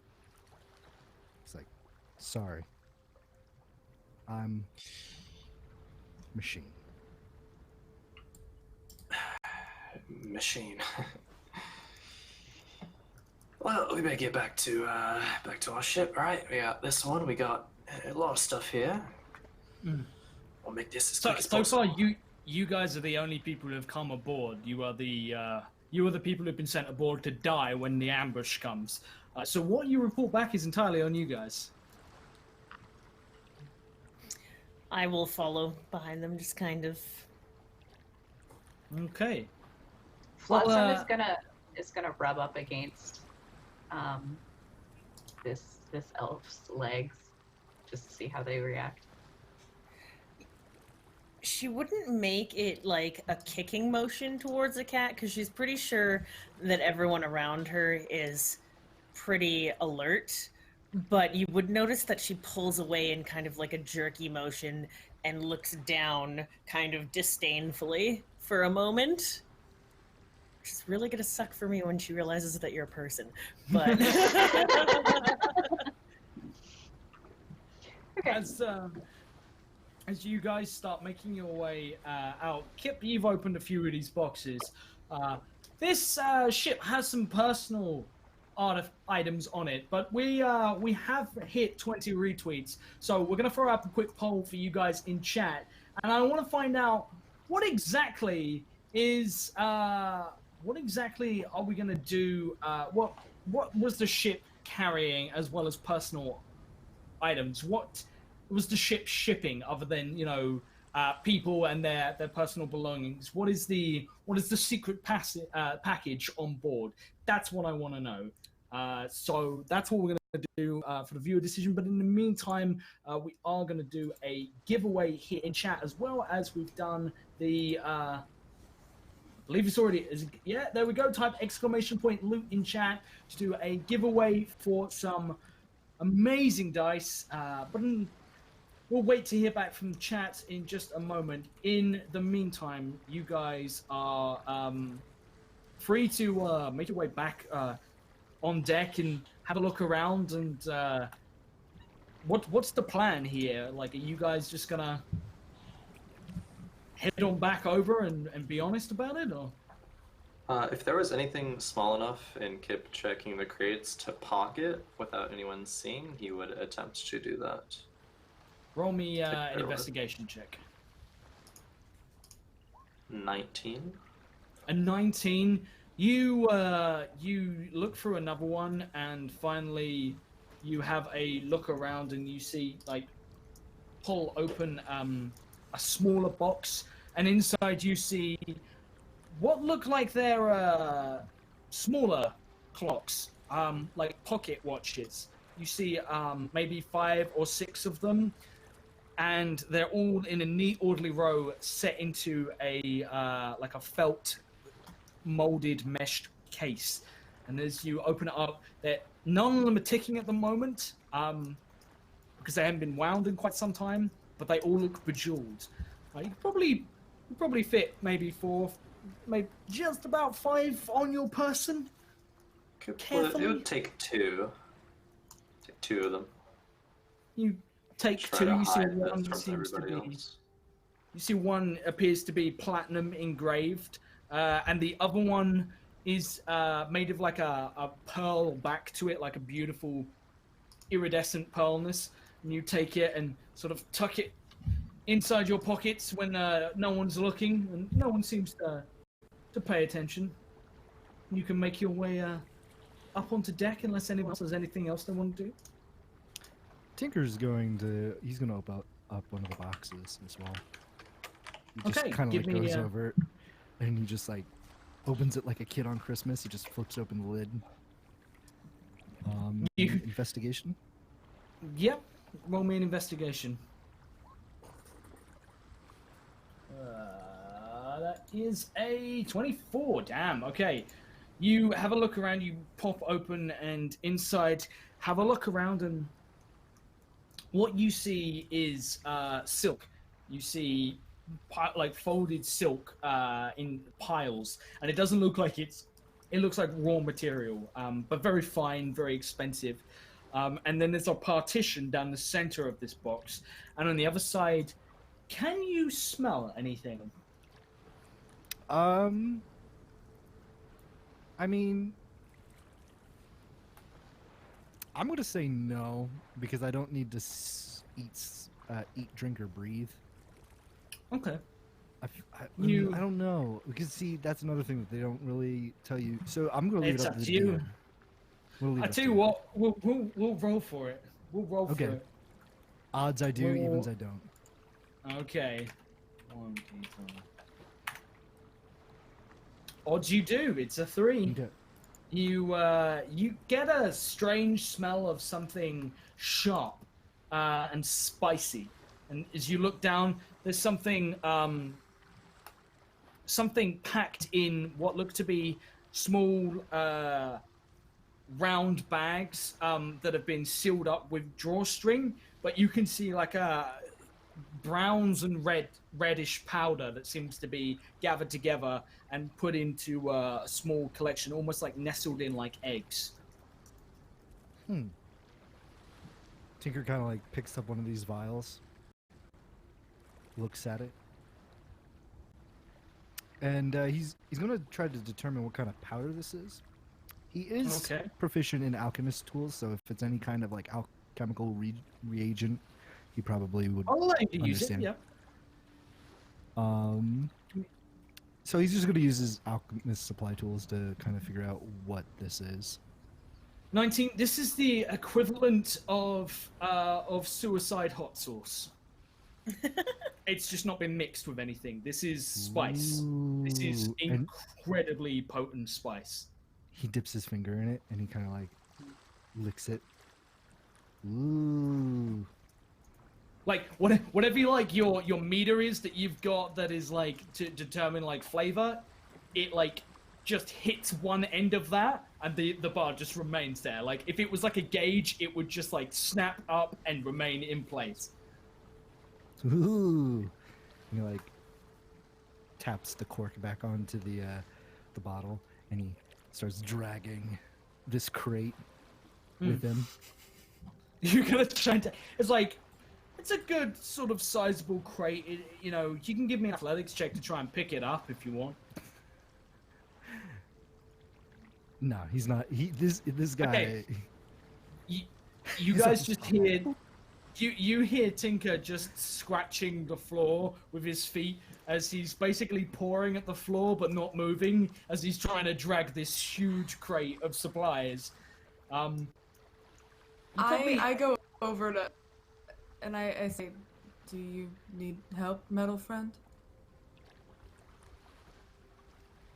he's like, sorry. I'm machine. Machine. Well, we better get back to our ship, right? We got this one. We got a lot of stuff here. We'll make this as quick as So possible. far, you guys are the only people who have come aboard. You are the people who've been sent aboard to die when the ambush comes. So what you report back is entirely on you guys. I will follow behind them, just kind of. Okay. Flotsam Well, is gonna rub up against this elf's legs just to see how they react. She wouldn't make it like a kicking motion towards the cat because she's pretty sure that everyone around her is pretty alert. But you would notice that she pulls away in kind of like a jerky motion and looks down kind of disdainfully for a moment. Which is really going to suck for me when she realizes that you're a person. But as you guys start making your way out, Kip, you've opened a few of these boxes. This ship has some personal items on it, but we have hit 20 retweets, so we're gonna throw up a quick poll for you guys in chat, and I want to find out what exactly is what exactly are we going to do? What was the ship carrying as well as personal items? What was the ship shipping other than people and their personal belongings? What is the secret package on board? That's what I want to know. So that's what we're going to do for the viewer decision. But in the meantime, we are going to do a giveaway here in chat, as well as we've done the. I believe it's already. Yeah, there we go. Type !loot in chat to do a giveaway for some amazing dice. But we'll wait to hear back from the chat in just a moment. In the meantime, you guys are free to make your way back on deck and have a look around. And what's the plan here? Like, are you guys just gonna head on back over and be honest about it, or? If there was anything small enough in Kip checking the crates to pocket without anyone seeing, he would attempt to do that. Roll me an investigation check. 19. A 19. You look through another one, and finally you have a look around, and you see, like, pull open a smaller box, and inside you see what look like they're smaller clocks, like pocket watches. You see maybe 5 or 6 of them, and they're all in a neat, orderly row, set into a like a felt molded meshed case. And as you open it up, none of them are ticking at the moment, because they haven't been wound in quite some time, but they all look bejeweled. You probably fit maybe 4, maybe just about 5 on your person. It would take 2. Take 2 of them. You take Try 2. to You see hide one this from seems to everybody be. else. You see one appears to be platinum engraved, and the other one is made of like a pearl back to it, like a beautiful iridescent pearlness. And you take it and sort of tuck it inside your pockets when no one's looking, and no one seems to pay attention. You can make your way up onto deck unless anyone else has anything else they want to do. Tinker's he's going to open up one of the boxes as well. He just Okay, kind of give like me, goes over and he just like opens it like a kid on Christmas. He just flips open the lid. Investigation? Yep. Roll me an investigation. That is a 24. Damn. Okay. You have a look around. You pop open, and inside, have a look around, and what you see is silk. You see like folded silk in piles, and it doesn't look like it looks like raw material, but very fine, very expensive. And then there's a partition down the center of this box, and on the other side, can you smell anything? I mean, I'm gonna say no because I don't need to eat, drink, or breathe. Okay. I don't know, because see, that's another thing that they don't really tell you. So I'm gonna leave It's it up up to to the you. DM. We'll leave I it up tell to you what, we'll roll for it. We'll roll for it. Odds I do, Roll. evens I don't. Okay. 1, 2, 3. Odds you do. It's a 3. You get a strange smell of something sharp and spicy, and as you look down, there's something packed in what look to be small round bags that have been sealed up with drawstring, but you can see like browns and reddish powder that seems to be gathered together and put into a small collection, almost like nestled in like eggs. Tinker kind of like picks up one of these vials, looks at it, and he's gonna try to determine what kind of powder this is. He is proficient in alchemist tools, so if it's any kind of like alchemical reagent, he probably would I'll let you use it. understand. Yeah. So he's just going to use his alchemist supply tools to kind of figure out what this is. 19. This is the equivalent of suicide hot sauce. It's just not been mixed with anything. This is spice. This is Ooh, incredibly potent spice. He dips his finger in it and he kind of like licks it. Ooh. Like whatever like your meter is that you've got that is like to determine like flavor, it like just hits one end of that and the bar just remains there. Like if it was like a gauge, it would just like snap up and remain in place. Ooh. He like taps the cork back onto the bottle and he starts dragging this crate with him. You're gonna try to. It's like it's a good sort of sizable crate. You know, you can give me an athletics check to try and pick it up if you want. No, he's not. This guy. Okay. You guys just hear. You hear Tinker just scratching the floor with his feet as he's basically pawing at the floor but not moving as he's trying to drag this huge crate of supplies. I go over to, and I say, "Do you need help, metal friend?"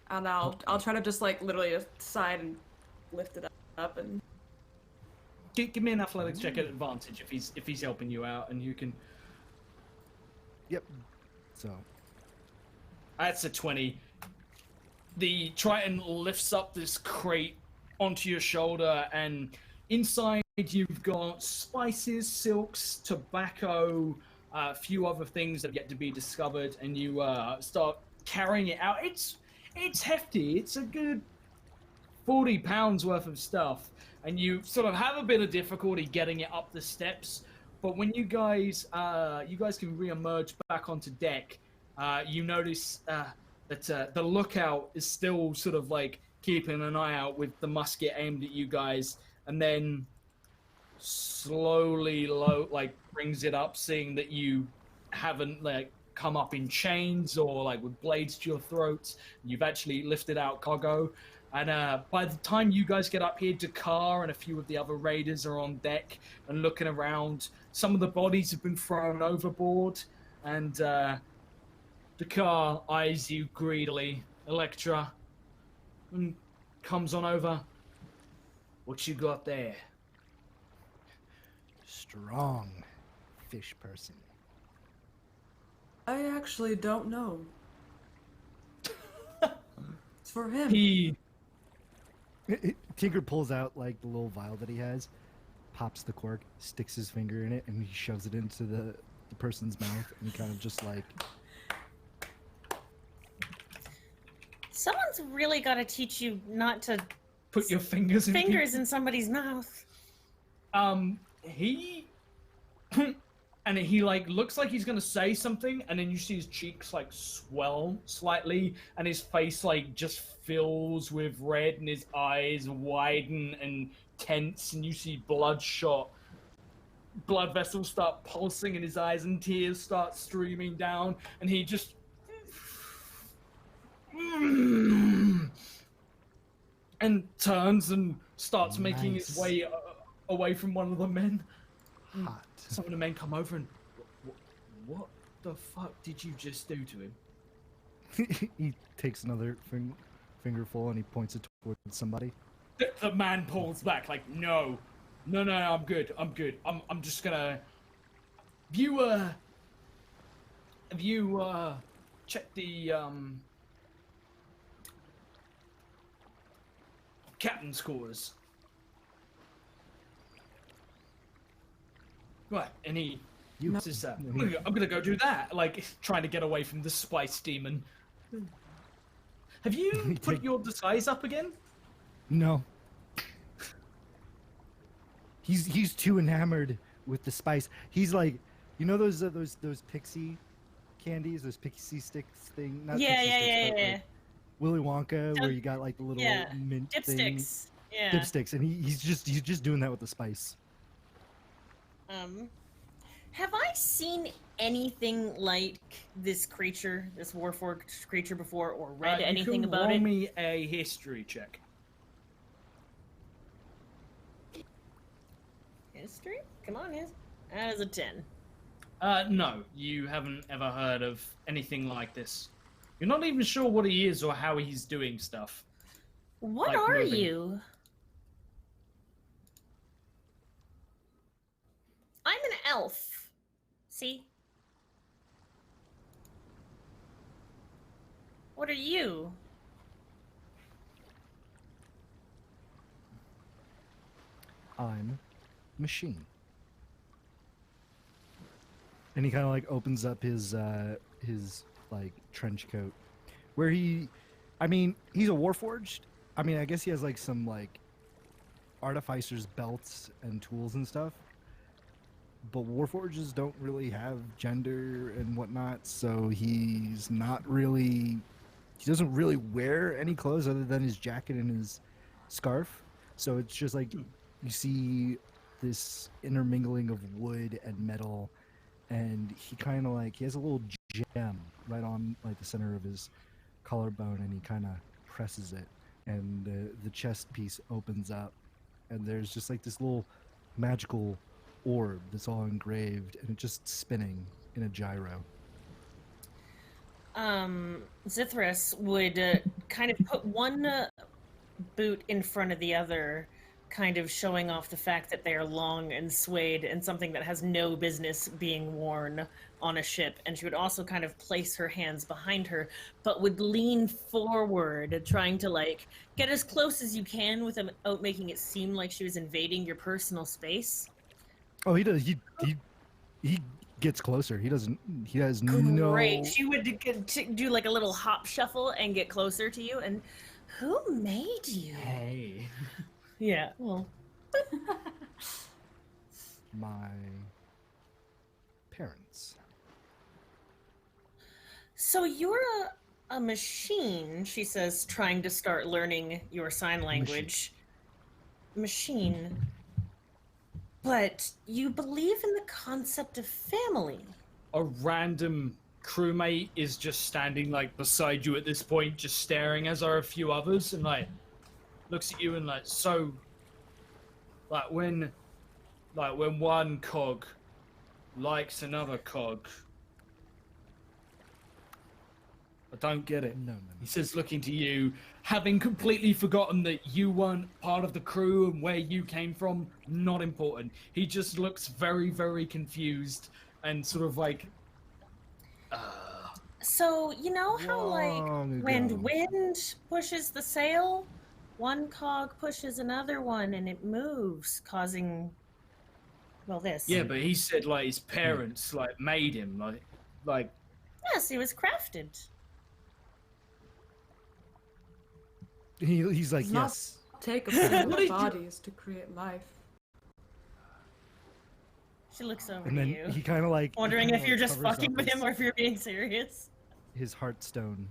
And I'll try to just like literally aside and lift it up and. Give me an athletics check at advantage if he's helping you out, and you can. Yep. So. That's a 20. The Triton lifts up this crate onto your shoulder, and inside you've got spices, silks, tobacco, a few other things that have yet to be discovered, and you start carrying it out. It's hefty. It's a good 40 pounds worth of stuff. And you sort of have a bit of difficulty getting it up the steps, but when you guys can re-emerge back onto deck, you notice that the lookout is still sort of like keeping an eye out with the musket aimed at you guys, and then slowly brings it up, seeing that you haven't like come up in chains or like with blades to your throats. You've actually lifted out cargo. And by the time you guys get up here, Dakar and a few of the other raiders are on deck and looking around. Some of the bodies have been thrown overboard, and Dakar eyes you greedily, Electra, and comes on over. What you got there? Strong fish person. I actually don't know. It's for him. Tinker pulls out like the little vial that he has, pops the cork, sticks his finger in it, and he shoves it into the person's mouth, and kind of just like. Someone's really got to teach you not to put your fingers in somebody's mouth. He and he like looks like he's gonna say something, and then you see his cheeks like swell slightly, and his face like just fills with red, and his eyes widen and tense, and you see blood vessels start pulsing in his eyes, and tears start streaming down, and he just and turns and starts making his way away from one of the men. Hot. Some of the men come over and, what the fuck did you just do to him? He takes another fingerful and he points it towards somebody. The man pulls back like, no, I'm good. I'm just gonna. Have you checked the captain's quarters? Right, and he says, I'm gonna go do that, like, trying to get away from the spice demon. Have you put your disguise up again? No. He's too enamored with the spice. He's like, you know those pixie candies, those pixie sticks thing? Not Yeah. Like Willy Wonka, where you got like the little mint dipsticks. things. Yeah. Dipsticks, and he's just doing that with the spice. Have I seen anything like this creature, this Warforged creature before, or read anything about it? Roll me a history check. History? Come on, that is a 10. No, you haven't ever heard of anything like this. You're not even sure what he is or how he's doing stuff. What Like are moving. you? I'm an elf. See? What are you? I'm machine. And he kind of like opens up his like trench coat, where he's a warforged. I mean, I guess he has like some like artificer's belts and tools and stuff. But warforges don't really have gender and whatnot, so he doesn't really wear any clothes other than his jacket and his scarf. So it's just like you see this intermingling of wood and metal, and he kind of like, he has a little gem right on like the center of his collarbone, and he kind of presses it, and the chest piece opens up, and there's just like this little magical orb that's all engraved, and it's just spinning in a gyro. Zithras would kind of put one boot in front of the other, kind of showing off the fact that they are long and suede and something that has no business being worn on a ship. And she would also kind of place her hands behind her, but would lean forward, trying to like get as close as you can without making it seem like she was invading your personal space. Oh, he does. He gets closer. He has no. Great. She would do like a little hop shuffle and get closer to you. And who made you? Hey. Yeah. Well. My parents. So you're a machine, she says, trying to start learning your sign language. Machine. But you believe in the concept of family. A random crewmate is just standing like beside you at this point, just staring, as are a few others, and like looks at you and like, so like when one cog likes another cog. I don't get it. No. He says, looking to you, having completely forgotten that you weren't part of the crew and where you came from, not important. He just looks very, very confused and sort of like, So, you know how, like, Long when ago. wind pushes the sail, one cog pushes another one and it moves, causing, well, this. yeah, but he said like his parents like made him like. Yes, he was crafted. He's like, Does not yes. take a What single did you- bodies to create life. She looks over And to then you, he kind of like wondering kinda, if you're like, just covers fucking up with his- him or if you're being serious. his Hearthstone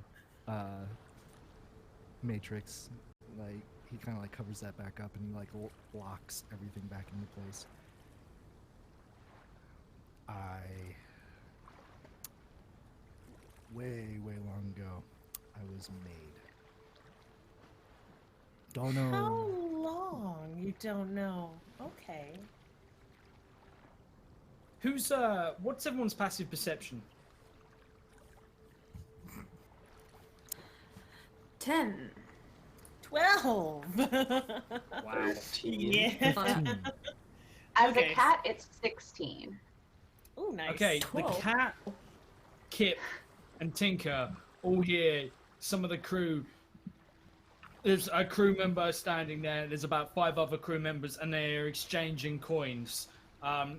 matrix. Like he kind of like covers that back up, and he like locks everything back into place. Way long ago, I was made. Don't know. How long? You don't know. Okay. What's everyone's passive perception? 10. 12. Wow. 15. Yeah. As Okay. a cat, it's 16. Oh, nice. Okay, 12. the cat, Kip, and Tinker all hear some of the crew. There's a crew member standing there. There's about 5 other crew members, and they're exchanging coins.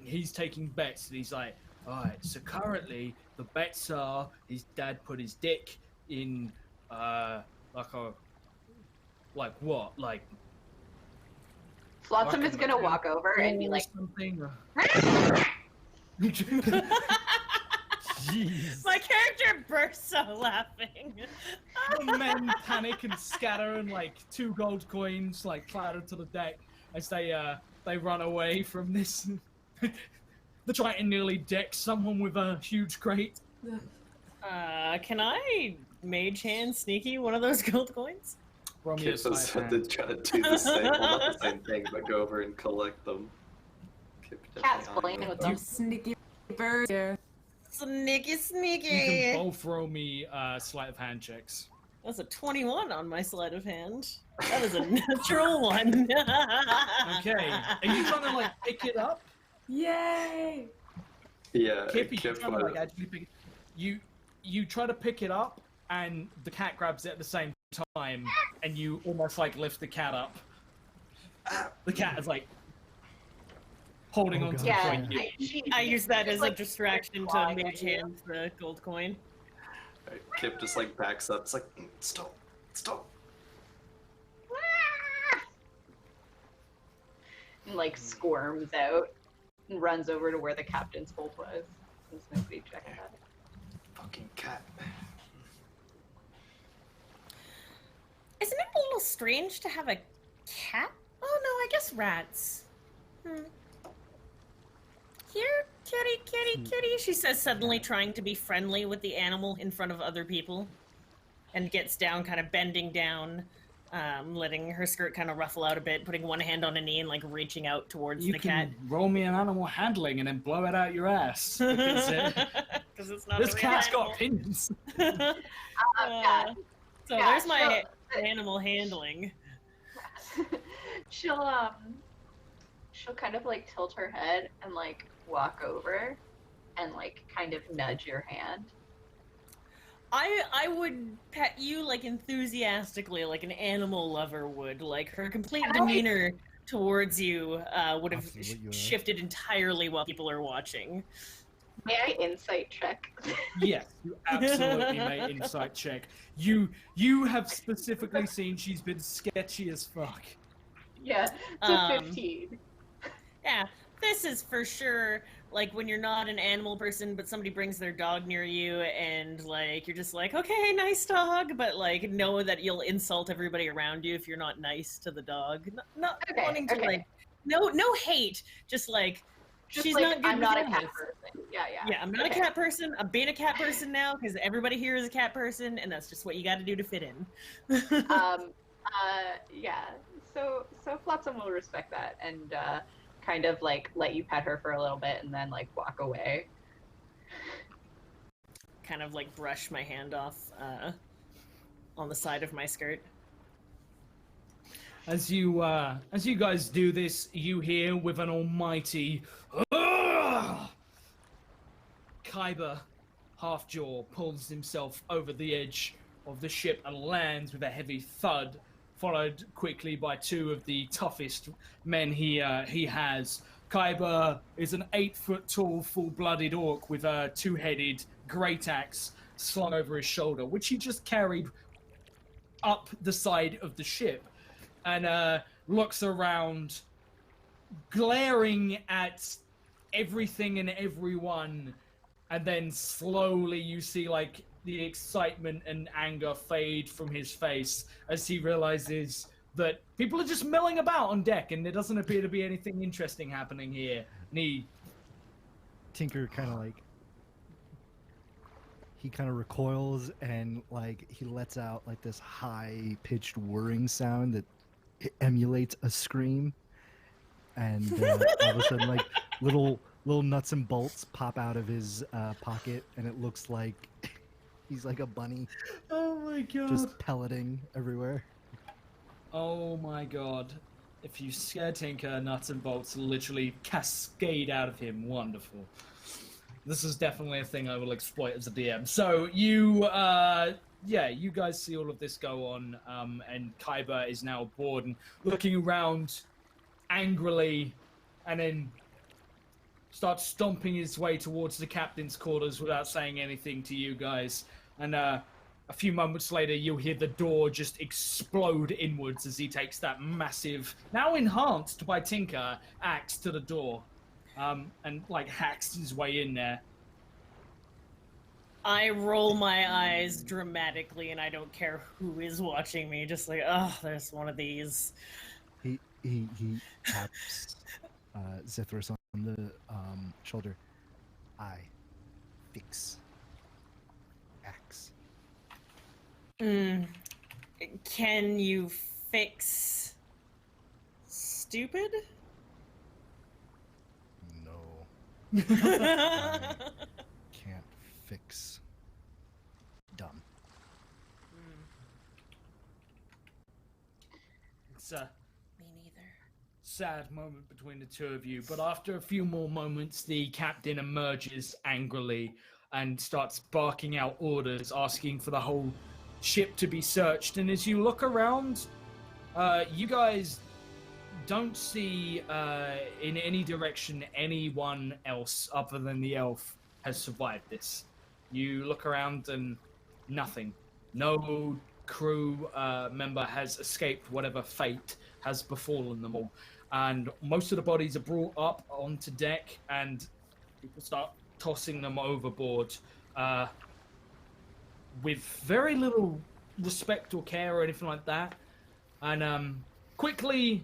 He's taking bets, and he's like, all right, so currently the bets are his dad put his dick in, Flotsam is Fucking gonna like walk over and be like, something. Jeez. My character bursts out laughing. The men panic and scatter, and like 2 gold coins like clatter to the deck as they run away from this The Triton nearly decks someone with a huge crate. Can I mage hand sneaky one of those gold coins? Roll me a Kip was sleight of to hand. try to do the same, well, not the same thing, but go over and collect them. Kip Cat's definitely playing on with the- them. Sneaky bird here. Sneaky, You sneaky. can both roll me sleight of hand checks. That's a 21 on my sleight of hand. That is a natural one. Okay. Are you trying to like pick it up? Yay! Yeah, Kip, are you Kip trying to like was- actually pick you try to pick it up and the cat grabs it at the same time and you almost like lift the cat up. The cat is like holding Oh, on to God. the Yeah, coin. I use that as a like, distraction to flying mage at you. hand the gold coin. Right, Kip just like backs up. It's like, stop, stop. And like squirms out and runs over to where the captain's hold was. Since nobody checked that. Fucking cat. Isn't it a little strange to have a cat? Oh no, I guess rats. Here, kitty, kitty, kitty, she says, suddenly trying to be friendly with the animal in front of other people. And gets down, kind of bending down, letting her skirt kind of ruffle out a bit, putting one hand on a knee and like reaching out towards You the can cat. roll me an animal handling and then blow it out your ass. Because it's not this a real cat's animal. got opinions. Yeah. So Yeah, there's my she'll- animal handling. she'll kind of like tilt her head and like walk over and like kind of nudge your hand. I would pet you like enthusiastically, like an animal lover would. Like her complete Can I- demeanor towards you would have Absolutely, you are. shifted entirely while people are watching. May I insight check? Yes, you absolutely may insight check. You have specifically seen she's been sketchy as fuck. Yeah, so Um, 15. Yeah, this is for sure like when you're not an animal person, but somebody brings their dog near you, and like you're just like, okay, nice dog, but like know that you'll insult everybody around you if you're not nice to the dog. Not Okay, wanting to okay. like, no hate, just like Just she's like, not good I'm with not a animals. cat person. Yeah. Yeah, I'm not Okay. a cat person. I'm being a cat person now because everybody here is a cat person, and that's just what you got to do to fit in. Yeah. So Flotsam will respect that and kind of like let you pet her for a little bit and then like walk away. Kind of like brush my hand off on the side of my skirt. As you guys do this, you hear with an almighty "Ugh!" Kyber, Halfjaw, pulls himself over the edge of the ship and lands with a heavy thud, followed quickly by two of the toughest men he has. Kyber is an 8-foot-tall, full-blooded orc with a two-headed great axe slung over his shoulder, which he just carried up the side of the ship, and looks around, glaring at everything and everyone, and then slowly you see like the excitement and anger fade from his face as he realizes that people are just milling about on deck and there doesn't appear to be anything interesting happening here. And he Tinker kind of like he kind of recoils and like he lets out like this high-pitched whirring sound that emulates a scream, and all of a sudden like little nuts and bolts pop out of his pocket, and it looks like he's like a bunny Oh my god. just pelleting everywhere. Oh my god. If you scare Tinker, nuts and bolts literally cascade out of him. Wonderful. This is definitely a thing I will exploit as a DM. So you guys see all of this go on, and Kyber is now bored and looking around angrily, and then starts stomping his way towards the captain's quarters without saying anything to you guys. And a few moments later, you'll hear the door just explode inwards as he takes that massive, now enhanced by Tinker, axe to the door, and like hacks his way in there. I roll my eyes dramatically, and I don't care who is watching me. Just like, oh, there's one of these. He taps Zithros on the shoulder. I fix axe. Can you fix stupid? No. I can't fix dumb. It's Me neither. sad moment between the two of you, but after a few more moments, the captain emerges angrily and starts barking out orders, asking for the whole ship to be searched. And as you look around, you guys don't see in any direction anyone else other than the elf has survived this. You look around and nothing. No crew member has escaped whatever fate has befallen them all. And most of the bodies are brought up onto deck, and people start tossing them overboard with very little respect or care or anything like that. And quickly,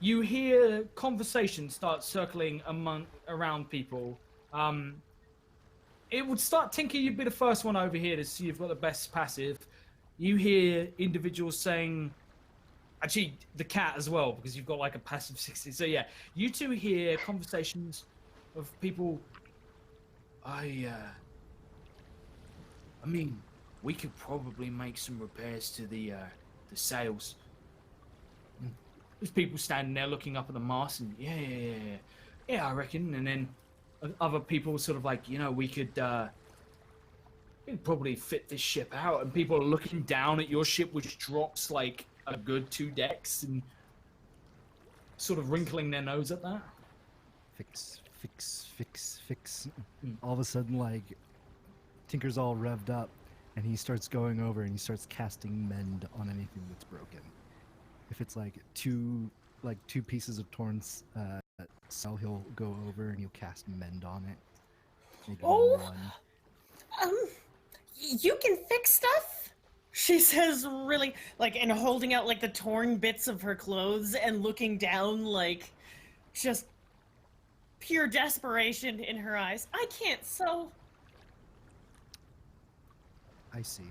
you hear conversation start circling around people. It would start, Tinker, you'd be the first one over here to see you've got the best passive. You hear individuals saying, actually, the cat as well, because you've got like a passive 60. So yeah, you two hear conversations of people. I mean, we could probably make some repairs to the sails. There's people standing there looking up at the mast, and yeah, I reckon. And then other people sort of like, we could probably fit this ship out. And people are looking down at your ship, which drops like a good 2 decks, and sort of wrinkling their nose at that. Fix. All of a sudden, like, Tinker's all revved up, and he starts going over and he starts casting mend on anything that's broken. If it's like two pieces of torn cell, he'll go over and he'll cast mend on it. Maybe one. You can fix stuff? She says, really, like, and holding out like the torn bits of her clothes and looking down, like, just pure desperation in her eyes. I can't sew. I see.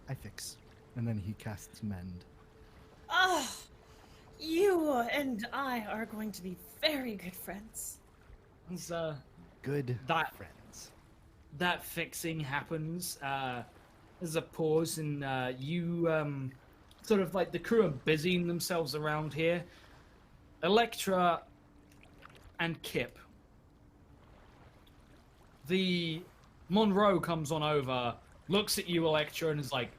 I fix. And then he casts mend. Ah, you and I are going to be very good friends. It's, Good that friends. that fixing happens. There's a pause, and you sort of like the crew are busying themselves around here. Electra and Kip. The Monroe comes on over, looks at you, Electra, and is like,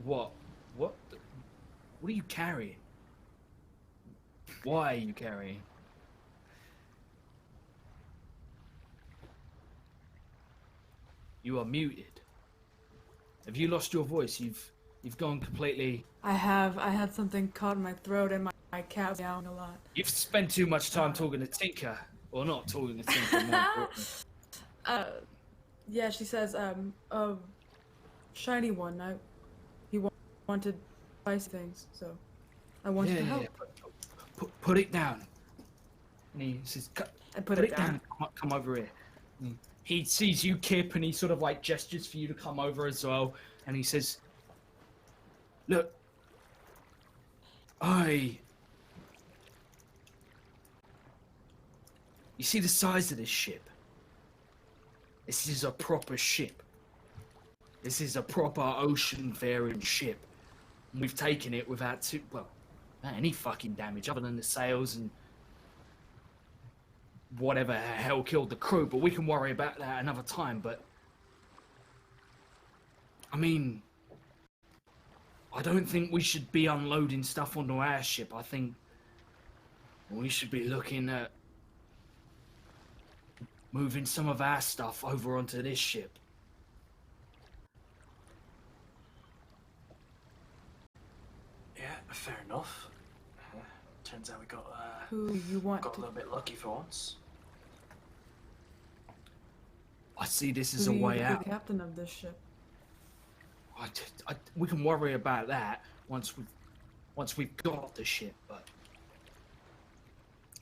What are you carrying? Why are you carrying? You are muted. Have you lost your voice? You've gone completely... I had something caught in my throat and my cat's meowing a lot. You've spent too much time talking to Tinker. Or not talking to Tinker, more importantly. Yeah, she says, a shiny one. He wanted spicy things, so I wanted to help. Put it down. And he says, I put it down. Come over here. And he sees you, Kip, and he sort of like gestures for you to come over as well. And he says, look, you see the size of this ship? This is a proper ship. This is a proper ocean-faring ship. And we've taken it without any fucking damage other than the sails and whatever the hell killed the crew, but we can worry about that another time. But I mean, I don't think we should be unloading stuff onto our ship. I think we should be looking at moving some of our stuff over onto this ship. Yeah, fair enough. Turns out we got Who you want got a to... little bit lucky for once. I see this as Who a you way be out. the captain of this ship? We can worry about that once we've got the ship. But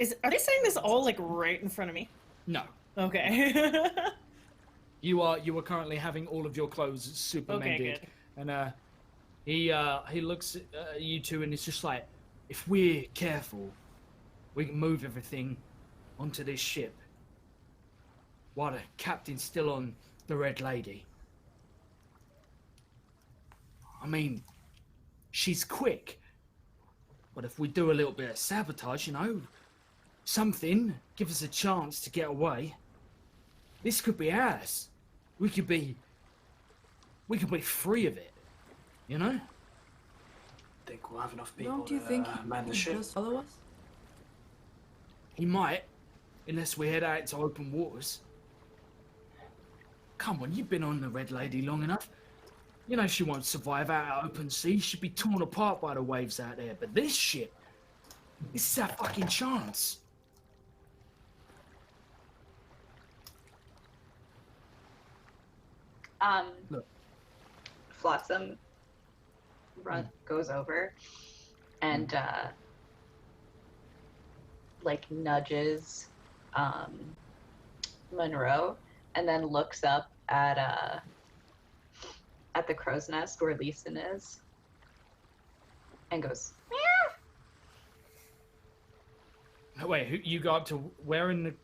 Are they saying this all like right in front of me? No. Okay. You are currently having all of your clothes super mended. Good. And he looks at you two and it's just like, if we're careful, we can move everything onto this ship while the captain's still on the Red Lady. I mean, she's quick, but if we do a little bit of sabotage, something, give us a chance to get away. This could be ours. We could be free of it, Think we'll have enough people Don't you think to man the he ship? just follow us? He might, unless we head out into open waters. Come on, you've been on the Red Lady long enough. You know she won't survive out at open sea. She'd be torn apart by the waves out there. But this ship, this is our fucking chance. Look. Flotsam goes over and nudges Monroe, and then looks up at the crow's nest where Leeson is, and goes, meow. Wait, you go up to where in the...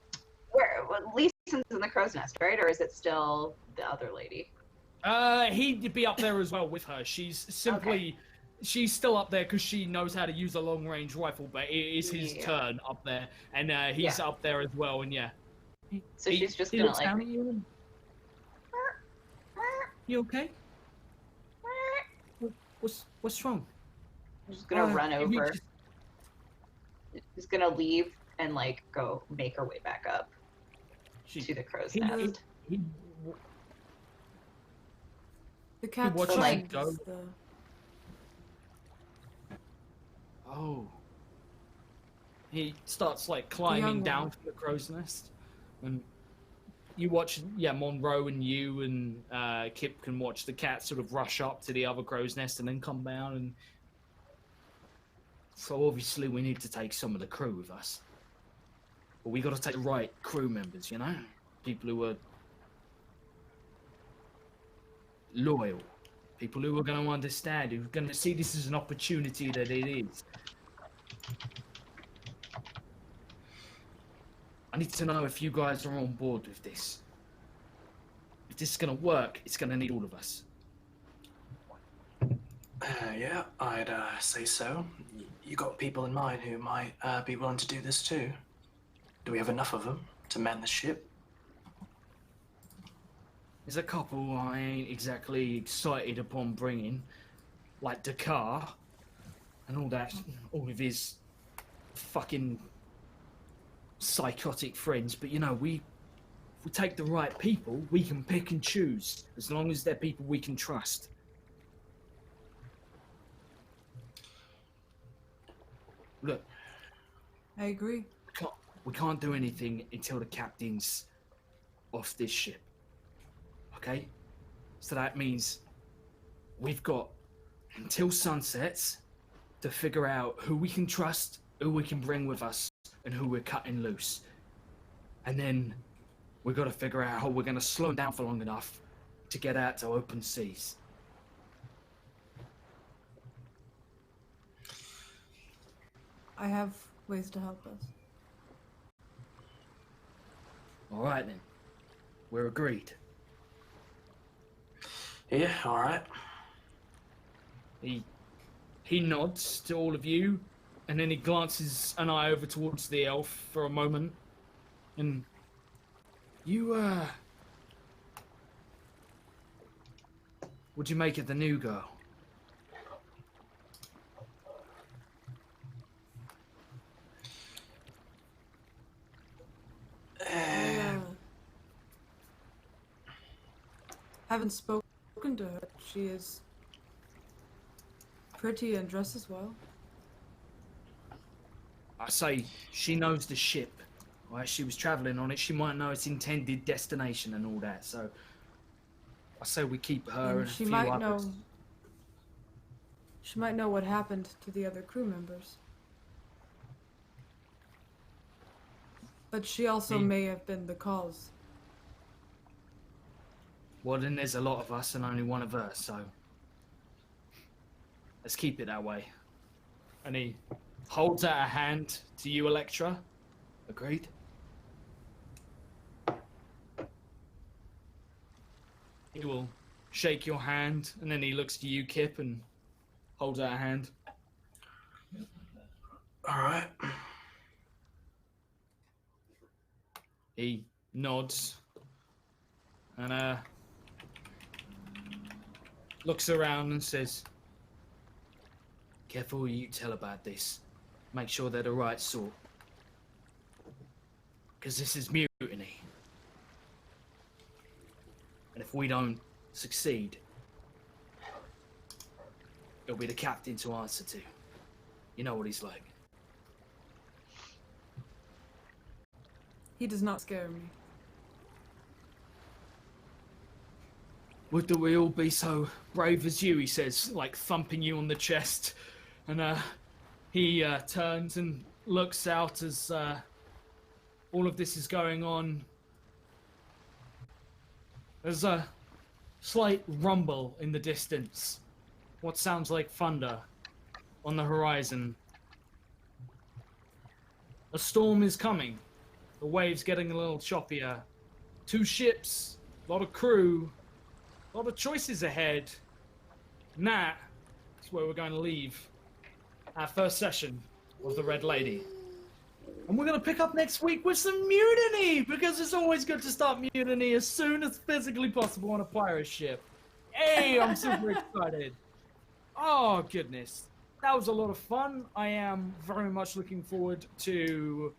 Leeson's in the crow's nest, right? Or is it still the other lady? He'd be up there as well with her. She's simply... Okay. She's still up there because she knows how to use a long-range rifle, but it is his turn up there, and he's up there as well, and yeah. So she's just gonna down at you. You okay? What's wrong? I'm just gonna run over. Just gonna leave and go make her way back up to the crow's nest. The cat watches finds go. the... Oh. He starts climbing down from the crow's nest, and you watch. Yeah, Monroe and you and Kip can watch the cat sort of rush up to the other crow's nest and then come down. And so obviously we need to take some of the crew with us, but we got to take the right crew members. People who are loyal, people who are going to understand, who are going to see this as an opportunity that it is. I need to know if you guys are on board with this. If this is going to work, it's going to need all of us. Yeah, I'd say so. You got people in mind who might be willing to do this too. Do we have enough of them to man the ship? There's a couple I ain't exactly excited upon bringing, like Dakar, and all of his fucking psychotic friends. But if we take the right people, we can pick and choose, as long as they're people we can trust. Look, I agree. we can't do anything until the captain's off this ship. Okay? So that means we've got until sunsets to figure out who we can trust, who we can bring with us, and who we're cutting loose. And then we've got to figure out how we're going to slow them down for long enough to get out to open seas. I have ways to help us. All right, then. We're agreed. Yeah, all right. He nods to all of you, and then he glances an eye over towards the elf for a moment. And you, what'd you make of the new girl? Haven't spoken to her. She is pretty and dresses well. I say she knows the ship. Right? She was traveling on it. She might know its intended destination and all that. So I say we keep her and she a few might others. know. She might know what happened to the other crew members. But she also may have been the cause. Well, then there's a lot of us and only one of her, so let's keep it that way. And he holds out a hand to you, Electra. Agreed? He will shake your hand, and then he looks to you, Kip, and holds out a hand. All right. He nods and looks around and says, "Careful who you tell about this. Make sure they're the right sort. Because this is mutiny. And if we don't succeed, it'll be the captain to answer to. You know what he's like." He does not scare me. Would that we all be so brave as you, he says, like thumping you on the chest. And he turns and looks out as all of this is going on. There's a slight rumble in the distance. What sounds like thunder on the horizon. A storm is coming. The waves getting a little choppier. 2 ships, a lot of crew, a lot of choices ahead. And that is where we're going to leave our first session of the Red Lady. And we're going to pick up next week with some mutiny, because it's always good to start mutiny as soon as physically possible on a pirate ship. Hey, I'm super excited. Oh, goodness. That was a lot of fun. I am very much looking forward to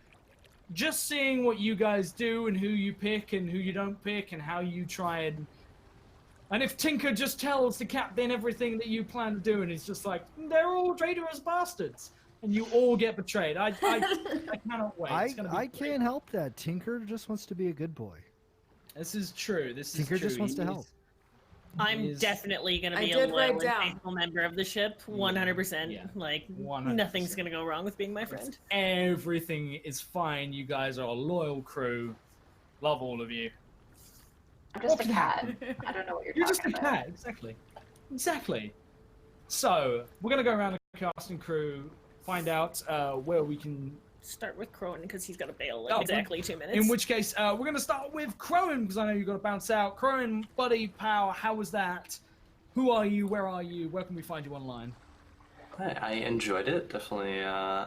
just seeing what you guys do and who you pick and who you don't pick and how you try and if Tinker just tells the captain everything that you plan to do and he's just like, they're all traitorous bastards, and you all get betrayed. I cannot wait. I can't help that. Tinker just wants to be a good boy. This is true. Tinker just wants to help. I'm definitely going to be a loyal and faithful member of the ship, 100%. Yeah. Like, 100%. Nothing's going to go wrong with being my friend. Everything is fine. You guys are a loyal crew. Love all of you. I'm just a cat. I don't know what you're just talking a about. cat, exactly. So, we're going to go around the cast and crew, find out where we can Start with Crone, because he's got to bail in exactly 2 minutes. In which case, we're going to start with Crone, because I know you've got to bounce out. Crone, buddy, pal, how was that? Who are you? Where are you? Where can we find you online? I enjoyed it. Definitely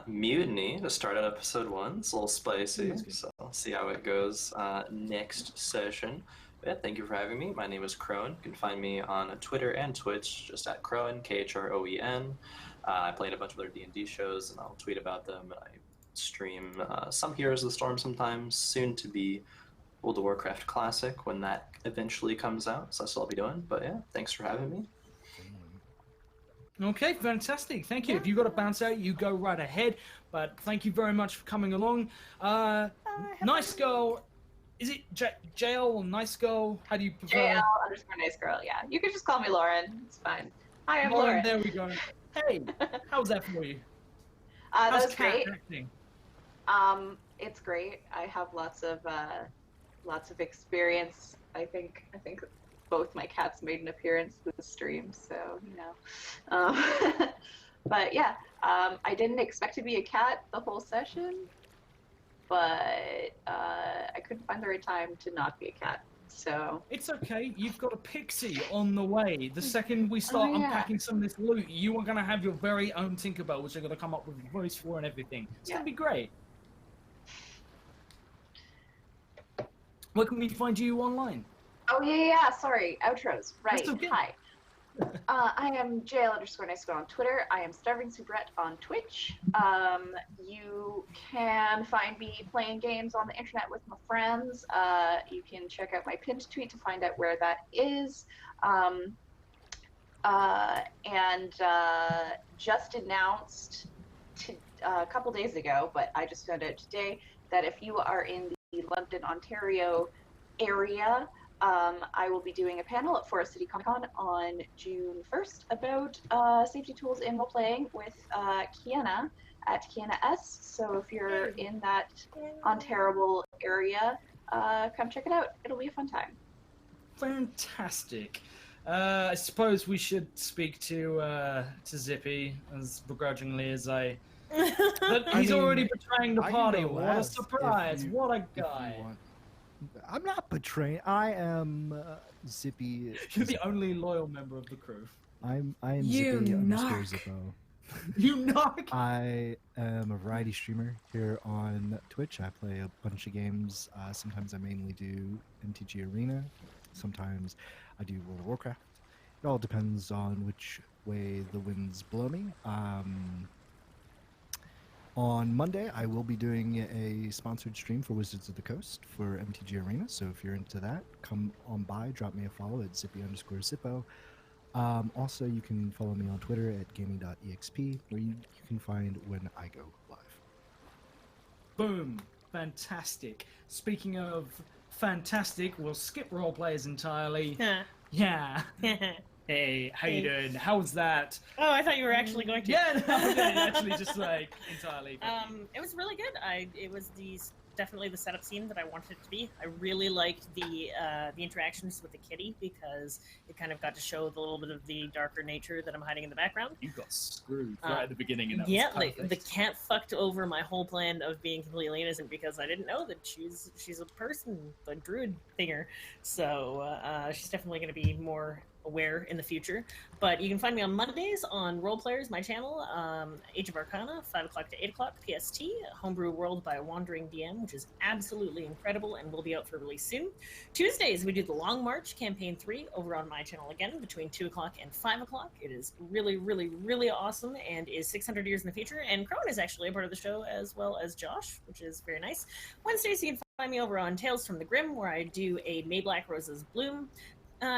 mutiny to start on episode 1. It's a little spicy, so I'll see how it goes next session. But yeah, thank you for having me. My name is Crone. You can find me on Twitter and Twitch, just at Crone, Khroen. I played a bunch of other D&D shows, and I'll tweet about them. I stream some Heroes of the Storm sometimes, soon to be World of Warcraft Classic when that eventually comes out, so that's what I'll be doing. But yeah, thanks for having me. Okay, fantastic. Thank you. If you got to bounce out, you go right ahead. But thank you very much for coming along. Nice girl. Is it JL or Nice Girl? How do you prefer? JL_Nice Girl, yeah. You can just call me Lauren. It's fine. Hi, I'm Lauren. There we go. Hey, how's that for you? That How's was great. acting? It's great. I have lots of experience. I think both my cats made an appearance this stream, so you know. But yeah, I didn't expect to be a cat the whole session, but I couldn't find the right time to not be a cat. So it's okay. You've got a pixie on the way. The second we start unpacking some of this loot, you are going to have your very own Tinkerbell, which are going to come up with a voice for and everything. It's going to be great. Where can we find you online? Oh yeah. Sorry, outros. Right. Okay. Hi. I am JL_Nice Girl on Twitter. I am Starving Soubrette on Twitch. You can find me playing games on the internet with my friends. You can check out my pinned tweet to find out where that is. And just announced a couple days ago, but I just found out today, that if you are in the London, Ontario area, I will be doing a panel at Forest City Comic-Con on June 1st about safety tools in role-playing with Kiana at Kiana S. So if you're in that Ontario area, come check it out. It'll be a fun time. Fantastic. I suppose we should speak to Zippy as begrudgingly as I. But he's already betraying the party. What a surprise! What a guy! I'm not betraying. I am Zippy. You're the only loyal member of the crew. I am Zippy underscore Zippo. You knock. I am a variety streamer here on Twitch. I play a bunch of games. Sometimes I mainly do MTG Arena. Sometimes I do World of Warcraft. It all depends on which way the winds blow me. On Monday, I will be doing a sponsored stream for Wizards of the Coast for MTG Arena. So if you're into that, come on by, drop me a follow at Zippy_Zippo. Also, you can follow me on Twitter at gaming.exp, where you can find when I go live. Boom. Fantastic. Speaking of fantastic, we'll skip role players entirely. Yeah. Hey, how you doing? How was that? Oh, I thought you were actually going to. Yeah, no, actually just like entirely. It was really good. It was definitely the setup scene that I wanted it to be. I really liked the interactions with the kitty because it kind of got to show the little bit of the darker nature that I'm hiding in the background. You got screwed right at the beginning, and that yeah, was perfect. the cat fucked over my whole plan of being completely innocent because I didn't know that she's a person, the druid thinger. So she's definitely going to be more aware in the future. But you can find me on Mondays on Role Players, my channel, Age of Arcana, 5 o'clock to 8 o'clock PST, Homebrew World by a Wandering DM, which is absolutely incredible and will be out for release soon. Tuesdays, we do the Long March Campaign 3 over on my channel again between 2 o'clock and 5 o'clock. It is really, really, really awesome and is 600 years in the future. And Crone is actually a part of the show as well as Josh, which is very nice. Wednesdays, you can find me over on Tales from the Grim, where I do a May Black Roses Bloom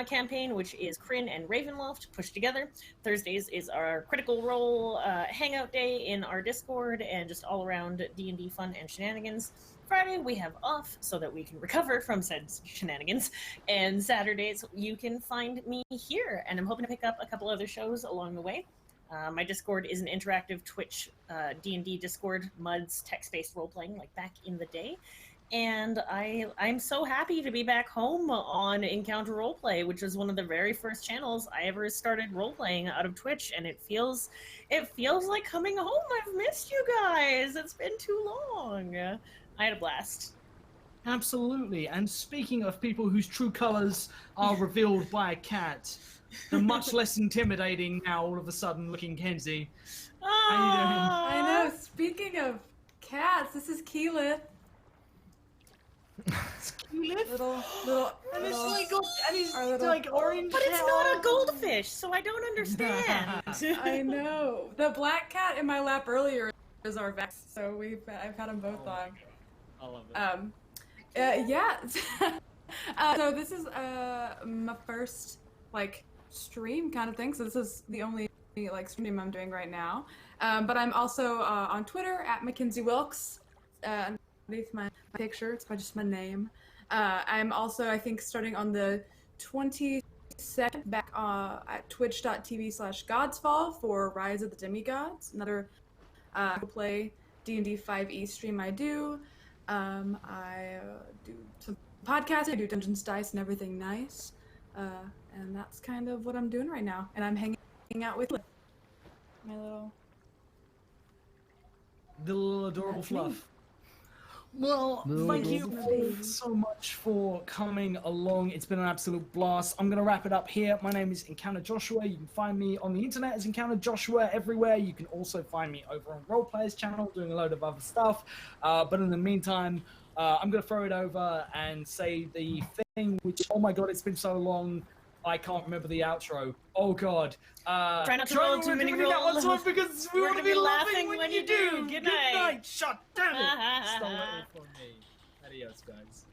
campaign, which is Kryn and Ravenloft pushed together. Thursdays is our Critical Role hangout day in our Discord and just all around D&D fun and shenanigans. Friday we have off so that we can recover from said shenanigans, and Saturdays you can find me here, and I'm hoping to pick up a couple other shows along the way. My Discord is an interactive Twitch D&D Discord, MUDs, text-based role-playing like back in the day. And I'm so happy to be back home on Encounter Roleplay, which is one of the very first channels I ever started roleplaying out of Twitch, and it feels like coming home. I've missed you guys. It's been too long. I had a blast. Absolutely. And speaking of people whose true colors are revealed by a cat, the much less intimidating now all of a sudden looking Kenzie. How you doing? I know. Speaking of cats, this is Keyleth. Little, and it's like, and he's little, like orange. But it's not a goldfish, so I don't understand. I know. The black cat in my lap earlier is our Vex, so I've had them both on. I love it. Yeah. So this is my first stream kind of thing. So this is the only stream I'm doing right now. But I'm also on Twitter at Mackenzie Wilkes. Underneath my picture, it's just my name. I'm also, I think, starting on the 22nd back at twitch.tv/godsfall for Rise of the Demigods, another play D&D 5e stream I do. I do some podcasting, I do Dungeons, Dice, and everything nice. And that's kind of what I'm doing right now. And I'm hanging out with my little adorable fluff. Well, thank you all so much for coming along. It's been an absolute blast. I'm going to wrap it up here. My name is Encounter Joshua. You can find me on the internet as Encounter Joshua everywhere. You can also find me over on Roleplayers channel doing a load of other stuff. But in the meantime, I'm going to throw it over and say the thing which, oh my god, it's been so long. I can't remember the outro. Oh god. Try not to roll too many rolls. Because we want to be laughing when you do. Good night. Shut down. Stole it all from me. Adios, guys.